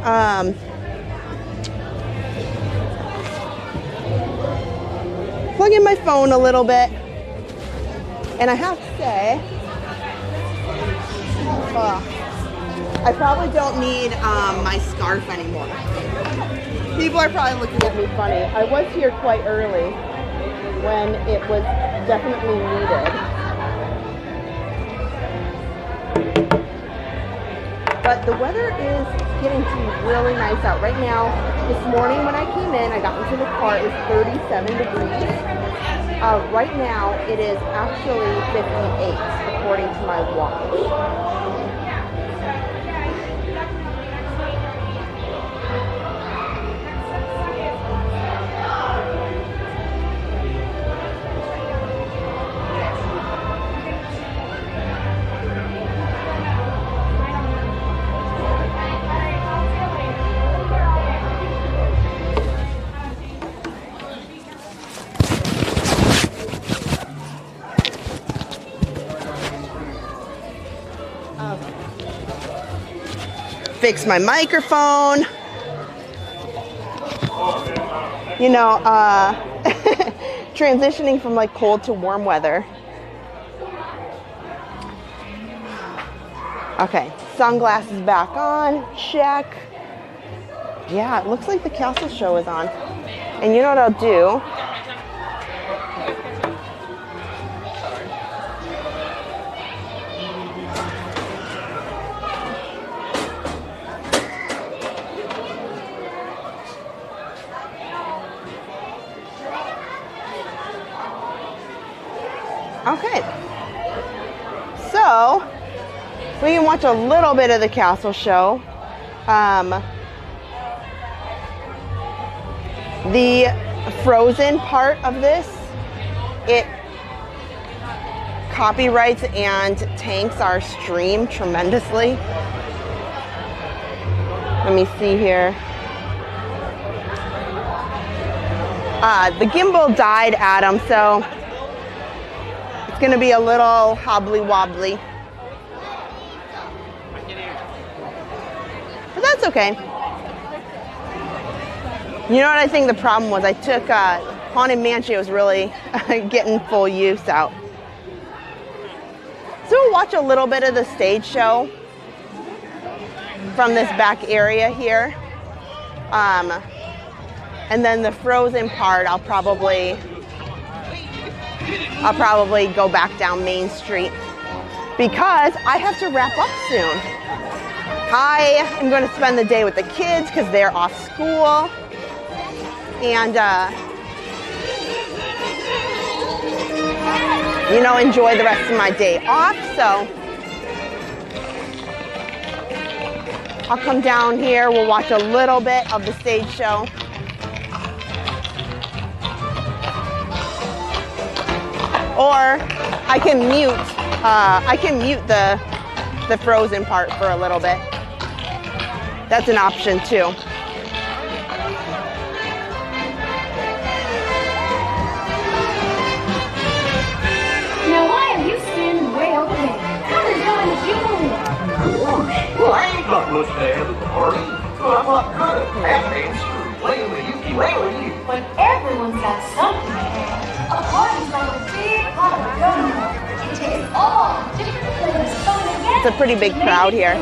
[SPEAKER 1] my phone a little bit. And I have to say, I probably don't need my scarf anymore. People are probably looking at me funny. I was here quite early when it was definitely needed. But the weather is getting to be really nice out. Right now, this morning when I came in, I got into the car, it was 37 degrees. Right now, it is actually 58, according to my watch. fix my microphone. You know, transitioning from like cold to warm weather. Okay, sunglasses back on, check. Yeah, it looks like the castle show is on. And you know what I'll do? Okay, so we can watch a little bit of the castle show. The Frozen part of this, it copyrights and tanks our stream tremendously. Let me see here. The gimbal died, Adam, so it's gonna be a little hobbly wobbly. But that's okay. You know what I think the problem was? I took Haunted Mansion, was really getting full use out. So we'll watch a little bit of the stage show from this back area here. And then the Frozen part, I'll probably go back down Main Street because I have to wrap up soon. I am going to spend the day with the kids because they're off school. And, you know, enjoy the rest of my day off. So I'll come down here. We'll watch a little bit of the stage show. Or I can mute the Frozen part for a little bit. That's an option too.
[SPEAKER 15] Now why are you standing way over there? Come and join us, you move.
[SPEAKER 16] Well, I ain't got much to add to the party. But I'm not good at tap dancing or playing the ukulele.
[SPEAKER 15] But everyone's got something to add. A party's like a big pot of gum. It takes all different flavors coming together.
[SPEAKER 1] It's a pretty big crowd here.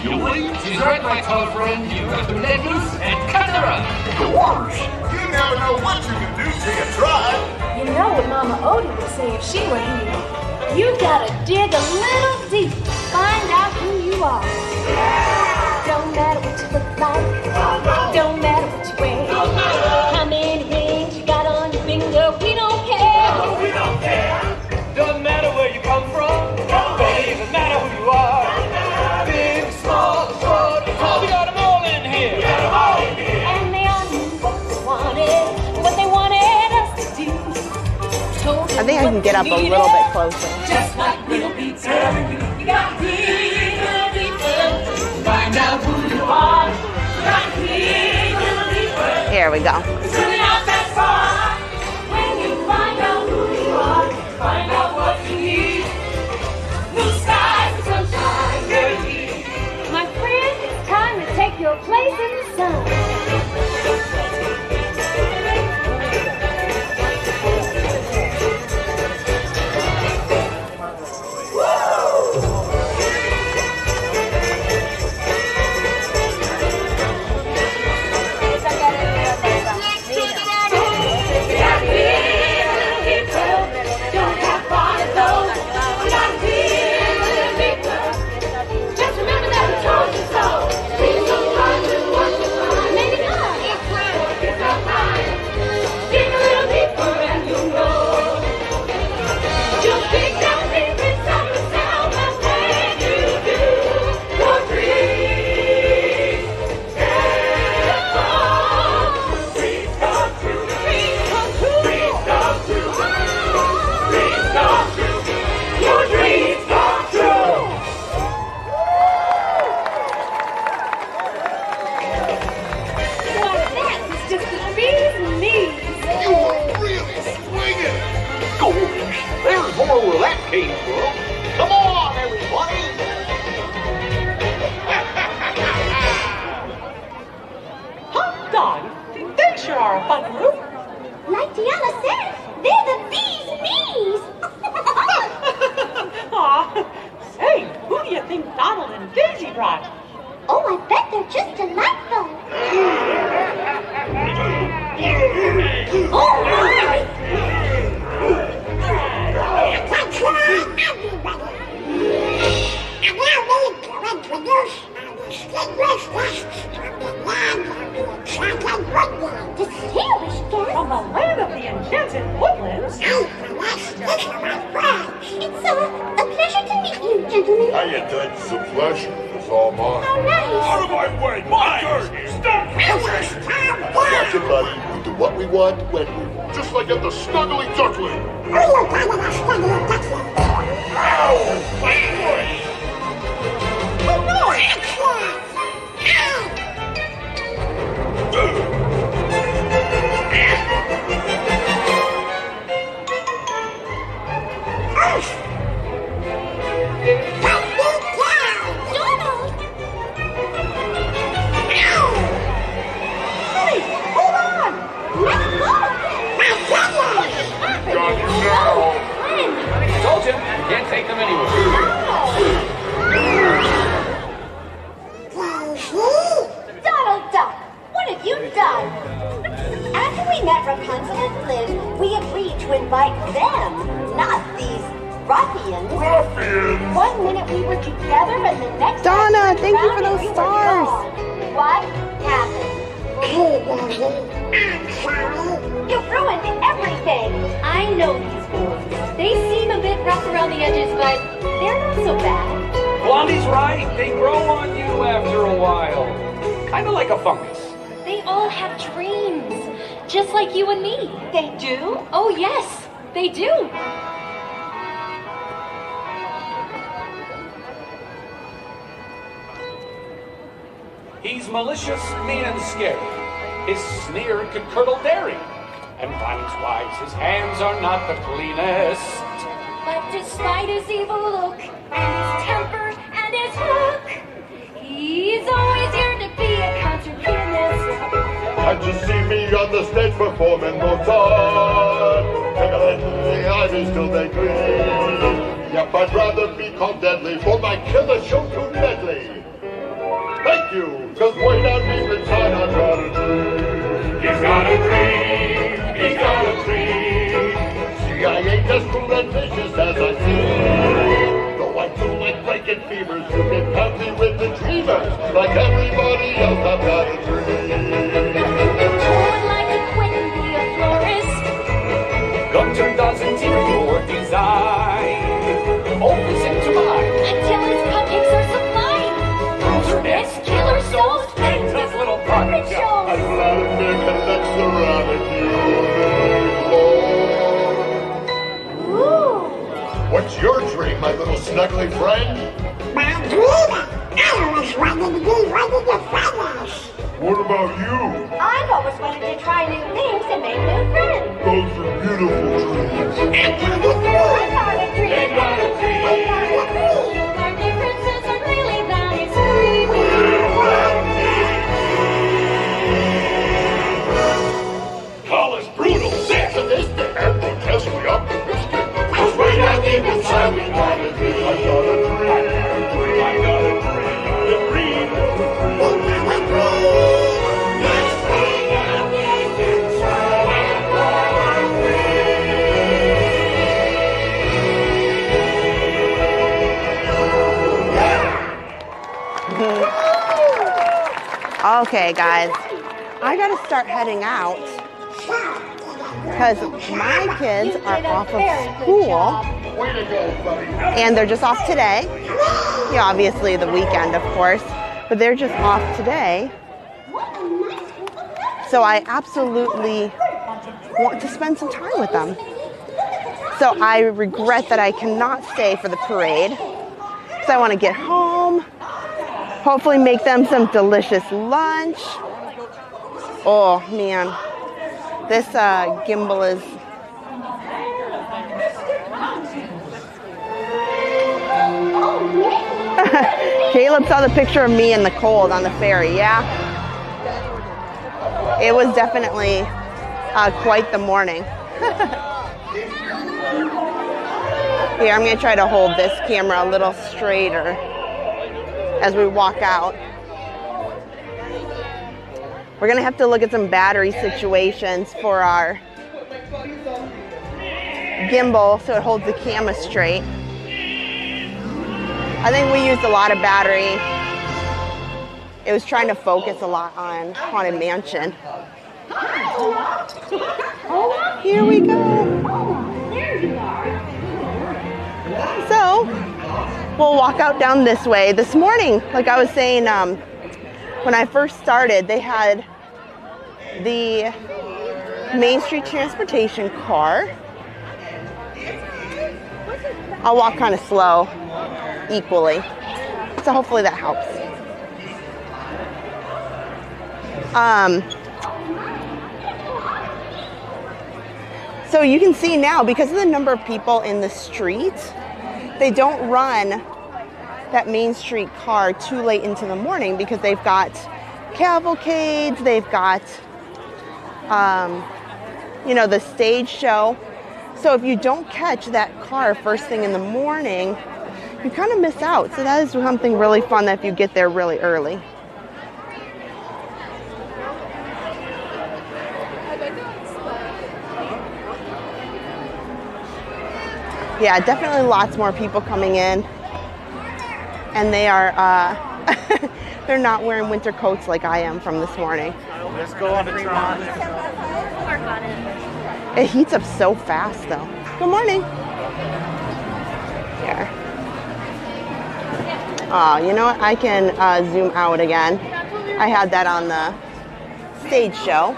[SPEAKER 16] Julie, she's right, my tall friend. You got the necklace and cut her up. Doors. You never know what you can do till you try.
[SPEAKER 15] You know what Mama Odie would say if she were here. You gotta dig a little deep, find out who you are. Don't matter what you look like, don't matter what you wear, how many rings you got on your finger, we don't care.
[SPEAKER 8] No, we don't care. Doesn't matter where you come from, don't even matter who you are. Big, small, short, tall, we got them all in here.
[SPEAKER 15] And they all knew what they wanted us to do.
[SPEAKER 1] I think I can get up a little bit closer.
[SPEAKER 15] Just like we'll be telling you, you got to dig a little deeper, find out who you are. You got to dig a little deeper.
[SPEAKER 1] Here we go.
[SPEAKER 15] It's really not that far. When you find out who you are, find out what you need. Blue skies and sunshine, guaranteed. My friend, it's time to take your place in the sun.
[SPEAKER 16] Where that came from. Come on, everybody!
[SPEAKER 14] God, they sure are a fun group.
[SPEAKER 15] Like Deanna said, they're the bee's knees.
[SPEAKER 14] Aw, say, who do you think Donald and Daisy brought?
[SPEAKER 15] Oh, I bet they're just delightful.
[SPEAKER 14] All right.
[SPEAKER 15] Distinguished guest.
[SPEAKER 14] From the land of the enchanted woodlands.
[SPEAKER 15] It's a pleasure to meet you, gentlemen.
[SPEAKER 11] How you doing? It's a pleasure. It's all mine.
[SPEAKER 15] How nice.
[SPEAKER 16] Out of my way! My turn! Stop!
[SPEAKER 11] Watch it, buddy. We do what we want, when we want.
[SPEAKER 16] Just like at the Snuggly Duckling!
[SPEAKER 11] Ow! My foot!
[SPEAKER 14] Oh, no!
[SPEAKER 8] Told you, can't take them anywhere.
[SPEAKER 15] Donald Duck, what have you done? After we met Rapunzel and Flynn, we agreed to invite them, not these ruffians.
[SPEAKER 16] Ruffians!
[SPEAKER 15] 1 minute we were together and the next
[SPEAKER 1] Donna,
[SPEAKER 15] time we
[SPEAKER 1] thank you
[SPEAKER 15] were
[SPEAKER 1] for those
[SPEAKER 15] we were
[SPEAKER 1] stars.
[SPEAKER 15] gone. What happened? You ruined everything.
[SPEAKER 3] I know these boys. They seem a bit rough around the edges, but they're not so bad.
[SPEAKER 8] Blondie's right. They grow on you after a while. Kind of like a fungus.
[SPEAKER 3] They all have dreams, just like you and me.
[SPEAKER 15] They do?
[SPEAKER 3] Oh, yes, they do.
[SPEAKER 8] He's malicious, mean, and scary. His sneer could curdle dairy. And finds-wise, his hands are not the cleanest.
[SPEAKER 3] But despite his evil look, and his temper, and his hook, he's always here to be a concert pianist.
[SPEAKER 11] Can't you see me on the stage performing Mozart? Tickling the eyes till they gleam. Yep, I'd rather be called deadly for my killer show tune medley. Thank you, cause way down deep inside I've got a dream.
[SPEAKER 16] He's got a dream, he's got a dream.
[SPEAKER 11] See, I ain't as cruel and vicious as I seem. Though I do like breaking fevers, you can count me with the dreamers. Like everybody else, I've got a dream.
[SPEAKER 3] Who would like to quit and be a florist?
[SPEAKER 8] Gunter doesn't hear your design. Opens into mine.
[SPEAKER 3] Until his cupcakes are sublime. His killer soul's fame.
[SPEAKER 8] Tough little pocket
[SPEAKER 3] It
[SPEAKER 8] show.
[SPEAKER 3] shows.
[SPEAKER 11] I'd rather make a ceramic unicorn.
[SPEAKER 3] Ooh.
[SPEAKER 11] What's your dream, my little snuggly friend?
[SPEAKER 15] My dream? I always wanted to be one of the feathers.
[SPEAKER 11] What about you?
[SPEAKER 15] I've always wanted to try new things and make new friends.
[SPEAKER 11] Those are beautiful dreams.
[SPEAKER 15] I got a dream.
[SPEAKER 3] Our differences are really that extreme.
[SPEAKER 16] College brutal,
[SPEAKER 11] Sadistic and grotesquely optimistic.
[SPEAKER 16] cause way down deep inside we got a dream.
[SPEAKER 11] I got a dream.
[SPEAKER 16] I got a dream, a dream.
[SPEAKER 1] Okay, guys, I gotta start heading out because my kids are off of school
[SPEAKER 11] Way to go, buddy.
[SPEAKER 1] and they're just off today. Yeah, obviously the weekend, of course, but they're just off today. So I absolutely want to spend some time with them. So I regret that I cannot stay for the parade. So I want to get home, hopefully make them some delicious lunch. Oh man, this gimbal is Caleb saw the picture of me in the cold on the ferry, yeah? it was definitely quite the morning. Here, I'm going to try to hold this camera a little straighter as we walk out. We're going to have to look at some battery situations for our gimbal so it holds the camera straight. I think we used a lot of battery. It was trying to focus a lot on Haunted Mansion. Here we go. So, we'll walk out down this way. This morning, like I was saying, when I first started, they had the Main Street Transportation car. I'll walk kind of slow, equally. So hopefully that helps. So you can see now, because of the number of people in the street, they don't run that Main Street car too late into the morning because they've got cavalcades, they've got, you know, the stage show. So if you don't catch that car first thing in the morning, you kind of miss out. So that is something really fun that if you get there really early. Yeah, definitely lots more people coming in. And they are, they're not wearing winter coats like I am from this morning.
[SPEAKER 4] Let's go on the Tron.
[SPEAKER 1] It heats up so fast though. Good morning. Here. Oh, you know what? I can zoom out again. I had that on the stage show.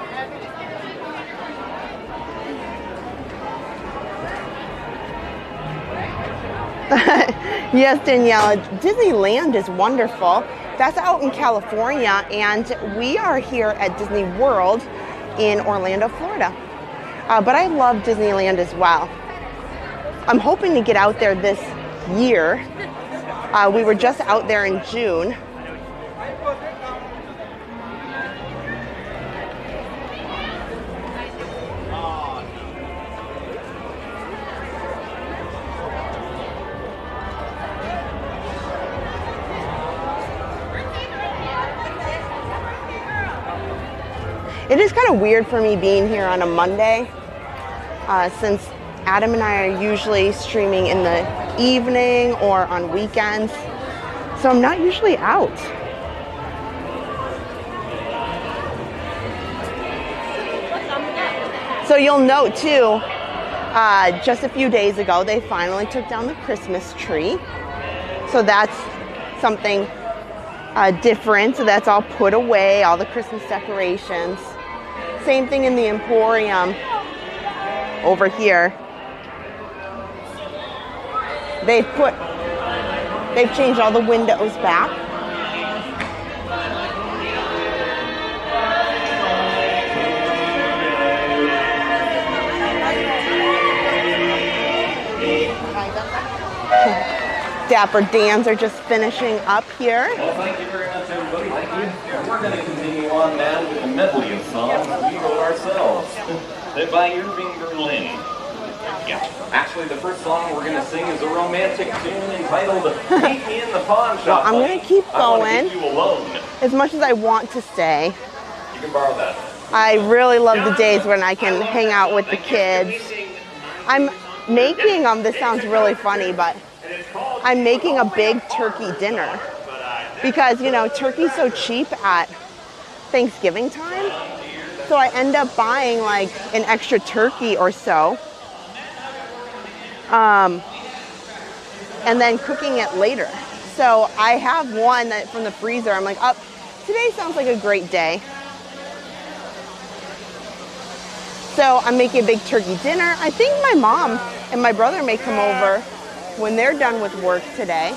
[SPEAKER 1] Yes, Danielle, Disneyland is wonderful. That's out in California, and we are here at Disney World in Orlando, Florida. But I love Disneyland as well. I'm hoping to get out there this year. We were just out there in June. It is kind of weird for me being here on a Monday, since Adam and I are usually streaming in the evening or on weekends, so I'm not usually out. So you'll note too, just a few days ago, they finally took down the Christmas tree. So that's something different. So that's all put away, all the Christmas decorations. Same thing in the Emporium over here. They've changed all the windows back. Dapper Dans are just finishing up here.
[SPEAKER 17] Well, thank you very much, everybody. Thank you. We're going to continue on now with a medley of songs we wrote ourselves. They're by Irving Berlin. Yeah. Actually, the first song we're going to sing is a romantic tune entitled "Meet Me in the Pawn Shop."
[SPEAKER 1] Well, I'm going to keep going.
[SPEAKER 17] I want to keep you alone.
[SPEAKER 1] As much as I want to stay.
[SPEAKER 17] You can borrow that.
[SPEAKER 1] I really love the days when I can hang out with the kids. I'm making this sounds really funny, but I'm making a big turkey dinner because, you know, turkey's so cheap at Thanksgiving time. So I end up buying like an extra turkey or so. And then cooking it later. So I have one that from the freezer. I'm like, oh, today sounds like a great day. So I'm making a big turkey dinner. I think my mom and my brother may come over when they're done with work today.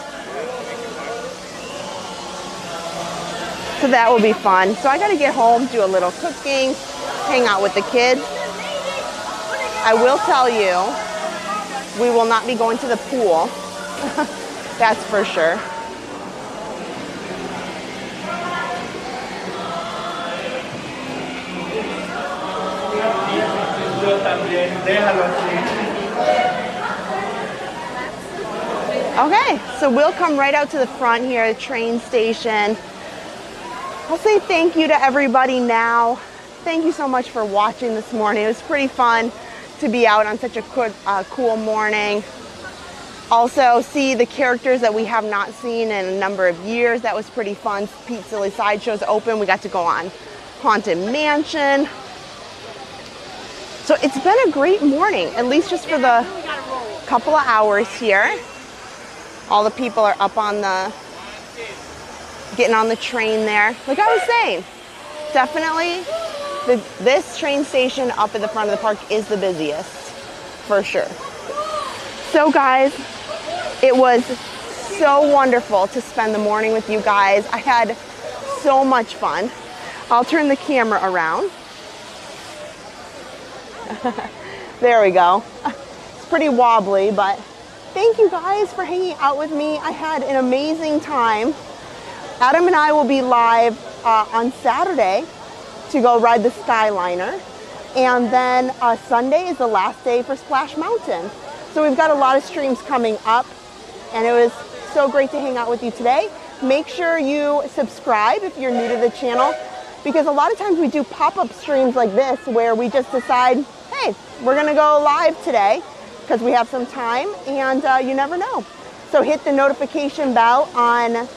[SPEAKER 1] So that will be fun. So I gotta get home, do a little cooking, hang out with the kids. I will tell you, we will not be going to the pool. That's for sure.
[SPEAKER 4] Yo también, déjalo así.
[SPEAKER 1] Okay, so we'll come right out to the front here at the train station. I'll say thank you to everybody now. Thank you so much for watching this morning. It was pretty fun to be out on such a cool morning. Also, see the characters that we have not seen in a number of years. That was pretty fun. Pete Silly Sideshow's open. We got to go on Haunted Mansion. So it's been a great morning, at least just for the couple of hours here. All the people are up on getting on the train there. Like I was saying, definitely this train station up at the front of the park is the busiest, for sure. So guys, it was so wonderful to spend the morning with you guys. I had so much fun. I'll turn the camera around. There we go. It's pretty wobbly, but thank you guys for hanging out with me. I had an amazing time. Adam and I will be live on Saturday to go ride the Skyliner. And then Sunday is the last day for Splash Mountain. So we've got a lot of streams coming up. And it was so great to hang out with you today. Make sure you subscribe if you're new to the channel, because a lot of times we do pop-up streams like this where we just decide, hey, we're gonna go live today because we have some time, and you never know. So hit the notification bell on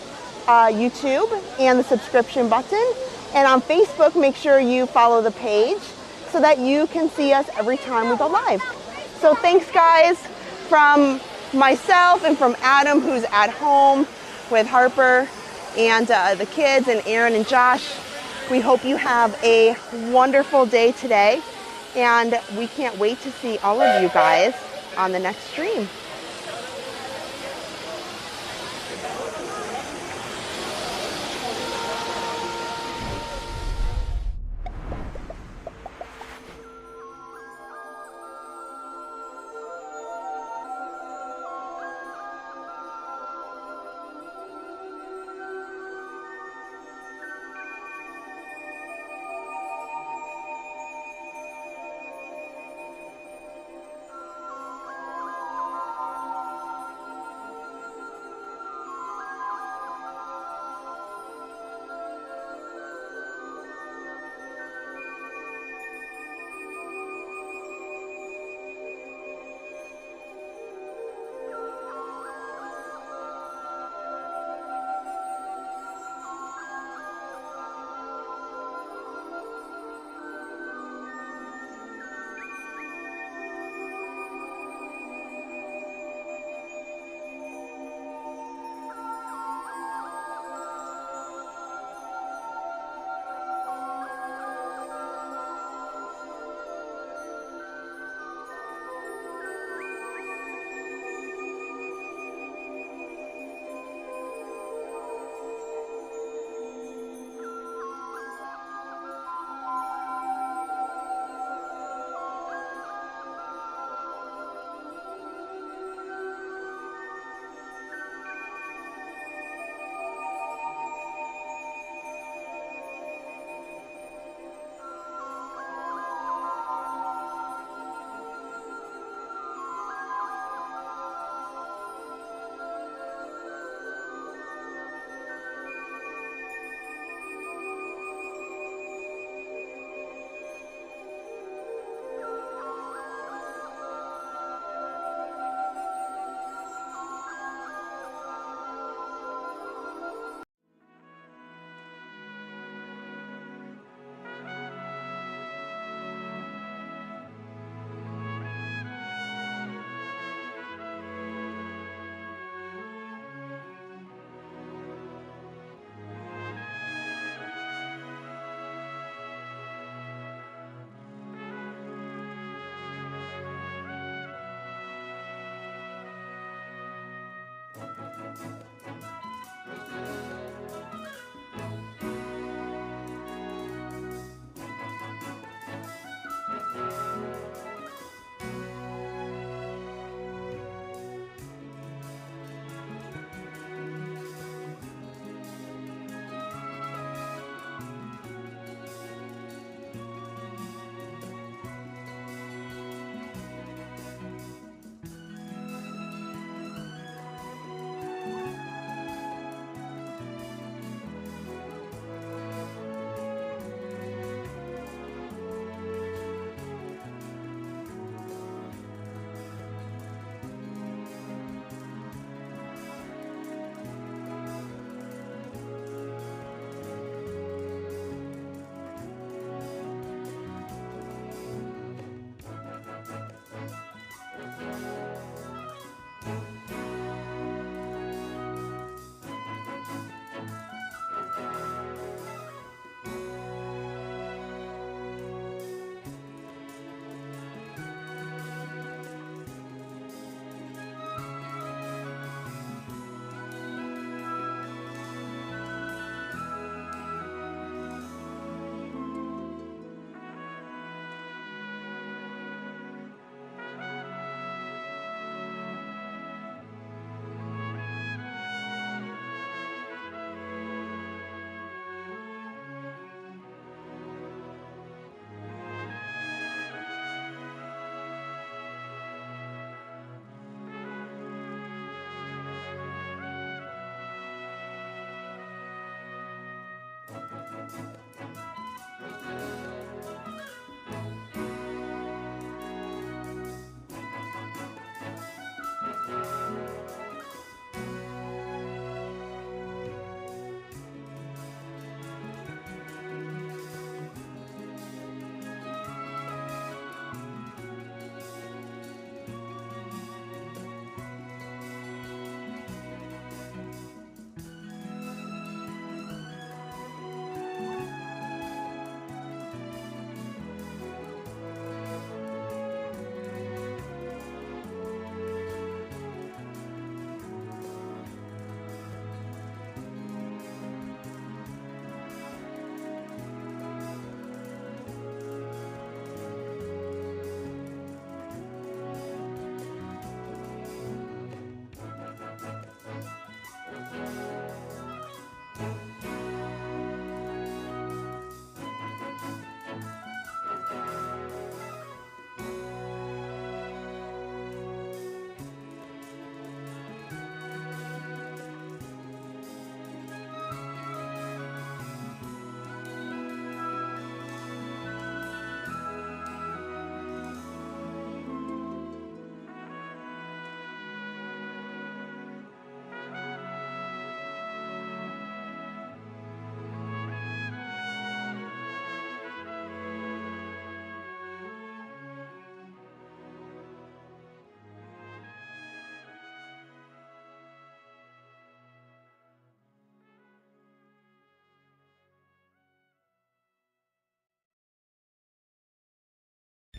[SPEAKER 1] YouTube and the subscription button. And on Facebook, make sure you follow the page so that you can see us every time we go live. So thanks guys, from myself and from Adam, who's at home with Harper and the kids, and Aaron and Josh. We hope you have a wonderful day today, and we can't wait to see all of you guys on the next stream.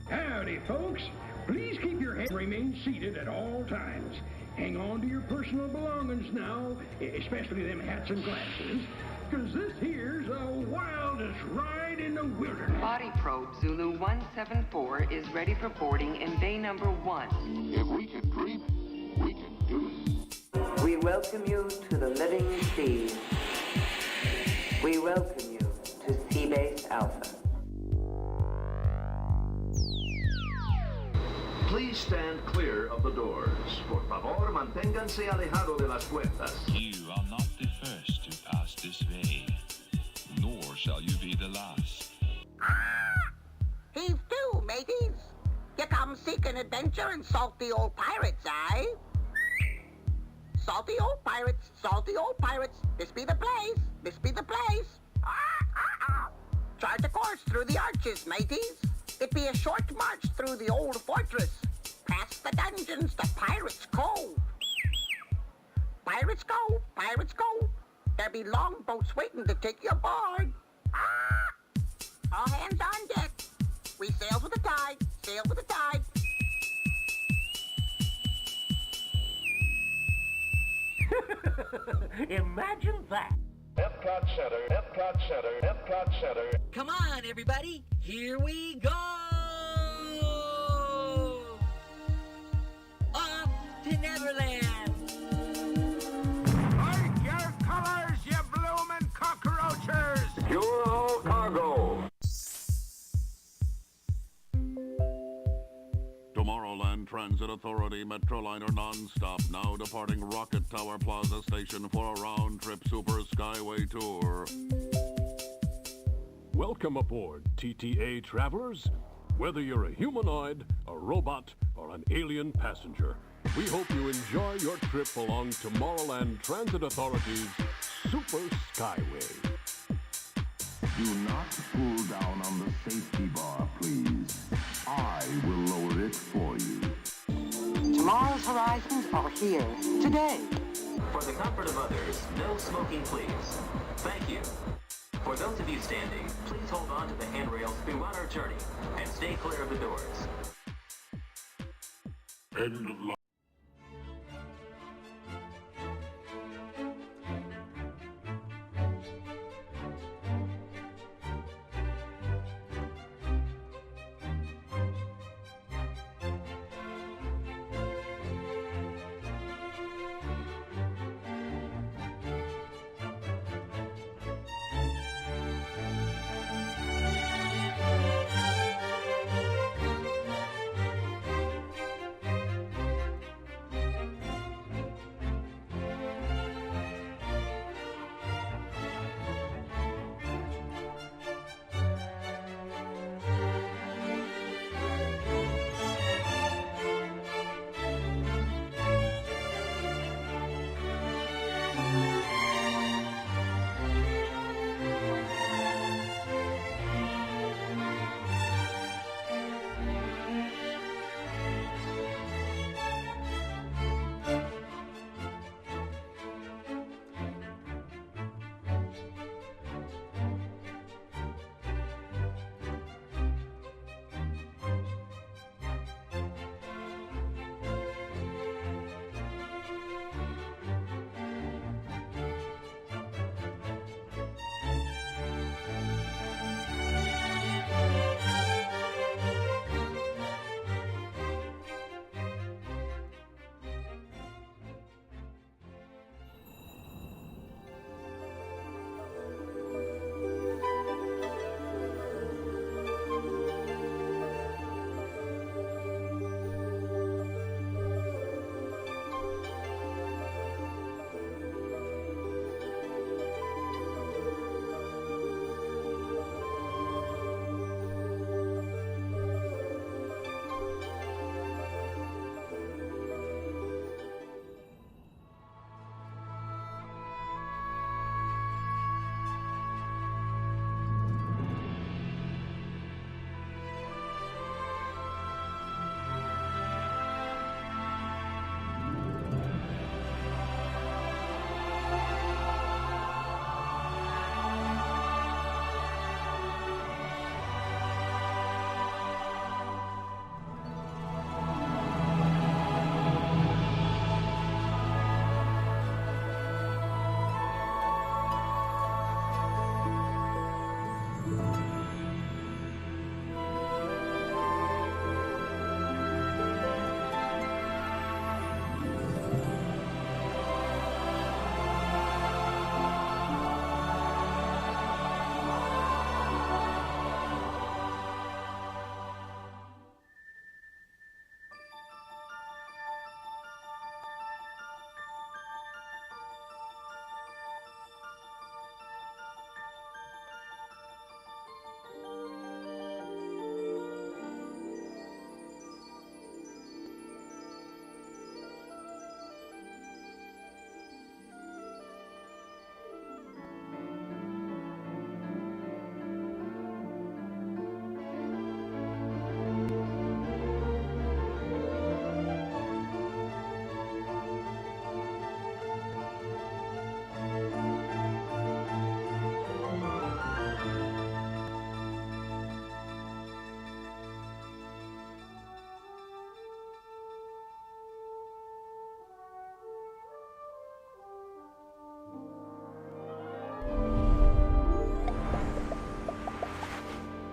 [SPEAKER 18] Howdy, folks. Please keep your head remain seated at all times. Hang on to your personal belongings now, especially them hats and glasses, because this here's the wildest ride in the wilderness.
[SPEAKER 19] Body probe Zulu 174 is ready for boarding in bay number 1.
[SPEAKER 16] If we can dream it, we can do it.
[SPEAKER 19] We welcome you to the living sea. We welcome you to Seabase Alpha.
[SPEAKER 20] Please stand clear of the doors. Por favor, manténganse alejado de las puertas.
[SPEAKER 21] You are not the first to pass this way, nor shall you be the last.
[SPEAKER 22] Heave to, mateys. You come seeking adventure and salty old pirates, eh? Salty old pirates, salty old pirates. This be the place, this be the place. Chart a course through the arches, mateys. It be a short march through the old fortress, past the dungeons to Pirates' Cove. Pirates' Cove, Pirates' Cove. There be longboats waiting to take you aboard. All hands on deck. We sail with the tide, sail with the tide.
[SPEAKER 20] Imagine that. Epcot Center, Epcot Center, Epcot Center.
[SPEAKER 23] Come on, everybody. Here we go. Off to Neverland.
[SPEAKER 16] Like your colors, you bloomin' cockroaches!
[SPEAKER 20] Secure all cargo.
[SPEAKER 24] Tomorrowland Transit Authority Metroliner non-stop, now departing Rocket Tower Plaza Station for a round-trip Super Skyway tour.
[SPEAKER 25] Welcome aboard, TTA travelers. Whether you're a humanoid, a robot, or an alien passenger, we hope you enjoy your trip along Tomorrowland Transit Authority's Super Skyway.
[SPEAKER 6] Do not pull down on the safety bar, please. I will lower it for you.
[SPEAKER 19] Tomorrow's horizons are here today.
[SPEAKER 26] For the comfort of others, no smoking, please. Thank you. For those of you standing, please hold on to the handrails throughout our journey and stay clear of the doors.
[SPEAKER 24] End of line.